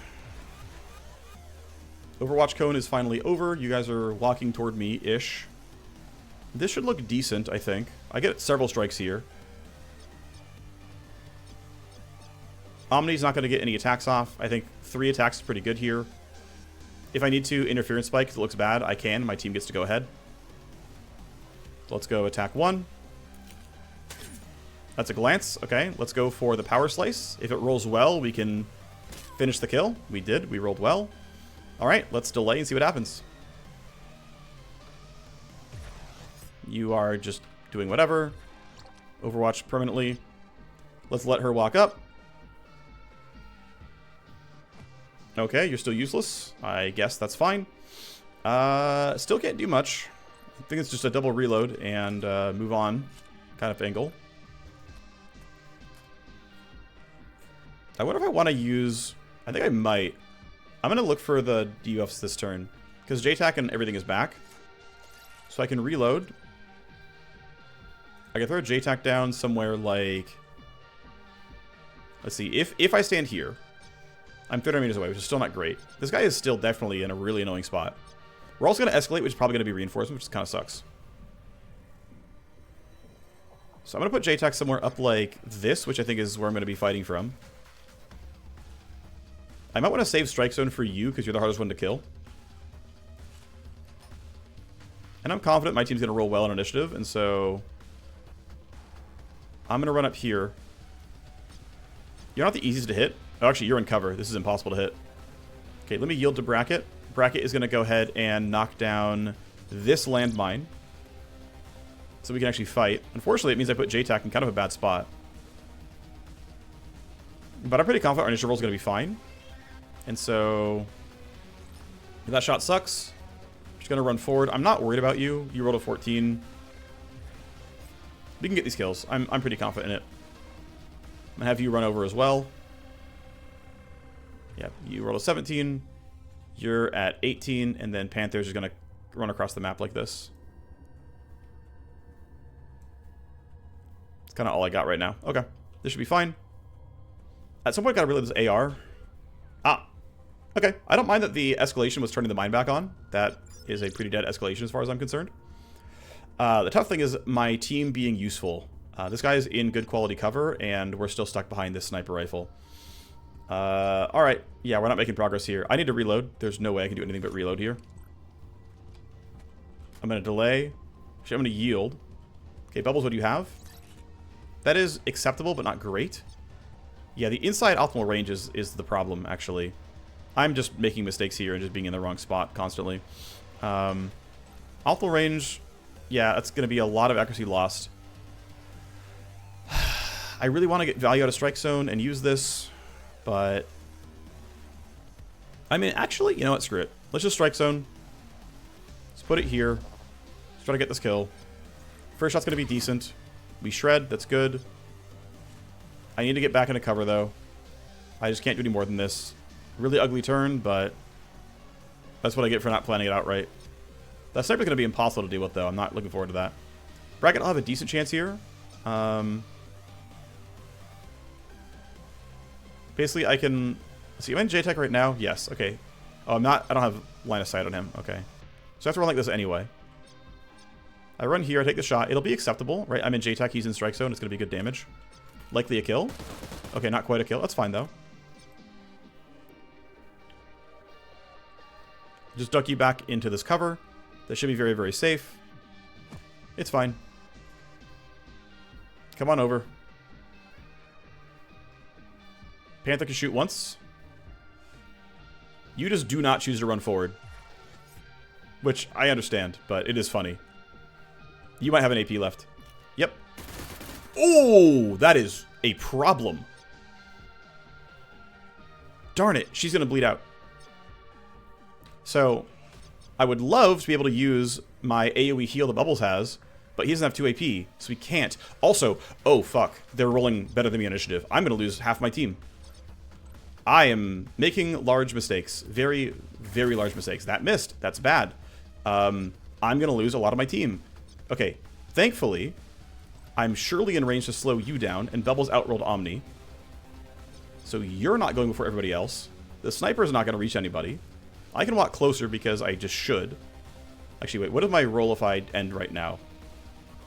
Overwatch cone is finally over. You guys are walking toward me-ish. This should look decent, I think. I get several strikes here. Omni's not going to get any attacks off. I think 3 attacks is pretty good here. If I need to interference spike because it looks bad, I can. My team gets to go ahead. Let's go attack 1. That's a glance. Okay, let's go for the power slice. If it rolls well, we can finish the kill. We did. We rolled well. All right, let's delay and see what happens. You are just doing whatever. Overwatch permanently. Let's let her walk up. Okay, you're still useless. I guess that's fine. Still can't do much. I think it's just a double reload and move on kind of angle. I wonder if I want to use... I think I might. I'm going to look for the debuffs this turn. Because JTAC and everything is back. So I can reload. I can throw a JTAC down somewhere like... Let's see. If I stand here, I'm 300 meters away, which is still not great. This guy is still definitely in a really annoying spot. We're also going to escalate, which is probably going to be reinforcement, which kind of sucks. So I'm going to put JTAC somewhere up like this, which I think is where I'm going to be fighting from. I might want to save Strike Zone for you, because you're the hardest one to kill. And I'm confident my team's going to roll well on initiative, and so... I'm going to run up here. You're not the easiest to hit. Oh, actually, you're in cover. This is impossible to hit. Okay, let me yield to Bracket. Bracket is going to go ahead and knock down this landmine. So we can actually fight. Unfortunately, it means I put JTAC in kind of a bad spot. But I'm pretty confident our initiative roll is going to be fine. And so... If that shot sucks, I'm just going to run forward. I'm not worried about you. You rolled a 14. We can get these kills. I'm pretty confident in it. I'm going to have you run over as well. Yeah, you rolled a 17. You're at 18. And then Panther's just going to run across the map like this. It's kind of all I got right now. Okay. This should be fine. At some point, I got to reload this AR. Ah. Okay. I don't mind that the escalation was turning the mine back on. That is a pretty dead escalation as far as I'm concerned. The tough thing is my team being useful. This guy is in good quality cover, and we're still stuck behind this sniper rifle. Alright. Yeah, we're not making progress here. I need to reload. There's no way I can do anything but reload here. I'm going to delay. Actually, I'm going to yield. Okay, Bubbles, what do you have? That is acceptable, but not great. Yeah, the inside optimal range is the problem, actually. I'm just making mistakes here and just being in the wrong spot constantly. Optimal range, yeah, that's going to be a lot of accuracy lost. I really want to get value out of Strike Zone and use this, but... I mean, actually, you know what? Screw it. Let's just Strike Zone. Let's put it here. Let's try to get this kill. First shot's going to be decent. We shred. That's good. I need to get back into cover, though. I just can't do any more than this. Really ugly turn, but that's what I get for not planning it out right. That sniper's going to be impossible to deal with, though. I'm not looking forward to that. Bracket will have a decent chance here. Basically, I can... See, am I in JTAC right now? Yes. Okay. Oh, I'm not... I don't have line of sight on him. Okay. So I have to run like this anyway. I run here. I take the shot. It'll be acceptable, right? I'm in JTAC. He's in Strike Zone. It's going to be good damage. Likely a kill. Okay, not quite a kill. That's fine, though. Just duck you back into this cover. That should be very, very safe. It's fine. Come on over. Panther can shoot once. You just do not choose to run forward. Which I understand, but it is funny. You might have an AP left. Yep. Oh, that is a problem. Darn it, she's going to bleed out. So, I would love to be able to use my AoE heal that Bubbles has, but he doesn't have 2 AP, so he can't. Also, oh fuck, they're rolling better than me on initiative. I'm going to lose half my team. I am making large mistakes. Very, very large mistakes. That missed. That's bad. I'm going to lose a lot of my team. Okay, thankfully, I'm surely in range to slow you down, and Bubbles outrolled Omni. So you're not going before everybody else. The sniper is not going to reach anybody. I can walk closer because I just should. Actually, wait, what is my roll if I end right now?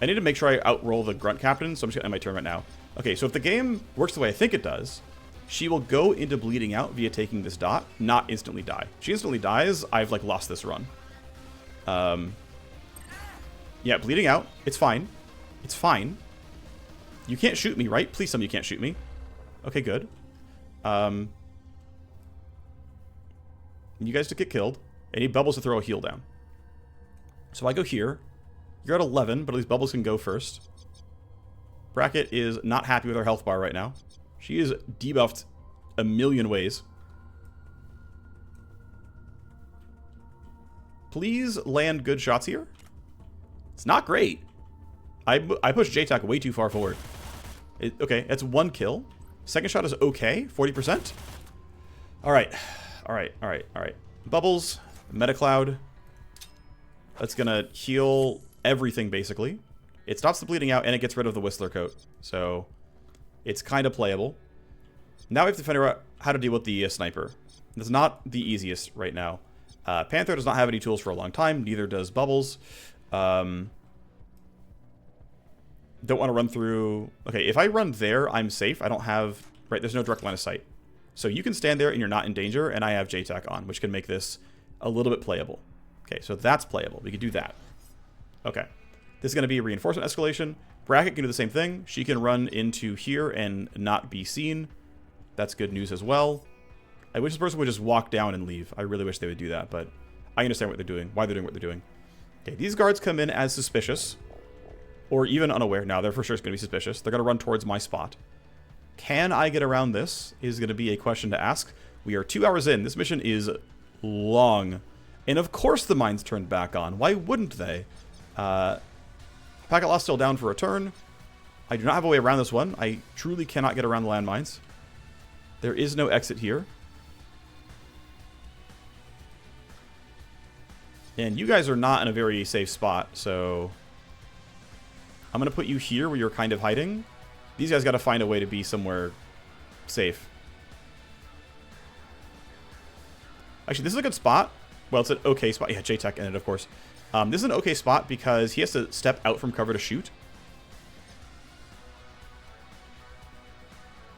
I need to make sure I outroll the Grunt Captain, so I'm just going to end my turn right now. Okay, so if the game works the way I think it does, she will go into bleeding out via taking this dot, not instantly die. If she instantly dies, I've, like, lost this run. Yeah, bleeding out. It's fine. It's fine. You can't shoot me, right? Please tell me you can't shoot me. Okay, good. You guys to get killed. I need Bubbles to throw a heal down. So I go here. You're at 11, but at least Bubbles can go first. Bracket is not happy with her health bar right now. She is debuffed a million ways. Please land good shots here. It's not great. I pushed JTAC way too far forward. Okay, that's 1 kill. Second shot is okay, 40%. Alright, alright. Bubbles, Metacloud. That's gonna heal everything, basically. It stops the bleeding out, and it gets rid of the Whistler coat. So, it's kind of playable. Now we have to figure out how to deal with the sniper. It's not the easiest right now. Panther does not have any tools for a long time. Neither does Bubbles. Don't want to run through... Okay, if I run there, I'm safe. I don't have... Right, there's no direct line of sight. So you can stand there and you're not in danger, and I have JTAC on, which can make this a little bit playable. Okay, so that's playable. We can do that. Okay. This is going to be a reinforcement escalation. Bracket can do the same thing. She can run into here and not be seen. That's good news as well. I wish this person would just walk down and leave. I really wish they would do that, but I understand what they're doing, why they're doing what they're doing. Okay, these guards come in as suspicious. Or even unaware. Now, they're for sure going to be suspicious. They're going to run towards my spot. Can I get around this? Is going to be a question to ask. We are 2 hours in. This mission is long. And of course the mines turned back on. Why wouldn't they? Packet loss still down for a turn. I do not have a way around this one. I truly cannot get around the landmines. There is no exit here. And you guys are not in a very safe spot, so... I'm going to put you here where you're kind of hiding. These guys got to find a way to be somewhere safe. Actually, this is a good spot. Well, it's an okay spot. Yeah, JTAC in it, of course. This is an okay spot because he has to step out from cover to shoot.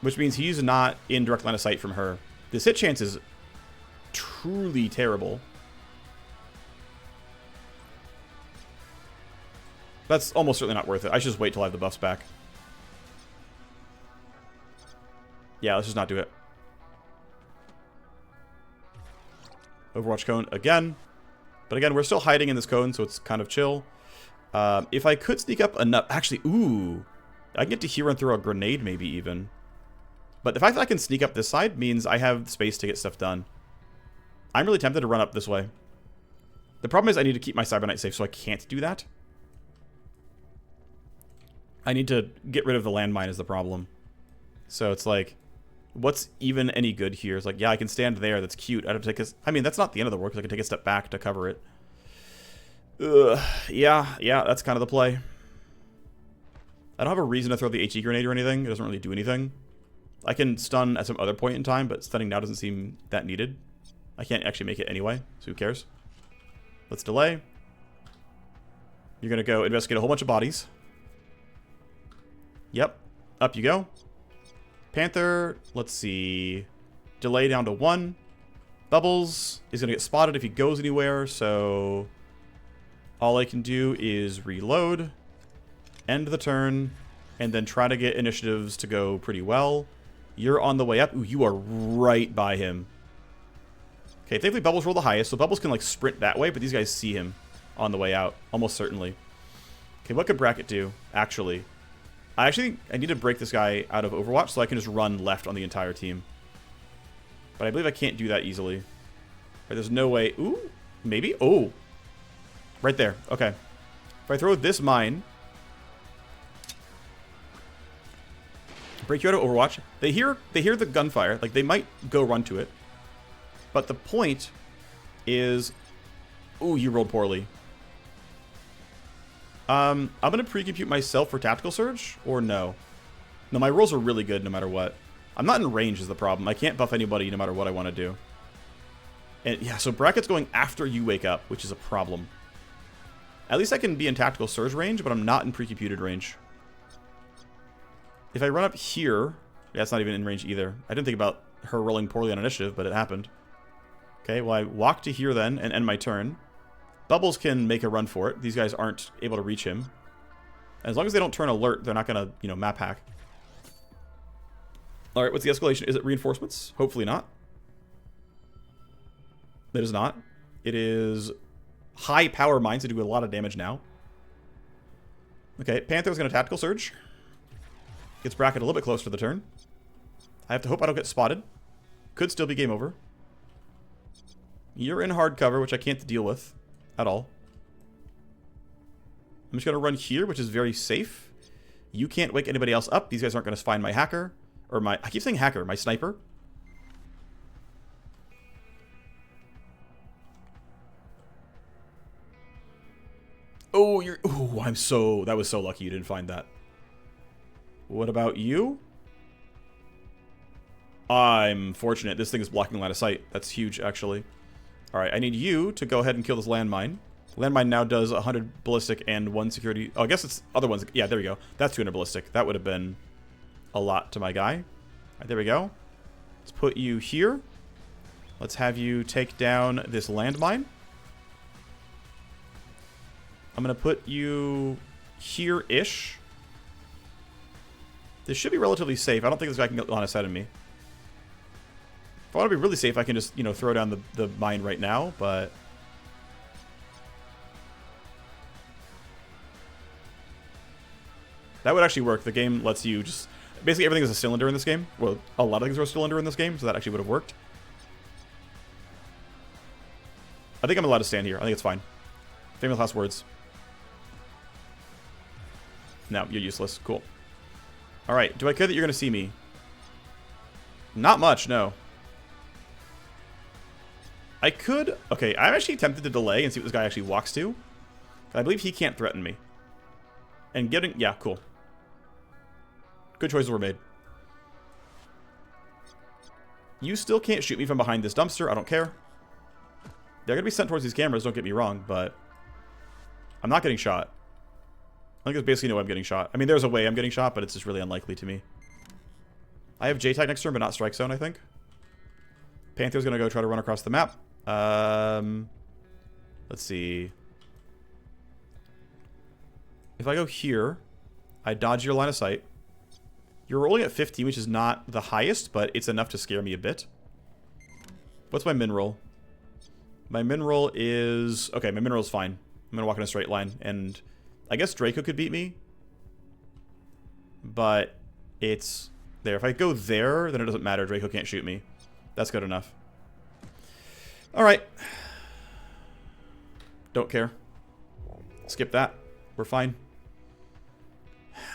Which means he's not in direct line of sight from her. This hit chance is truly terrible. That's almost certainly not worth it. I should just wait till I have the buffs back. Yeah, let's just not do it. Overwatch cone again. But again, we're still hiding in this cone, so it's kind of chill. If I could sneak up enough... Actually, ooh. I can get to here and throw a grenade, maybe even. But the fact that I can sneak up this side means I have space to get stuff done. I'm really tempted to run up this way. The problem is I need to keep my Cyber Knight safe, so I can't do that. I need to get rid of the landmine is the problem. So it's like, what's even any good here? It's like, yeah, I can stand there. That's cute. I have to take a... I mean, that's not the end of the work, because I can take a step back to cover it. Yeah, that's kind of the play. I don't have a reason to throw the HE grenade or anything. It doesn't really do anything. I can stun at some other point in time, but stunning now doesn't seem that needed. I can't actually make it anyway, so who cares? Let's delay. You're going to go investigate a whole bunch of bodies. Yep. Up you go. Panther, let's see. Delay down to 1. Bubbles is going to get spotted if he goes anywhere, so all I can do is reload, end the turn, and then try to get initiatives to go pretty well. You're on the way up. Ooh, you are right by him. Okay, thankfully Bubbles roll the highest, so Bubbles can like sprint that way, but these guys see him on the way out, almost certainly. Okay, what could Bracket do, actually? I need to break this guy out of Overwatch so I can just run left on the entire team. But I believe I can't do that easily. Right, there's no way. Ooh, maybe? Oh. Right there. Okay. If I throw this mine, break you out of Overwatch, they hear the gunfire. Like, they might go run to it. But the point is... Ooh, you rolled poorly. I'm going to pre-compute myself for Tactical Surge, or no? No, my rolls are really good no matter what. I'm not in range is the problem. I can't buff anybody no matter what I want to do. And yeah, so Bracket's going after you wake up, which is a problem. At least I can be in Tactical Surge range, but I'm not in pre-computed range. If I run up here... Yeah, that's not even in range either. I didn't think about her rolling poorly on initiative, but it happened. Okay, well I walk to here then, and end my turn. Bubbles can make a run for it. These guys aren't able to reach him. As long as they don't turn alert, they're not going to, map hack. Alright, what's the escalation? Is it reinforcements? Hopefully not. It is not. It is high power mines that do a lot of damage now. Okay, Panther's going to Tactical Surge. Gets Bracket a little bit closer to the turn. I have to hope I don't get spotted. Could still be game over. You're in hard cover, which I can't deal with at all. I'm just going to run here, which is very safe. You can't wake anybody else up. These guys aren't going to find my hacker. Or my... I keep saying hacker. My sniper. Oh, you're... Oh, I'm so... That was so lucky you didn't find that. What about you? I'm fortunate. This thing is blocking line of sight. That's huge, actually. Alright, I need you to go ahead and kill this landmine. Landmine now does 100 ballistic and 1 security... Oh, I guess it's other ones. Yeah, there we go. That's 200 ballistic. That would have been a lot to my guy. Alright, there we go. Let's put you here. Let's have you take down this landmine. I'm going to put you here-ish. This should be relatively safe. I don't think this guy can get line of sight of me. If I want to be really safe, I can just, you know, throw down the mine right now, but... That would actually work. The game lets you just... Basically, everything is a cylinder in this game. Well, a lot of things are a cylinder in this game, so that actually would have worked. I think I'm allowed to stand here. I think it's fine. Famous last words. No, you're useless. Cool. Alright, do I care that you're going to see me? Not much, no. I could... Okay, I'm actually tempted to delay and see what this guy actually walks to. I believe he can't threaten me. And getting... Yeah, cool. Good choices were made. You still can't shoot me from behind this dumpster. I don't care. They're going to be sent towards these cameras, don't get me wrong, but... I'm not getting shot. I think there's basically no way I'm getting shot. I mean, there's a way I'm getting shot, but it's just really unlikely to me. I have J-Tag next turn, but not Strike Zone, I think. Panther's going to go try to run across the map. Let's see. If I go here, I dodge your line of sight. You're rolling at 15, which is not the highest, but it's enough to scare me a bit. What's my min roll? My min roll is... Okay, my min roll is fine. I'm going to walk in a straight line, and... I guess Draco could beat me. But it's there. If I go there, then it doesn't matter. Draco can't shoot me. That's good enough. Alright. Don't care. Skip that. We're fine.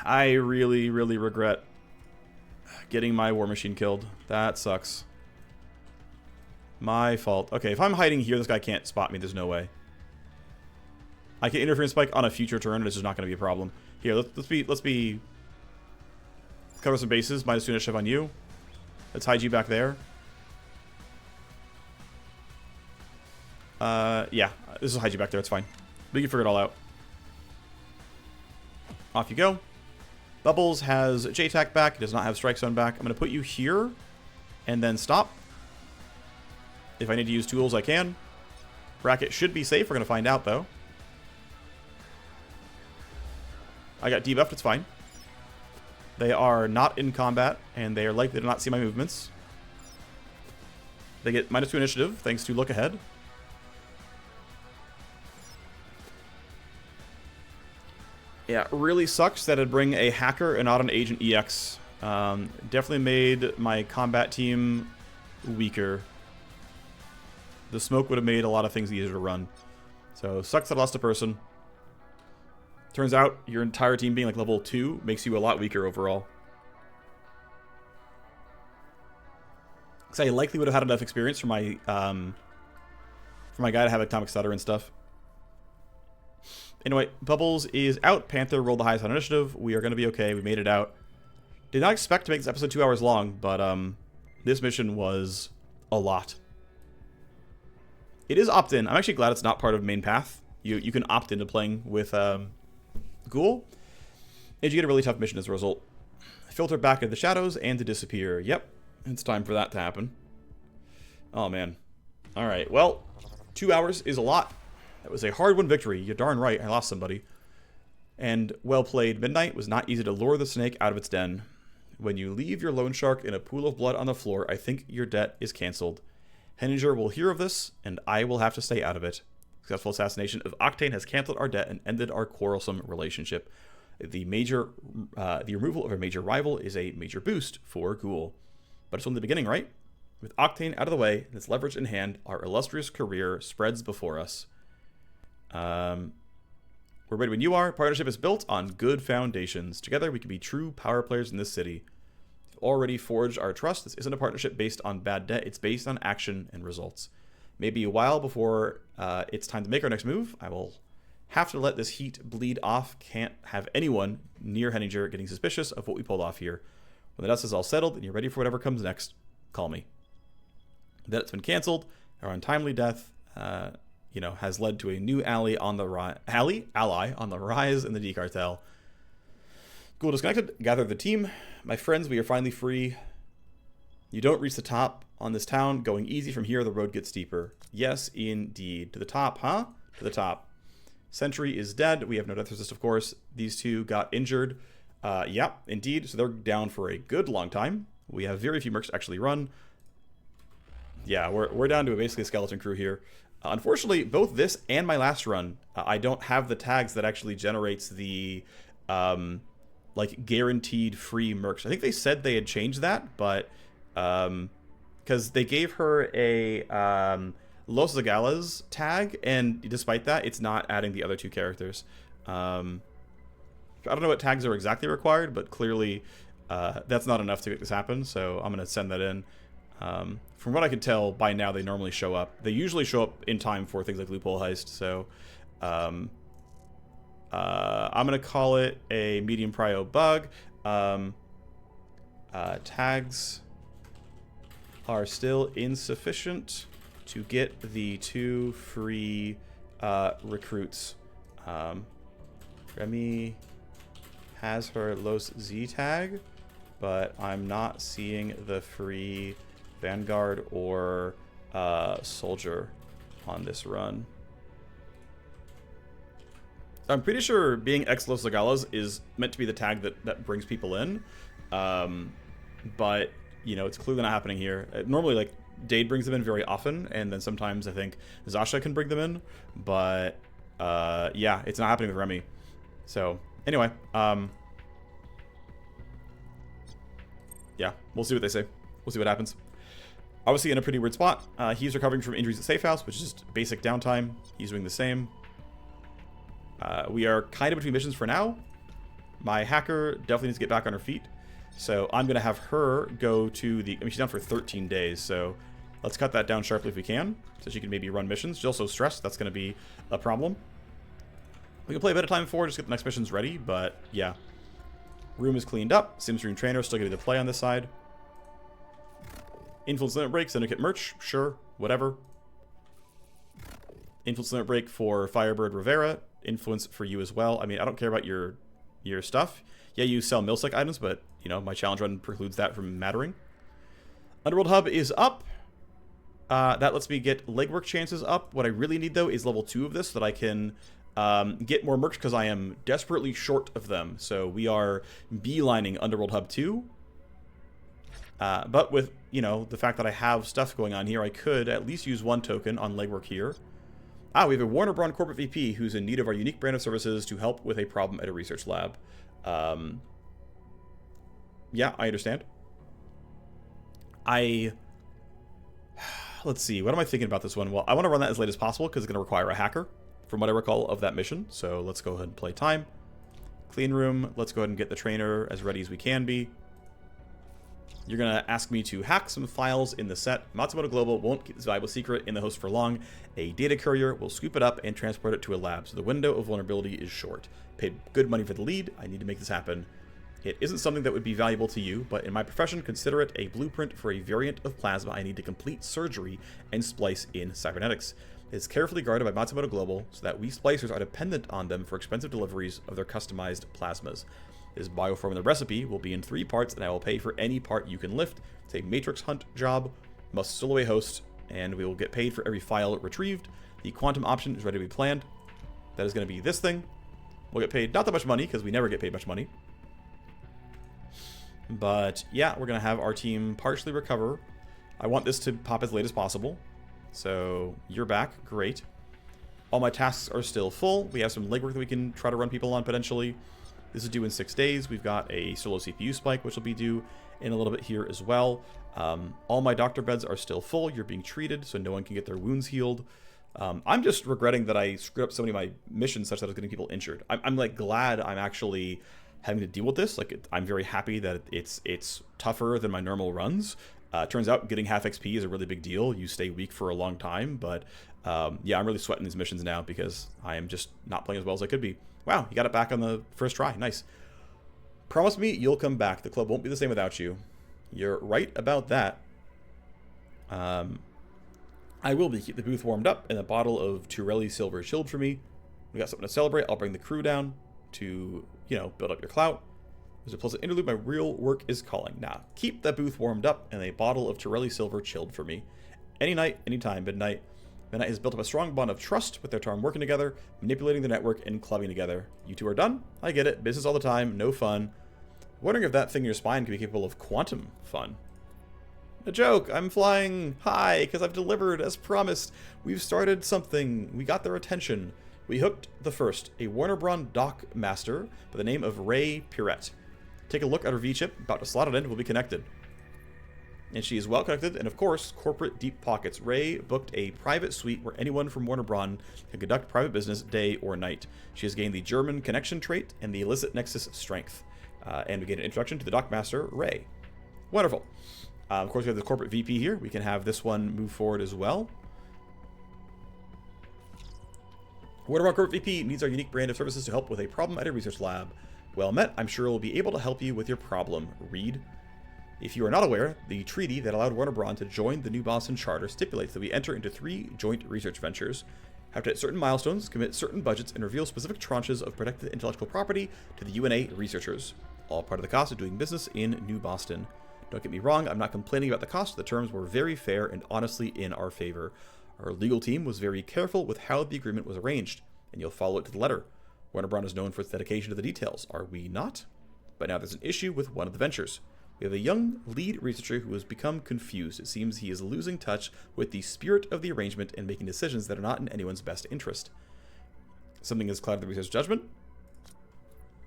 I really, really regret getting my Warmachine killed. That sucks. My fault. Okay, if I'm hiding here, this guy can't spot me. There's no way. I can interference spike on a future turn. This is not going to be a problem. Here, let's be cover some bases. -2 initiative on you. Let's hide you back there. Yeah, this will hide you back there. It's fine. We can figure it all out. Off you go. Bubbles has J-Tac back. He does not have Strike Zone back. I'm going to put you here and then stop. If I need to use tools, I can. Bracket should be safe. We're going to find out, though. I got debuffed, it's fine. They are not in combat, and they are likely to not see my movements. They get -2 initiative, thanks to Look Ahead. Yeah, really sucks that it'd bring a hacker and not an Agent EX. Definitely made my combat team weaker. The smoke would have made a lot of things easier to run. So, sucks that I lost a person. Turns out, your entire team being like level 2 makes you a lot weaker overall. Because I likely would have had enough experience for my guy to have atomic stutter and stuff. Anyway, Bubbles is out. Panther rolled the highest on initiative. We are going to be okay. We made it out. Did not expect to make this episode 2 hours long, but this mission was a lot. It is opt-in. I'm actually glad it's not part of main path. You can opt into playing with Ghoul, and you get a really tough mission as a result. Filter back into the shadows and to disappear. Yep, it's time for that to happen. Oh, man. Alright, well, 2 hours is a lot. That was a hard-won victory. You're darn right, I lost somebody. And well played. Midnight was not easy to lure the snake out of its den. When you leave your loan shark in a pool of blood on the floor, I think your debt is cancelled. Henninger will hear of this, and I will have to stay out of it. Successful assassination of Octane has canceled our debt and ended our quarrelsome relationship. The removal of a major rival is a major boost for Ghoul. But it's only the beginning, right? With Octane out of the way and its leverage in hand, our illustrious career spreads before us. We're ready when you are. Partnership is built on good foundations. Together, we can be true power players in this city. We've already forged our trust. This isn't a partnership based on bad debt. It's based on action and results. Maybe a while before it's time to make our next move. I will have to let this heat bleed off. Can't have anyone near Henninger getting suspicious of what we pulled off here. When the dust is all settled and you're ready for whatever comes next, call me. That it's been canceled. Our untimely death, has led to a new ally on the rise in the D cartel. Ghoul disconnected. Gather the team. My friends, we are finally free. You don't reach the top on this town. Going easy from here, the road gets steeper. Yes, indeed. To the top, huh? To the top. Sentry is dead. We have no death resist, of course. These two got injured. Yeah, indeed. So they're down for a good long time. We have very few mercs to actually run. Yeah, we're down to basically a skeleton crew here. Unfortunately, both this and my last run, I don't have the tags that actually generates the guaranteed free mercs. I think they said they had changed that, but because they gave her a Los Zagalas tag, and despite that, it's not adding the other two characters. I don't know what tags are exactly required, but clearly that's not enough to make this happen, so I'm going to send that in. From what I could tell, by now they normally show up. They usually show up in time for things like Loophole Heist, so I'm going to call it a medium prio bug. Tags are still insufficient to get the 2 free recruits. Remy has her Los Z tag, but I'm not seeing the free Vanguard or Soldier on this run. So I'm pretty sure being ex Los Zagalas is meant to be the tag that brings people in. But, it's clearly not happening here. Normally, Dade brings them in very often, and then sometimes I think Zasha can bring them in. But, yeah, it's not happening with Remy. So, anyway, yeah, we'll see what they say. We'll see what happens. Obviously in a pretty weird spot. He's recovering from injuries at Safehouse, which is just basic downtime. He's doing the same. We are kind of between missions for now. My hacker definitely needs to get back on her feet. So I'm going to have her go to the... she's down for 13 days, so let's cut that down sharply if we can, so she can maybe run missions. She's also stressed. That's going to be a problem. We can play a bit of time forward, just get the next missions ready, but yeah. Room is cleaned up. Sims Room Trainer still getting to play on this side. Influence Limit Break, Syndicate merch, sure, whatever. Influence Limit Break for Firebird Rivera. Influence for you as well. I mean, I don't care about your stuff. Yeah, you sell Milsec items, but, my challenge run precludes that from mattering. Underworld Hub is up. That lets me get legwork chances up. What I really need, though, is level 2 of this so that I can get more merch because I am desperately short of them. So we are beelining Underworld Hub 2. But with, the fact that I have stuff going on here, I could at least use 1 token on legwork here. We have a Warner-Braun corporate VP who's in need of our unique brand of services to help with a problem at a research lab. Yeah, I understand. Let's see, what am I thinking about this one? Well, I want to run that as late as possible because it's going to require a hacker, from what I recall of that mission. So let's go ahead and play time. Clean room, let's go ahead and get the trainer as ready as we can be. You're going to ask me to hack some files in the set. Matsumoto Global won't keep this valuable secret in the host for long. A data courier will scoop it up and transport it to a lab, so the window of vulnerability is short. Paid good money for the lead. I need to make this happen. It isn't something that would be valuable to you, but in my profession, consider it a blueprint for a variant of plasma I need to complete surgery and splice in cybernetics. It is carefully guarded by Matsumoto Global so that we splicers are dependent on them for expensive deliveries of their customized plasmas. This bioform in the recipe will be in 3 parts, and I will pay for any part you can lift. It's a matrix hunt job, must solo a host, and we will get paid for every file retrieved. The quantum option is ready to be planned. That is going to be this thing. We'll get paid not that much money, because we never get paid much money. But yeah, we're going to have our team partially recover. I want this to pop as late as possible. So you're back. Great. All my tasks are still full. We have some legwork that we can try to run people on potentially. This is due in 6 days. We've got a solo CPU spike, which will be due in a little bit here as well. All my doctor beds are still full. You're being treated, so no one can get their wounds healed. I'm just regretting that I screwed up so many of my missions such that I was getting people injured. I'm like glad I'm actually having to deal with this. Like, I'm very happy that it's tougher than my normal runs. Turns out getting half XP is a really big deal. You stay weak for a long time, but yeah, I'm really sweating these missions now because I am just not playing as well as I could be. Wow, you got it back on the first try. Nice. Promise me you'll come back. The club won't be the same without you. You're right about that. I will be. Keep the booth warmed up and a bottle of Turelli Silver chilled for me. We got something to celebrate. I'll bring the crew down to, you know, build up your clout. There's a pleasant interlude. My real work is calling. Now, keep that booth warmed up and a bottle of Turelli Silver chilled for me. Any night, anytime, midnight. Midnight has built up a strong bond of trust with their time working together, manipulating the network, and clubbing together. You two are done? I get it. Business all the time. No fun. Wondering if that thing in your spine can be capable of quantum fun. A joke. I'm flying high because I've delivered as promised. We've started something. We got their attention. We hooked the first, a Warner-Braun dock master by the name of Ray Pirette. Take a look at her V-chip. About to slot it in. We'll be connected. And she is well connected, and of course, corporate deep pockets. Ray booked a private suite where anyone from Warner-Braun can conduct private business day or night. She has gained the German connection trait and the illicit nexus strength. And we get an introduction to the dockmaster, Ray. Wonderful. Of course, we have the corporate VP here. We can have this one move forward as well. Warner-Braun corporate VP needs our unique brand of services to help with a problem at a research lab. Well met. I'm sure we'll be able to help you with your problem. Read. If you are not aware, the treaty that allowed Warner-Braun to join the New Boston Charter stipulates that we enter into 3 joint research ventures, have to hit certain milestones, commit certain budgets, and reveal specific tranches of protected intellectual property to the UNA researchers. All part of the cost of doing business in New Boston. Don't get me wrong, I'm not complaining about the cost. The terms were very fair and honestly in our favor. Our legal team was very careful with how the agreement was arranged, and you'll follow it to the letter. Warner-Braun is known for its dedication to the details, are we not? But now there's an issue with one of the ventures. We have a young lead researcher who has become confused. It seems he is losing touch with the spirit of the arrangement and making decisions that are not in anyone's best interest. Something has clouded the research judgment?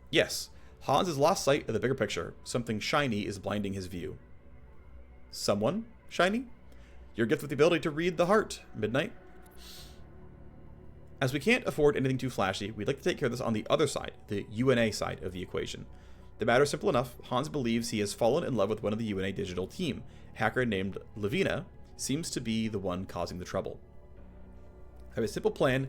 Yes. Hans has lost sight of the bigger picture. Something shiny is blinding his view. Someone shiny? Your gift with the ability to read the heart. Midnight. As we can't afford anything too flashy, we'd like to take care of this on the other side, the UNA side of the equation. The matter is simple enough. Hans believes he has fallen in love with one of the UNA digital team. A hacker named Levina seems to be the one causing the trouble. I have a simple plan,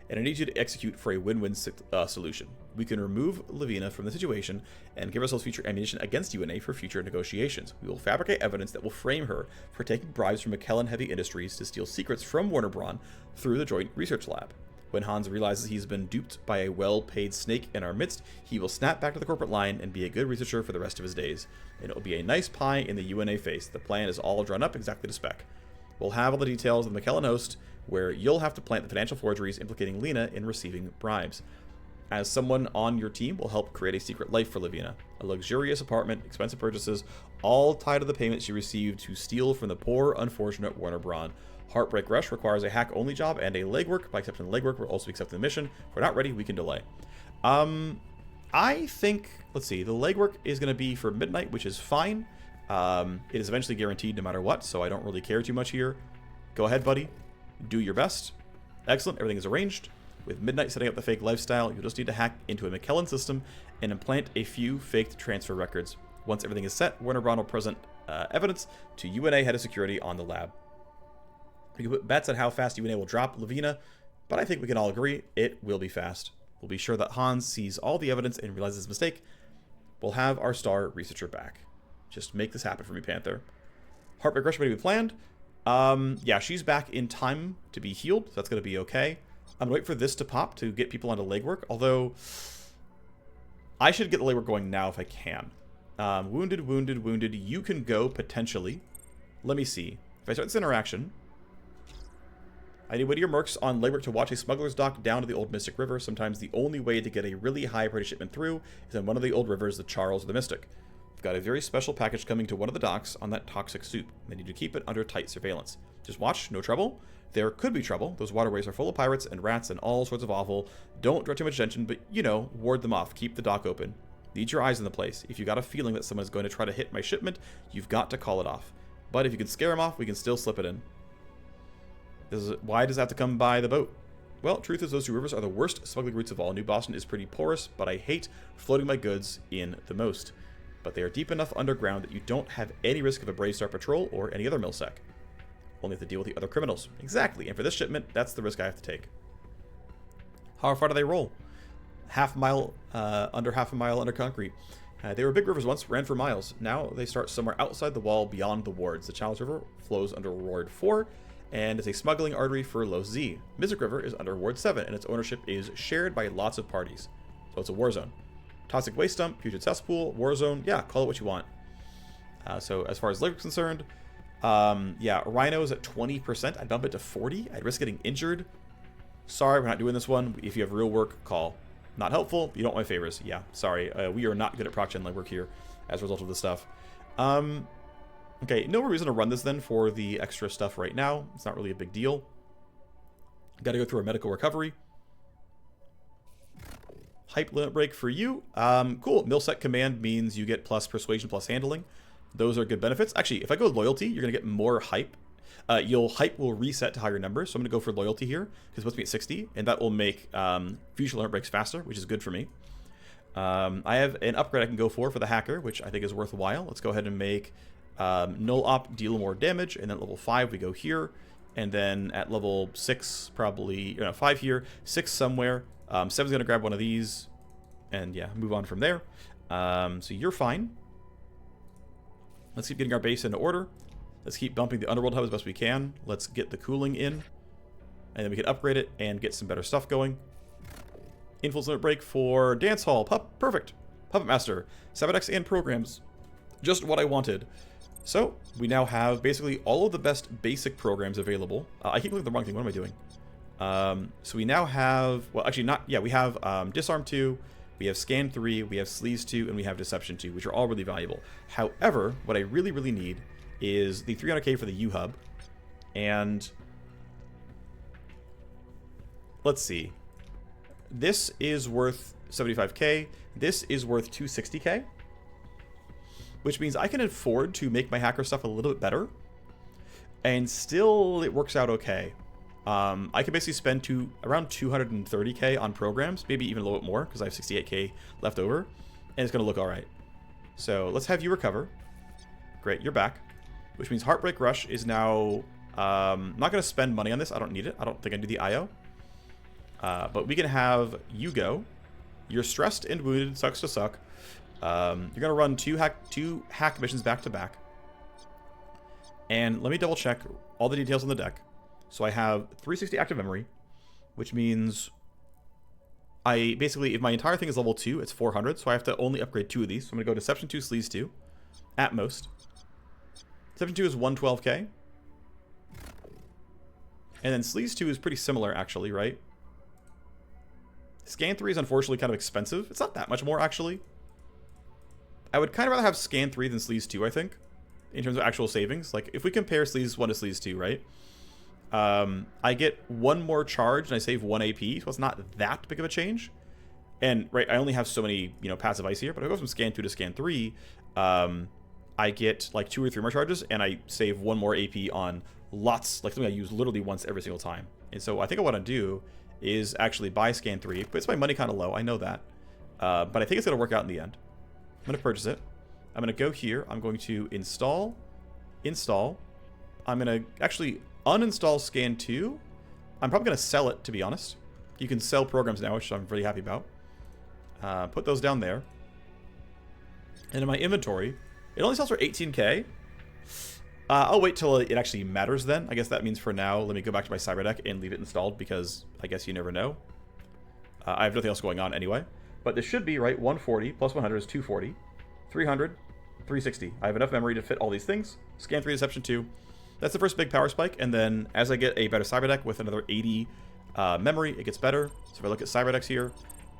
and I need you to execute for a win-win solution. We can remove Levina from the situation and give ourselves future ammunition against UNA for future negotiations. We will fabricate evidence that will frame her for taking bribes from McKellen Heavy Industries to steal secrets from Warner-Braun through the joint research lab. When Hans realizes he's been duped by a well-paid snake in our midst, he will snap back to the corporate line and be a good researcher for the rest of his days. And it will be a nice pie in the UNA face. The plan is all drawn up exactly to spec. We'll have all the details of the McKellen host, where you'll have to plant the financial forgeries implicating Lena in receiving bribes. As someone on your team will help create a secret life for Levina. A luxurious apartment, expensive purchases, all tied to the payments she received to steal from the poor, unfortunate Warner-Braun. Heartbreak Rush requires a hack-only job and a legwork. By accepting the legwork, we'll also accept the mission. If we're not ready, we can delay. I think, let's see, the legwork is going to be for midnight, which is fine. It is eventually guaranteed no matter what, so I don't really care too much here. Go ahead, buddy. Do your best. Excellent. Everything is arranged. With midnight setting up the fake lifestyle, you'll just need to hack into a McKellen system and implant a few faked transfer records. Once everything is set, Warner-Braun will present evidence to UNA head of security on the lab. We can put bets on how fast UNA will drop Levina, but I think we can all agree it will be fast. We'll be sure that Hans sees all the evidence and realizes his mistake. We'll have our star researcher back. Just make this happen for me, Panther. Heartbreak Rush ready to be planned. Yeah, she's back in time to be healed, so that's going to be okay. I'm going to wait for this to pop to get people onto legwork, although I should get the legwork going now if I can. Wounded, wounded, wounded. You can go, potentially. Let me see. If I start this interaction, I need Whittier Mercs on legwork to watch a smuggler's dock down to the old Mystic River. Sometimes the only way to get a really high priority shipment through is in one of the old rivers, the Charles or the Mystic. We've got a very special package coming to one of the docks on that toxic soup. They need to keep it under tight surveillance. Just watch, no trouble. There could be trouble. Those waterways are full of pirates and rats and all sorts of awful. Don't draw too much attention, but, you know, ward them off. Keep the dock open. Need your eyes in the place. If you got a feeling that someone is going to try to hit my shipment, you've got to call it off. But if you can scare them off, we can still slip it in. Why does it have to come by the boat? Well, truth is those two rivers are the worst smuggling routes of all. New Boston is pretty porous, but I hate floating my goods in the most. But they are deep enough underground that you don't have any risk of a Brave Star patrol or any other millsec. Only have to deal with the other criminals. Exactly, and for this shipment, that's the risk I have to take. How far do they roll? Under half a mile under concrete. They were big rivers once, ran for miles. Now they start somewhere outside the wall beyond the wards. The Challenge River flows under Ward 4 and is a smuggling artery for Low Z. Mystic River is under Ward 7 and its ownership is shared by lots of parties. So it's a war zone. Toxic waste dump, putrid cesspool, war zone, yeah, call it what you want. So as far as Legwork's concerned, yeah, Rhino is at 20%. I'd bump it to 40. I'd risk getting injured. Sorry, we're not doing this one. If you have real work, call. Not helpful. You don't want my favors. Yeah, sorry. We are not good at proc gen Legwork here as a result of this stuff. Okay, no reason to run this then for the extra stuff right now. It's not really a big deal. Got to go through a medical recovery. Hype limit break for you. Cool. Millset command means you get plus persuasion plus handling. Those are good benefits. Actually, if I go loyalty, you're going to get more hype. Hype will reset to higher numbers, so I'm going to go for loyalty here, because it's supposed to be at 60, and that will make future limit breaks faster, which is good for me. I have an upgrade I can go for the hacker, which I think is worthwhile. Let's go ahead and make null op deal more damage, and then at level 5 we go here, and then at level 6 probably, 5 here, 6 somewhere. 7's going to grab one of these, and yeah, move on from there. So you're fine. Let's keep getting our base into order. Let's keep bumping the Underworld hub as best we can. Let's get the cooling in, and then we can upgrade it and get some better stuff going. Influence limit break for Dance Hall. Perfect. Puppet Master. Cyberdecks and programs. Just what I wanted. So, we now have basically all of the best basic programs available. I keep looking at the wrong thing. What am I doing? So we now have... Well, actually not... Yeah, we have Disarm 2, we have Scan 3, we have Sleaze 2, and we have Deception 2, which are all really valuable. However, what I really, really need is the 300k for the U-Hub. And... Let's see. This is worth 75k. This is worth 260k. Which means I can afford to make my hacker stuff a little bit better. And still, it works out okay. I could basically spend around 230k on programs, maybe even a little bit more, because I have 68k left over, and it's going to look all right. So let's have you recover. Great, you're back. Which means Heartbreak Rush is now... I'm not going to spend money on this. I don't need it. I don't think I need the IO. But we can have you go. You're stressed and wounded. Sucks to suck. You're going to run two hack missions back to back. And let me double check all the details on the deck. So I have 360 active memory, which means I basically, if my entire thing is level 2, it's 400. So I have to only upgrade 2 of these. So I'm going to go Deception 2, Sleaze 2, at most. Deception 2 is 112k. And then Sleaze 2 is pretty similar, actually, right? Scan 3 is unfortunately kind of expensive. It's not that much more, actually. I would kind of rather have Scan 3 than Sleaze 2, I think, in terms of actual savings. Like, if we compare Sleaze 1 to Sleaze 2, right? I get 1 more charge and I save 1 AP, so it's not that big of a change. And, right, I only have so many, passive ice here, but if I go from Scan 2 to Scan 3, I get, like, 2 or 3 more charges, and I save 1 more AP on lots, like, something I use literally once every single time. And so I think what I want to do is actually buy Scan 3, but it's my money kind of low, I know that. But I think it's going to work out in the end. I'm going to purchase it. I'm going to go here. I'm going to install. I'm going to actually uninstall Scan 2. I'm probably going to sell it, to be honest. You can sell programs now, which I'm really happy about. Put those down there. And in my inventory, it only sells for 18k. I'll wait till it actually matters then. I guess that means for now, let me go back to my cyberdeck and leave it installed, because I guess you never know. I have nothing else going on anyway. But this should be, right, 140 plus 100 is 240. 300, 360. I have enough memory to fit all these things. Scan 3, Deception 2. That's the first big power spike, and then as I get a better cyberdeck with another 80 memory, it gets better. So if I look at cyberdecks here,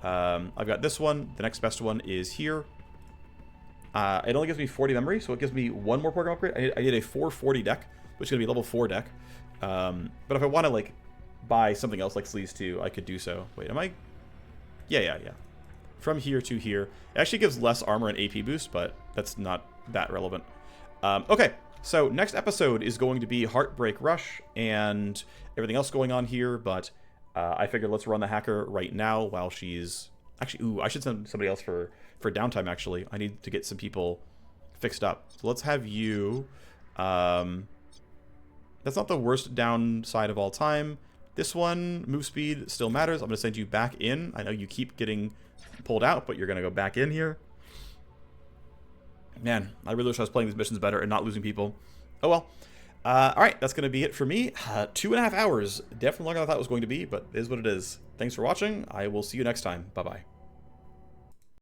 I've got this one. The next best one is here. It only gives me 40 memory, so it gives me 1 more program upgrade. I did a 440 deck, which is going to be a level 4 deck. But if I want to, like, buy something else like Sleaze 2, I could do so. Wait, am I? Yeah. From here to here. It actually gives less armor and AP boost, but that's not that relevant. Okay, so next episode is going to be Heartbreak Rush and everything else going on here, but I figured let's run the hacker right now while she's... Actually, ooh, I should send somebody else for downtime, actually. I need to get some people fixed up. So let's have you... that's not the worst downside of all time. This one, move speed, still matters. I'm going to send you back in. I know you keep getting pulled out, but you're going to go back in here. Man, I really wish I was playing these missions better and not losing people. Oh well. Alright, that's going to be it for me. 2.5 hours. Definitely longer than I thought it was going to be, but it is what it is. Thanks for watching. I will see you next time. Bye-bye.